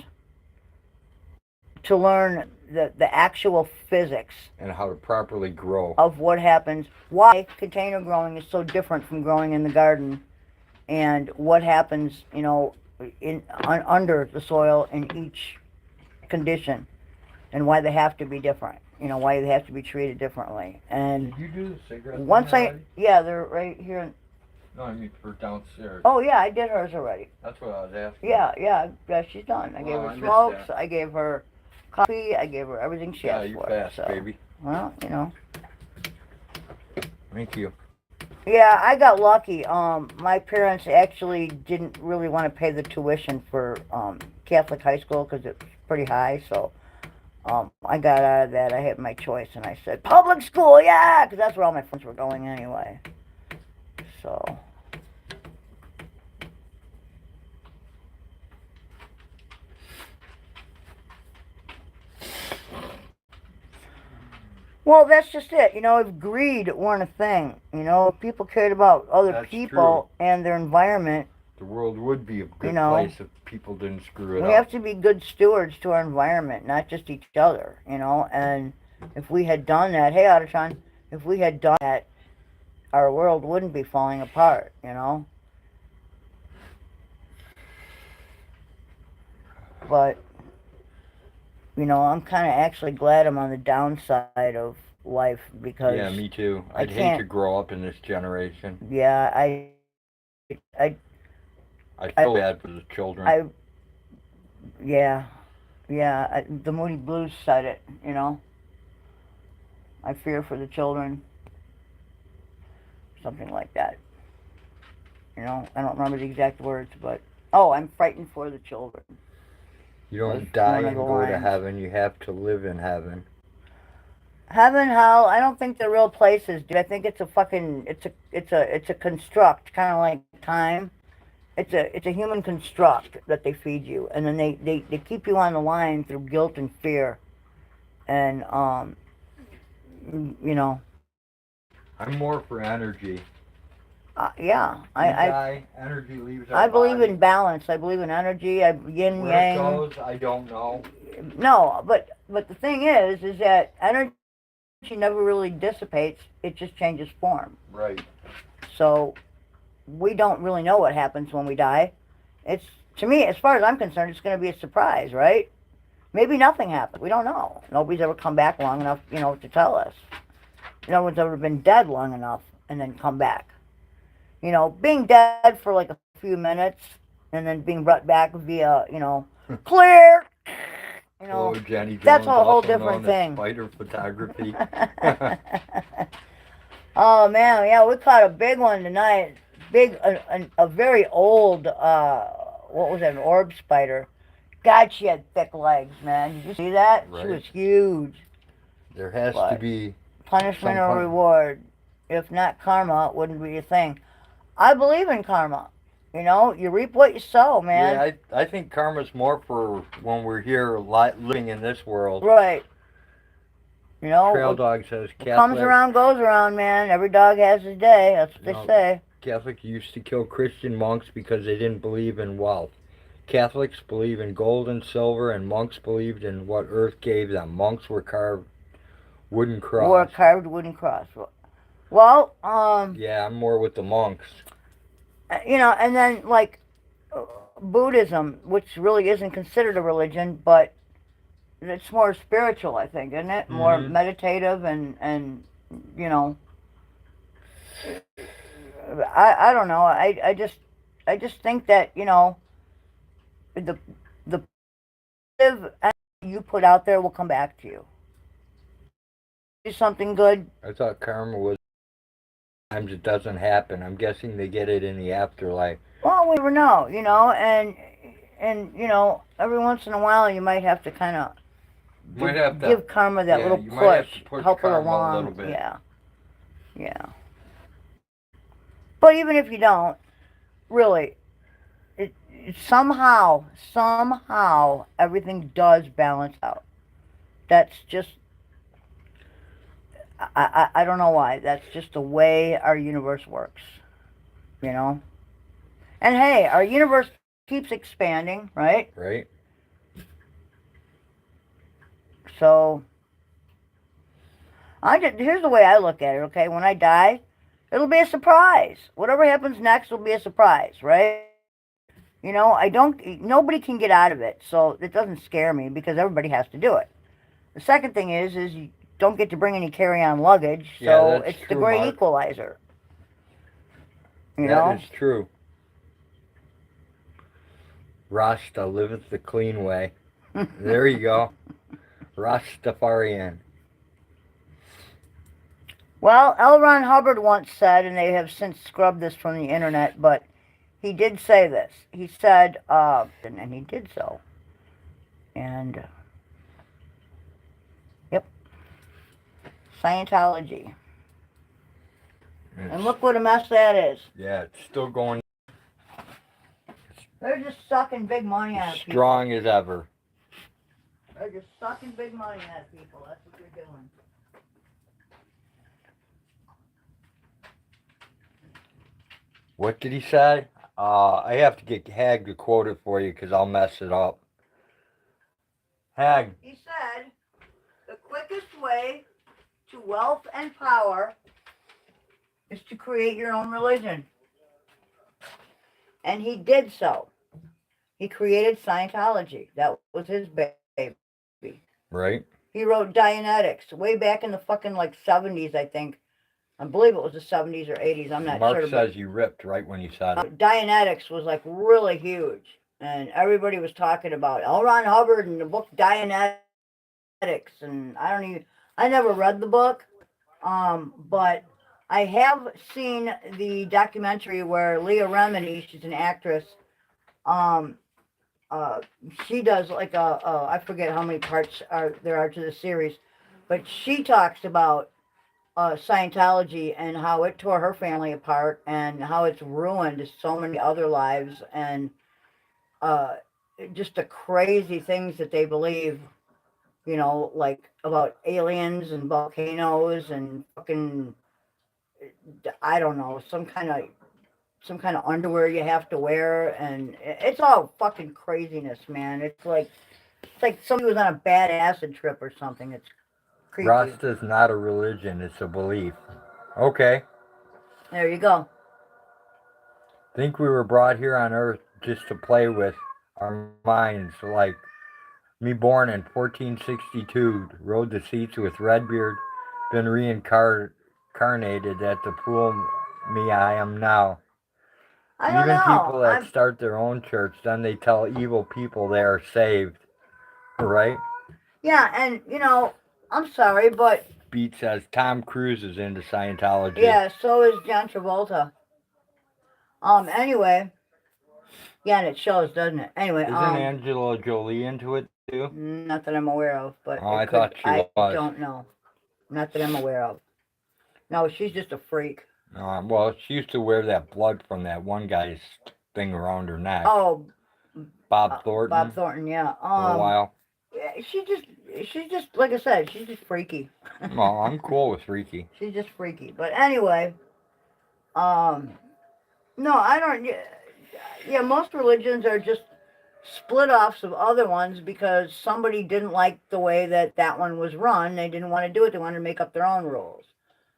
to learn the actual physics and how to properly grow of what happens, why container growing is so different from growing in the garden, and what happens, you know, under the soil in each condition, and why they have to be different. You know, why they have to be treated differently. And did you do the cigarettes? Yeah, they're right here. No, I mean for downstairs. Oh yeah, I did hers already. That's what I was asking. Yeah, she's done. I gave her smokes. I gave her coffee. I gave her everything she asked for. Yeah, you fast, baby. Well, you know. Thank you. Yeah, I got lucky. My parents actually didn't really want to pay the tuition for Catholic high school because it's pretty high, so I got out of that. I had my choice, and I said, public school, yeah, because that's where all my friends were going anyway. So... Well, that's just it. You know, if greed weren't a thing, you know, if people cared about other people and their environment, the world would be a good place if people didn't screw it up. We have to be good stewards to our environment, not just each other, you know, and if we had done that, hey, Otachan, if we had done that, our world wouldn't be falling apart, you know. But... you know, I'm kind of actually glad I'm on the downside of life because... Yeah, me too. I'd hate to grow up in this generation. Yeah, I feel bad for the children. The Moody Blues said it, you know. I fear for the children. Something like that. You know, I don't remember the exact words, but... oh, I'm frightened for the children. You don't die and go to heaven. You have to live in heaven. Heaven, hell, I don't think they're real places, dude. I think it's a fucking, it's a construct, kind of like time. It's a human construct that they feed you, and then they keep you on the line through guilt and fear, and you know. I'm more for energy. Energy leaves our believe in balance. I believe in energy. Yin yang. Where it goes, I don't know. No, but the thing is that energy never really dissipates. It just changes form. Right. So we don't really know what happens when we die. It's, to me, as far as I'm concerned, it's going to be a surprise, right? Maybe nothing happened. We don't know. Nobody's ever come back long enough, you know, to tell us. No one's ever been dead long enough and then come back. You know, being dead for like a few minutes and then being brought back via, you know, clear. You know, Jenny Jones, that's a whole different thing. Spider photography. Oh man, yeah, we caught a big one tonight. A very old, what was it, an orb spider. God, she had thick legs, man. Did you see that? Right. She was huge. There has to be punishment or reward. If not karma, it wouldn't be a thing. I believe in karma. You know, you reap what you sow, man. Yeah, I think karma's more for when we're here living in this world. Right. You know, Trail Dog says, comes around, goes around, man. Every dog has his day. That's what they say. Catholics used to kill Christian monks because they didn't believe in wealth. Catholics believe in gold and silver, and monks believed in what Earth gave them. Monks were carved wooden cross. Wore a carved wooden cross. Well, yeah, I'm more with the monks. you know, and then like Buddhism, which really isn't considered a religion, but it's more spiritual, I think, isn't it? More meditative and you know, I don't know. I just think that, you know, the positive you put out there will come back to you. Do something good. I thought karma was sometimes it doesn't happen. I'm guessing they get it in the afterlife. Well, we never know, you know, and you know, every once in a while you might have to kind of give karma that little push, help it along. A little bit. Yeah, yeah. But even if you don't, really, it somehow everything does balance out. That's just, I don't know why. That's just the way our universe works, you know. And hey, our universe keeps expanding, right? Right. So, here's the way I look at it, okay? When I die, it'll be a surprise. Whatever happens next will be a surprise, right? You know, nobody can get out of it, so it doesn't scare me because everybody has to do it. The second thing is you don't get to bring any carry-on luggage, so it's the great equalizer. You know? That is true. Rasta liveth the clean way. There you go. Rastafarian. Well, L. Ron Hubbard once said, and they have since scrubbed this from the internet, but he did say this. He said, and he did so. And, yep. Scientology. And look what a mess that is. Yeah, it's still going. They're just sucking big money out of people. Strong as ever. They're just sucking big money out of people. That's what they're doing. What did he say? I have to get Hag to quote it for you because I'll mess it up. Hag. He said, the quickest way to wealth and power is to create your own religion. And he did so. He created Scientology. That was his baby. Right. He wrote Dianetics way back in the fucking like 70s, I think. I believe it was the 70s or 80s. I'm not sure. Mark says you ripped right when you said it. Dianetics was like really huge. And everybody was talking about L. Ron Hubbard and the book Dianetics. And I never read the book. But I have seen the documentary where Leah Remini, she's an actress, she does like I forget how many parts there are to the series, but she talks about Scientology and how it tore her family apart and how it's ruined so many other lives and just the crazy things that they believe, you know, like about aliens and volcanoes and fucking, I don't know, some kind of underwear you have to wear, and it's all fucking craziness, man. It's like somebody was on a bad acid trip or something. It's creepy. Rasta's not a religion, it's a belief. Okay. There you go. Think we were brought here on Earth just to play with our minds, like me born in 1462, rode the seats with Redbeard, been reincarnated at the pool me I am now. I don't Even know. people that start their own church, then they tell evil people they are saved. Right? Yeah, and, you know, I'm sorry, but... Beat says Tom Cruise is into Scientology. Yeah, so is John Travolta. Anyway. Yeah, and it shows, doesn't it? Anyway, Isn't Angela Jolie into it, too? Not that I'm aware of, but... Oh, I thought she was. I don't know. Not that I'm aware of. No, she's just a freak. Well, she used to wear that blood from that one guy's thing around her neck. Oh, Bob Thornton. Bob Thornton, yeah. For a while. Yeah, she's just like I said, she's just freaky. Well, I'm cool with freaky. She's just freaky. But anyway, No, I don't. Yeah, most religions are just split-offs of other ones because somebody didn't like the way that one was run. They didn't want to do it. They wanted to make up their own rules.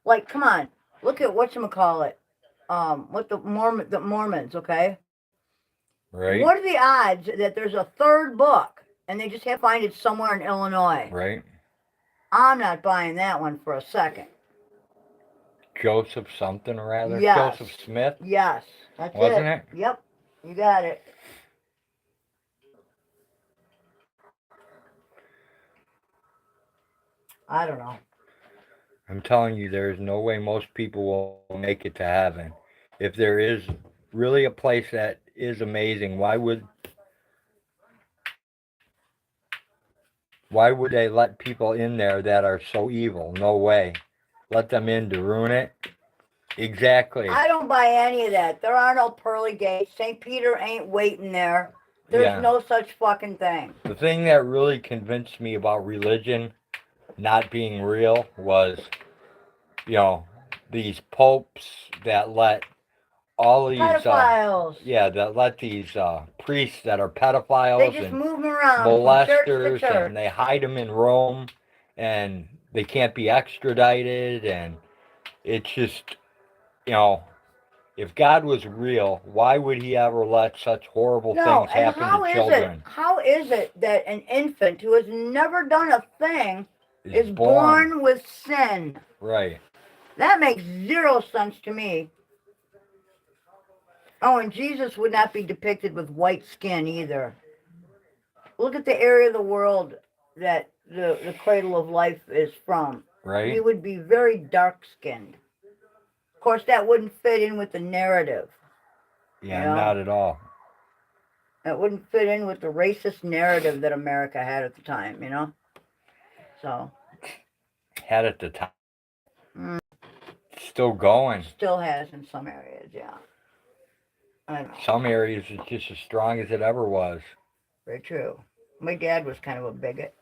Like, come on, look at whatchamacallit. What the Mormons, okay? Right. What are the odds that there's a third book and they just have to find it somewhere in Illinois? Right. I'm not buying that one for a second. Joseph something or rather. Yes. Joseph Smith. Yes, that's Wasn't it? Yep, you got it. I don't know. I'm telling you, there is no way most people will make it to heaven. If there is really a place that is amazing, why would they let people in there that are so evil? No way. Let them in to ruin it. Exactly. I don't buy any of that. There are no pearly gates. St. Peter ain't waiting there. There's no such fucking thing. The thing that really convinced me about religion not being real was, these popes that let all these pedophiles. That let these priests that are pedophiles they just and move them around molesters, from church to church. and they hide them in Rome, and they can't be extradited, and it's just, if God was real, why would he ever let such horrible things happen to children? How is it that an infant who has never done a thing is born with sin? Right. That makes zero sense to me. Oh, and Jesus would not be depicted with white skin either. Look at the area of the world that the cradle of life is from. Right. He would be very dark-skinned. Of course, that wouldn't fit in with the narrative. Yeah, not at all. That wouldn't fit in with the racist narrative that America had at the time, So. Had at the time. Still going. Still has in some areas, yeah. I know. Some areas it's just as strong as it ever was. Very true. My dad was kind of a bigot.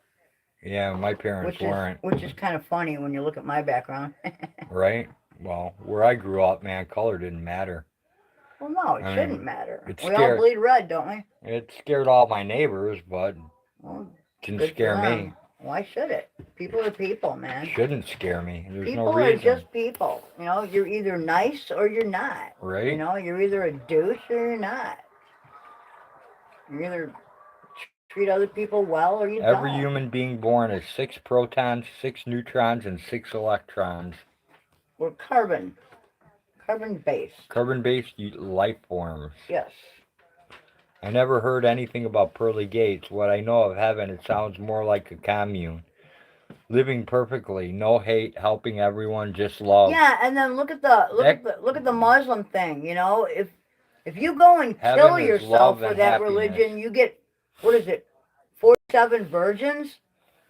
Yeah, my parents weren't. Which is kind of funny when you look at my background. Right? Well, where I grew up, man, color didn't matter. Well, no, it shouldn't matter. We all bleed red, don't we? It scared all my neighbors, but didn't scare me. Why should it? People are people, man. Shouldn't scare me. There's people no reason. Are just people. You're either nice or you're not. Right. You're either a douche or you're not. You either treat other people well or you don't. Every human being born has 6 protons, 6 neutrons, and 6 electrons. We're carbon-based. Carbon-based life forms. Yes. I never heard anything about pearly gates. What I know of heaven, it sounds more like a commune. Living perfectly, no hate, helping everyone, just love. Yeah, and then look at the Muslim thing. If you go and kill yourself for that religion, you get, what is it, 47 virgins?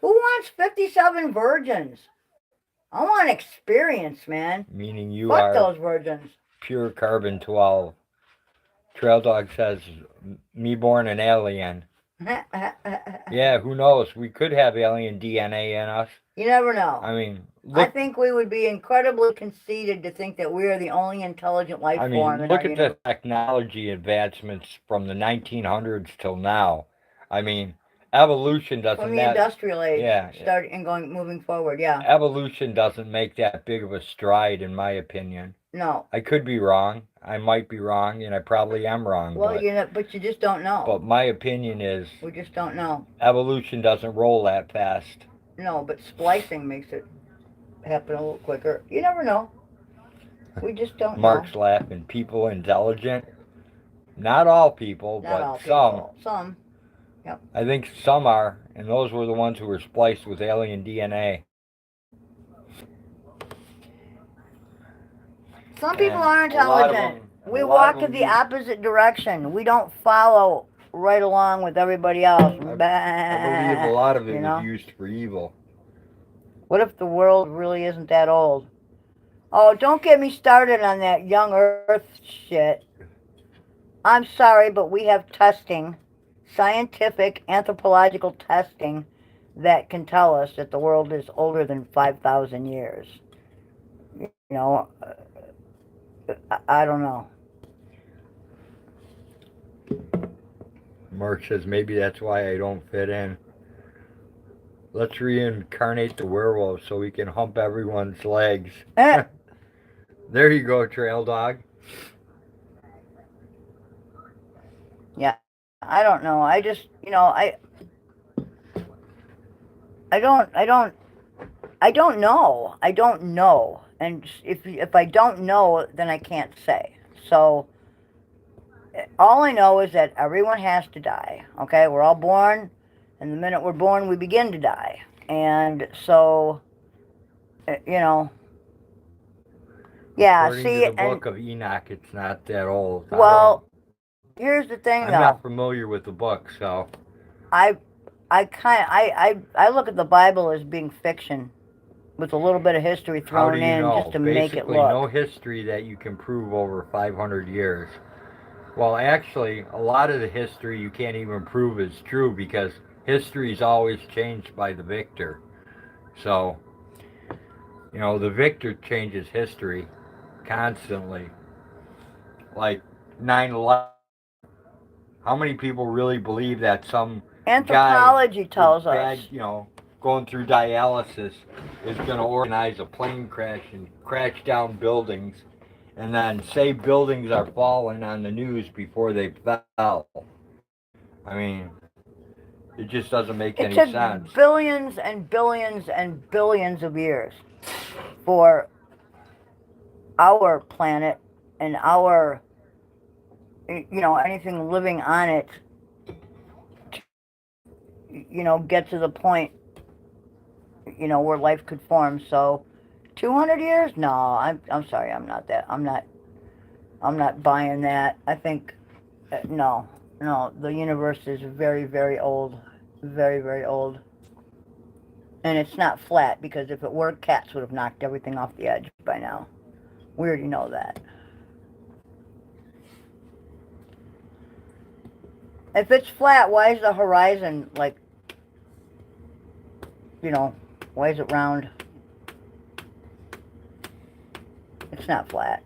Who wants 57 virgins? I want experience, man. Meaning you Fuck are those virgins. Pure carbon 12. Trail Dog says, me born an alien. Yeah, who knows? We could have alien DNA in us. You never know. I mean, I think we would be incredibly conceited to think that we are the only intelligent life form. Look at the technology advancements from the 1900s till now. I mean, evolution doesn't. From the industrial age, moving forward, yeah. Evolution doesn't make that big of a stride, in my opinion. No. I could be wrong. I might be wrong, and I probably am wrong. Well, but you just don't know. But my opinion is... we just don't know. Evolution doesn't roll that fast. No, but splicing makes it happen a little quicker. You never know. We just don't know. Mark's laughing. People intelligent? Not all people, but some. Some. Yep. I think some are, and those were the ones who were spliced with alien DNA. Some people are intelligent. We walk in the opposite direction. We don't follow right along with everybody else. I believe a lot of it was used for evil. What if the world really isn't that old? Oh, don't get me started on that young Earth shit. I'm sorry, but we have testing, scientific, anthropological testing, that can tell us that the world is older than 5,000 years. I don't know. Mark says maybe that's why I don't fit in. Let's reincarnate the werewolf so we can hump everyone's legs. There you go, Trail Dog. Yeah, I don't know. I just, you know, I don't know. I don't know. And if I don't know, then I can't say. So all I know is that everyone has to die. Okay, we're all born, and the minute we're born, we begin to die. And so, you know, yeah. According See, to the book of Enoch, it's not that old. Well, here's the thing, I'm though. not familiar with the book, so I look at the Bible as being fiction, with a little bit of history thrown in just to make it look. No history that you can prove over 500 years. Well, actually, a lot of the history you can't even prove is true because history is always changed by the victor. So, you know, the victor changes history constantly. Like 9/11. How many people really believe that some Anthropology tells us, you know, going through dialysis is going to organize a plane crash and crash down buildings and then say buildings are falling on the news before they fell? I mean, it just doesn't make any sense. It took billions and billions and billions of years for our planet and our, you know, anything living on it to, you know, get to the point, you know, where life could form. So 200 years? No, I'm sorry, I'm not buying that. I think no, the universe is very, very old. Very, very old. And it's not flat, because if it were, cats would have knocked everything off the edge by now. We already know that. If it's flat, why is the horizon, like, you know, why is it round? It's not flat.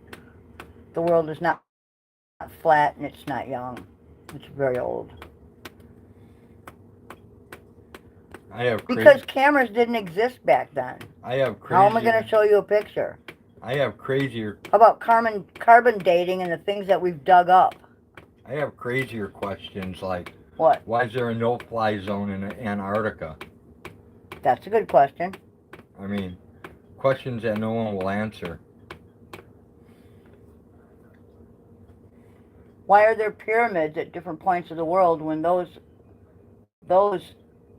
The world is not flat, and it's not young. It's very old. Because cameras didn't exist back then. How am I going to show you a picture? I have crazier... How about carbon dating and the things that we've dug up? I have crazier questions like... What? Why is there a no-fly zone in Antarctica? That's a good question. I mean, questions that no one will answer. Why are there pyramids at different points of the world when those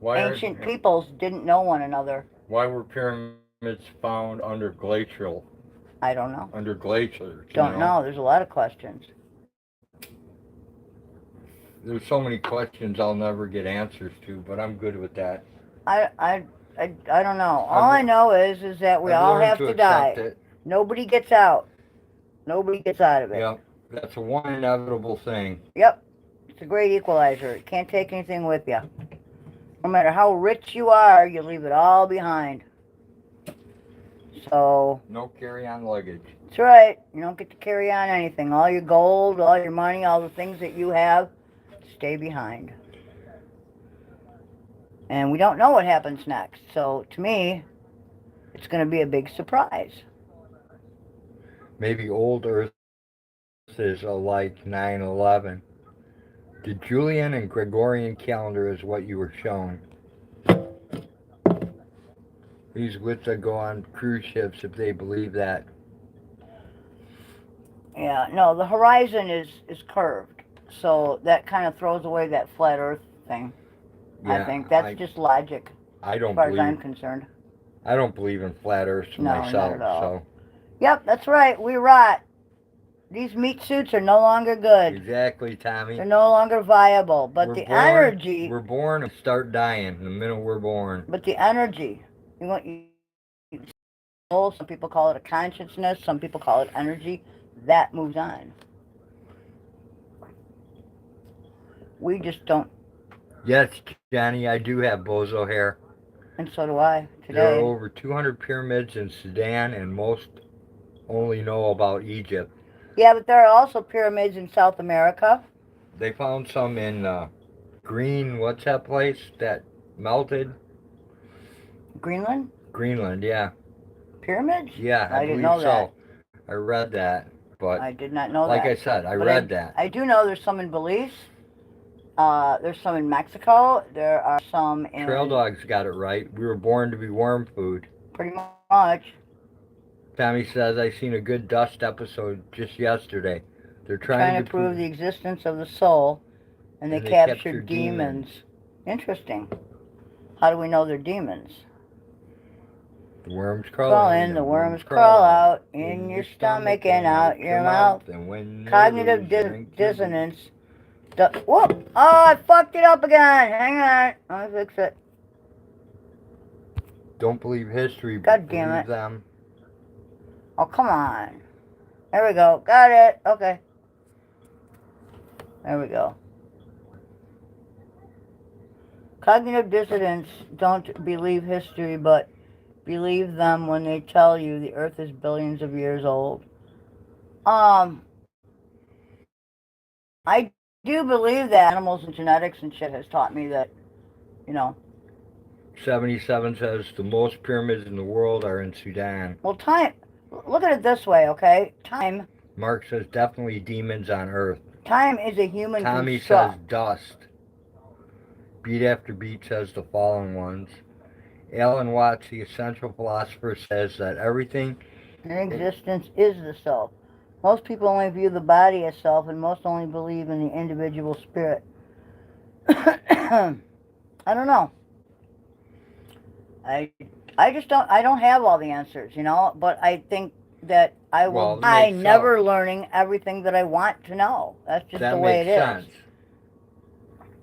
ancient peoples didn't know one another? Why were pyramids found under glacial? I don't know. Under glaciers. Don't know. There's a lot of questions. There's so many questions I'll never get answers to, but I'm good with that. I don't know. All I know is that we all have to die. Nobody gets out. Nobody gets out of it. Yep. That's one inevitable thing. Yep. It's a great equalizer. You can't take anything with you. No matter how rich you are, you leave it all behind. So... No carry-on luggage. That's right. You don't get to carry on anything. All your gold, all your money, all the things that you have, stay behind. And we don't know what happens next. So, to me, it's going to be a big surprise. Maybe old Earth is like 9/11. The Julian and Gregorian calendar is what you were shown. These wits that go on cruise ships, if they believe that. Yeah, no, the horizon is curved. So that kind of throws away that flat Earth thing. Yeah, I think that's just logic. I don't as far as I'm concerned. I don't believe in flat Earths myself. Not at all. So. Yep, that's right. We rot. These meat suits are no longer good. Exactly, Tommy. They're no longer viable. But energy... We're born and start dying the minute we're born. But the energy... Some people call it a consciousness. Some people call it energy. That moves on. We just don't... Yes, Johnny, I do have bozo hair. And so do I, today. There are over 200 pyramids in Sudan, and most only know about Egypt. Yeah, but there are also pyramids in South America. They found some in Green, what's that place that melted? Greenland? Greenland, yeah. Pyramids? Yeah, I didn't believe know so. that. I read that, but I did not know like that. I said, I But read that. I do know there's some in Belize. There's some in Mexico. There are some in... Trail Dogs got it right. We were born to be worm food. Pretty much. Tommy says, I seen a good Dust episode just yesterday. They're Trying to prove the existence of the soul, and they captured demons. Interesting. How do we know they're demons? The worms crawl in, The worms crawl out, in your stomach and out your mouth. And when Cognitive dissonance. Whoop! Oh, I fucked it up again. Hang on. Let me fix it. Don't believe history, God but damn believe it. them. Oh, come on. There we go. Got it. Okay. There we go. Cognitive dissonance. Don't believe history, but believe them when they tell you the earth is billions of years old. I do believe that animals and genetics and shit has taught me that, you know. 77 says the most pyramids in the world are in Sudan. Well, time, look at it this way, okay? Time. Mark says definitely demons on Earth. Time is a human Tommy construct. says dust. Beat after beat says the fallen ones. Alan Watts, the essential philosopher, says that everything in existence is the self. Most people only view the body as self, and most only believe in the individual spirit. I don't know. I just don't. I don't have all the answers, you know. But I think that I will die never learning everything that I want to know. That's just the way it is. That makes sense.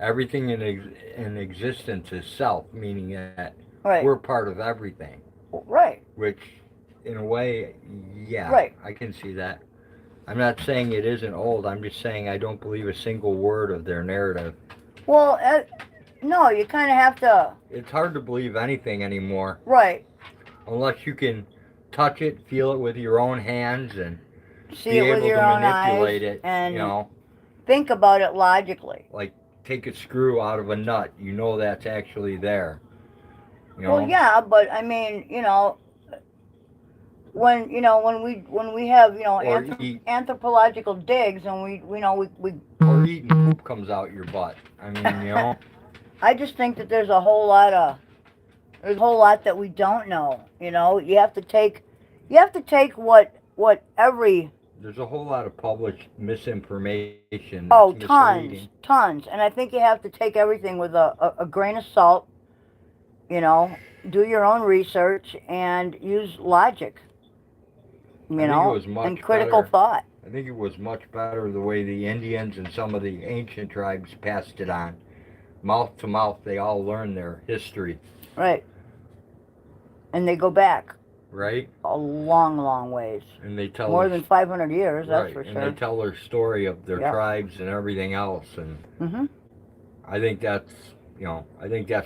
Everything in existence is self, meaning that right. We're part of everything. Right. Which, in a way, yeah, right. I can see that. I'm not saying it isn't old. I'm just saying I don't believe a single word of their narrative. Well, no, you kind of have to... It's hard to believe anything anymore. Right. Unless you can touch it, feel it with your own hands, and see it with your own eyes, and you know, think about it logically. Like, take a screw out of a nut. You know that's actually there. You know? Well, yeah, but I mean, you know, when we have, you know, anthropological digs, and we or eating poop comes out your butt. I mean, you know. I just think that there's a whole lot that we don't know. You know, you have to take what every. There's a whole lot of published misinformation. Oh, tons, and I think you have to take everything with a grain of salt. You know, do your own research and use logic. You know, and critical thought. I think it was much better the way the Indians and some of the ancient tribes passed it on. Mouth to mouth, they all learn their history. Right. And they go back. Right. A long, long ways. And they tell more than 500 years, that's for sure. And they tell their story of their tribes and everything else. And I think that's, you know,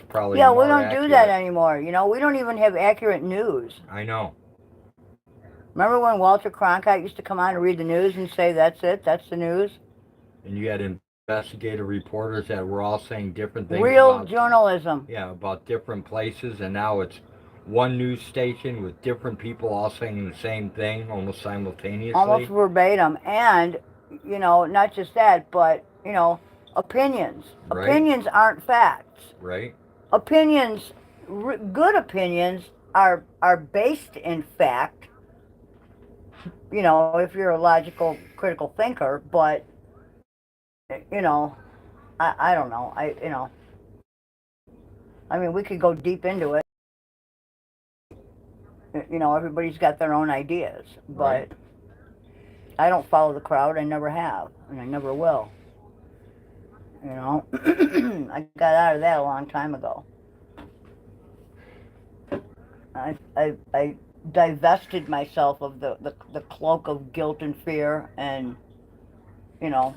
probably more we don't accurate. do that anymore. You know, we don't even have accurate news. I know. Remember when Walter Cronkite used to come on and read the news and say, that's it, that's the news? And you had investigative reporters that were all saying different things. Real journalism. Yeah, about different places, and now it's one news station with different people all saying the same thing almost simultaneously. Almost verbatim. And, you know, not just that, but, you know, opinions. Right. Opinions aren't facts. Right. Opinions, good opinions are based in fact. You know, if you're a logical, critical thinker, but, you know, I don't know. I mean, we could go deep into it. You know, everybody's got their own ideas, but right. I don't follow the crowd. I never have, and I never will. You know, I got out of that a long time ago. I divested myself of the cloak of guilt and fear, and, you know,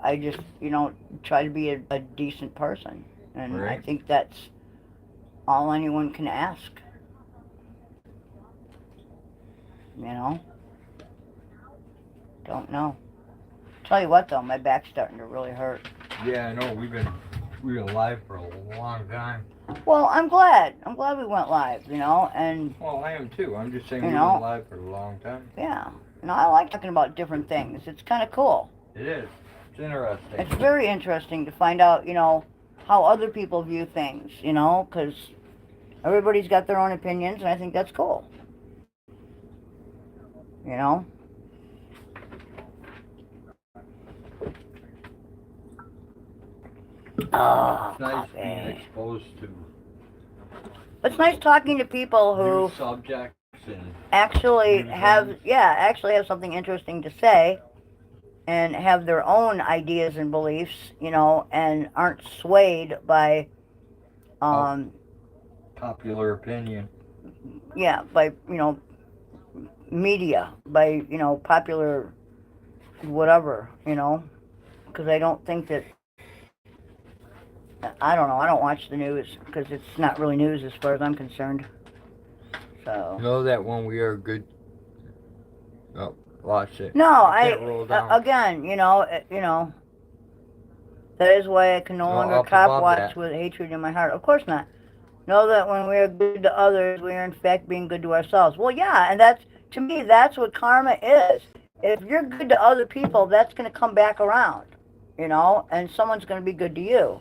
I just, you know, try to be a decent person, and right. I think that's all anyone can ask, you know. Don't know. Tell you what though, my back's starting to really hurt. Yeah, I know. We were live for a long time. Well, I'm glad. I'm glad we went live, you know, and... Well, I am too. I'm just saying You we know? went live for a long time. Yeah. You know, I like talking about different things. It's kind of cool. It is. It's interesting. It's very interesting to find out, you know, how other people view things, you know, because everybody's got their own opinions, and I think that's cool. You know? Oh, It's nice being coffee. exposed to It's nice talking to people who new subjects and actually new have, things. actually have something interesting to say and have their own ideas and beliefs, you know, and aren't swayed by, popular opinion. yeah, by, you know, media, by, you know, popular whatever, you know, because I don't think that, I don't know, I don't watch the news because it's not really news as far as I'm concerned. So. You know that when we are good. Oh, lost it. No, Can't roll down. again, you know, that is why I can no No, longer up cop above watch that. with hatred in my heart. Of course not. Know that when we are good to others, we are in fact being good to ourselves. Well, yeah, and that's, to me, that's what karma is. If you're good to other people, that's going to come back around, you know, and someone's going to be good to you.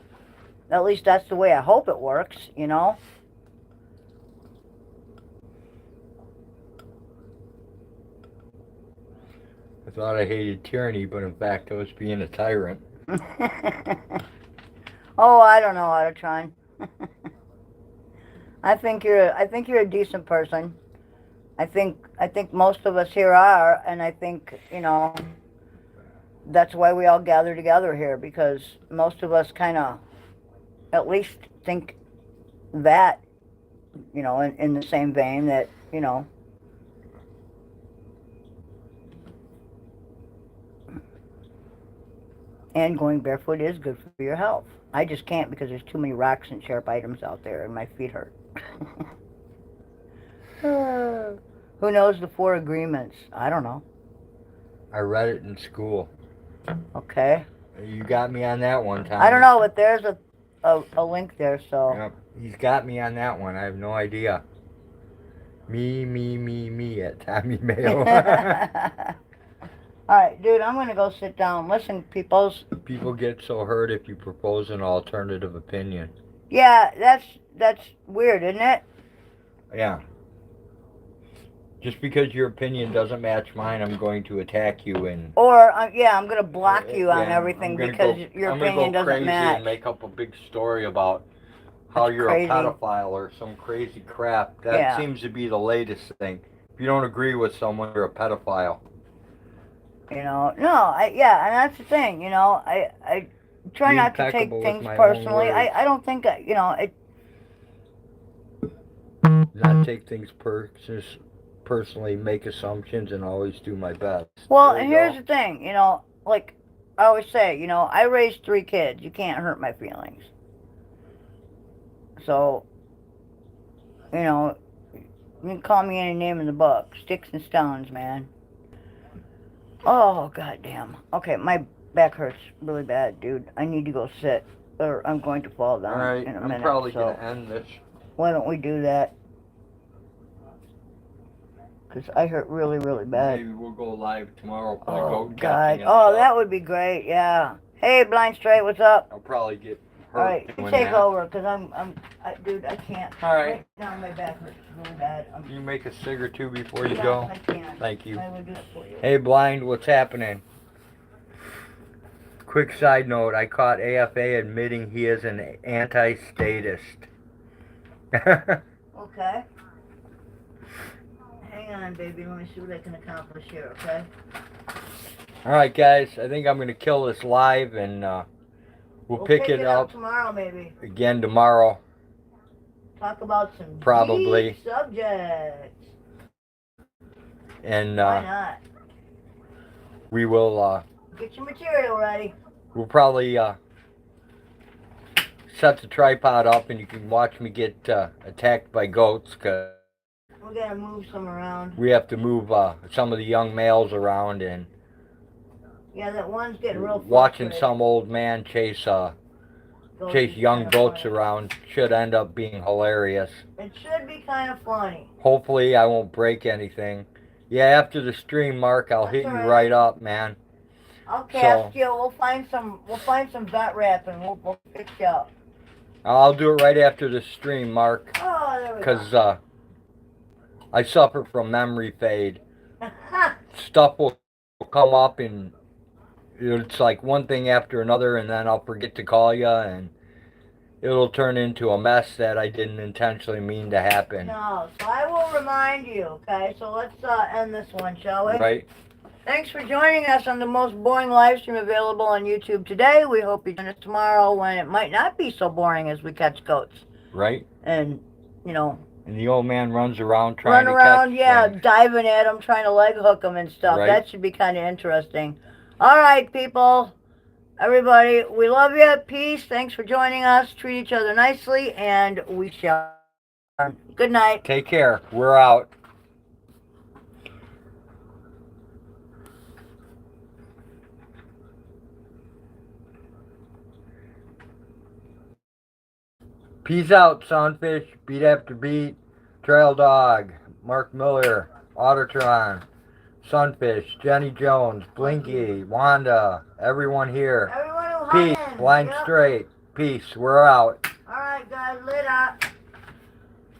At least that's the way I hope it works, you know. I thought I hated tyranny, but in fact I was being a tyrant. Oh, I don't know, Autotron. I think you're a decent person. I think most of us here are, and I think, you know, that's why we all gather together here, because most of us kind of at least think that, you know, in the same vein that, you know, and going barefoot is good for your health. I just can't because there's too many rocks and sharp items out there and my feet hurt. Who knows the 4 agreements? I don't know. I read it in school. Okay. You got me on that one time. I don't know, but there's a link there, so. Yep. He's got me on that one. I have no idea. Me at Tommy Mayo. Alright, dude, I'm gonna go sit down. Listen, peoples. People get so hurt if you propose an alternative opinion. Yeah, that's weird, isn't it? Yeah. Just because your opinion doesn't match mine, I'm going to attack you and... Or, yeah, I'm gonna block you on everything because your opinion doesn't crazy match. and make up a big story about how That's you're crazy. a pedophile or some crazy crap. That seems to be the latest thing. If you don't agree with someone, you're a pedophile. You know, no, and that's the thing, you know, I try Be not to take impeccable with things my own personally. words. I don't think, you know, Not take things personally, make assumptions, and always do my best. well, There and you here's go. the thing, you know, like I always say, you know, I raised 3 kids. You can't hurt my feelings. So, you know, you can call me any name in the book. Sticks and stones, man. Oh, goddamn. Okay, my back hurts really bad, dude. I need to go sit, or I'm going to fall down Alright, in a I'm minute. probably so going to end this. why don't we do that? Because I hurt really, really bad. Maybe we'll go live tomorrow. Play Oh, goat God. catching and Oh, stuff. that would be great, yeah. Hey, Blind Straight, what's up? I'll probably get hurt Alright, you doing take that. over, because dude, I can't. Alright. Right now, my back hurts really bad. Can you make a cig or two before you Yeah, go? I can. Thank you. I will do it for you. Hey, Blind, what's happening? Quick side note, I caught AFA admitting he is an anti-statist. Okay. Hang on, baby. Let me see what I can accomplish here, okay? Alright, guys, I think I'm going to kill this live, and we'll pick it up tomorrow, maybe. again tomorrow. Talk about some Probably. deep subjects. And Why not? we will, Get your material ready. we'll probably set the tripod up, and you can watch me get attacked by goats, because We gotta move some around. we have to move some of the young males around, and Yeah, that one's getting real Watching frustrated. some old man chase Goats chase is young kinda goats funny. around should end up being hilarious. It should be kind of funny. Hopefully I won't break anything. Yeah, after the stream, Mark, I'll That's hit all you right. right up, man. I'll cast you. We'll find some vet wrap and we'll fix you up. I'll do it right after the stream, Mark, Oh, there we go. because I suffer from memory fade. Stuff will come up and it's like one thing after another, and then I'll forget to call you, and it'll turn into a mess that I didn't intentionally mean to happen. No, so I will remind you, okay? So let's end this one, shall we? Right? Thanks for joining us on the most boring live stream available on YouTube today. We hope you join us tomorrow when it might not be so boring as we catch goats. Right? And, you know... And the old man runs around trying to catch yeah, things. diving at them, trying to leg hook them and stuff. Right. That should be kind of interesting. All right, people. Everybody, we love you. Peace. Thanks for joining us. Treat each other nicely, and we shall. Good night. Take care. We're out. Peace out, Sunfish. Beat after beat. Trail Dog. Mark Miller. Autotron. Sunfish. Jenny Jones. Blinky. Wanda. Everyone here. Everyone who Peace. hung in. Line Yep. straight. Peace. We're out. All right, guys. Lit up.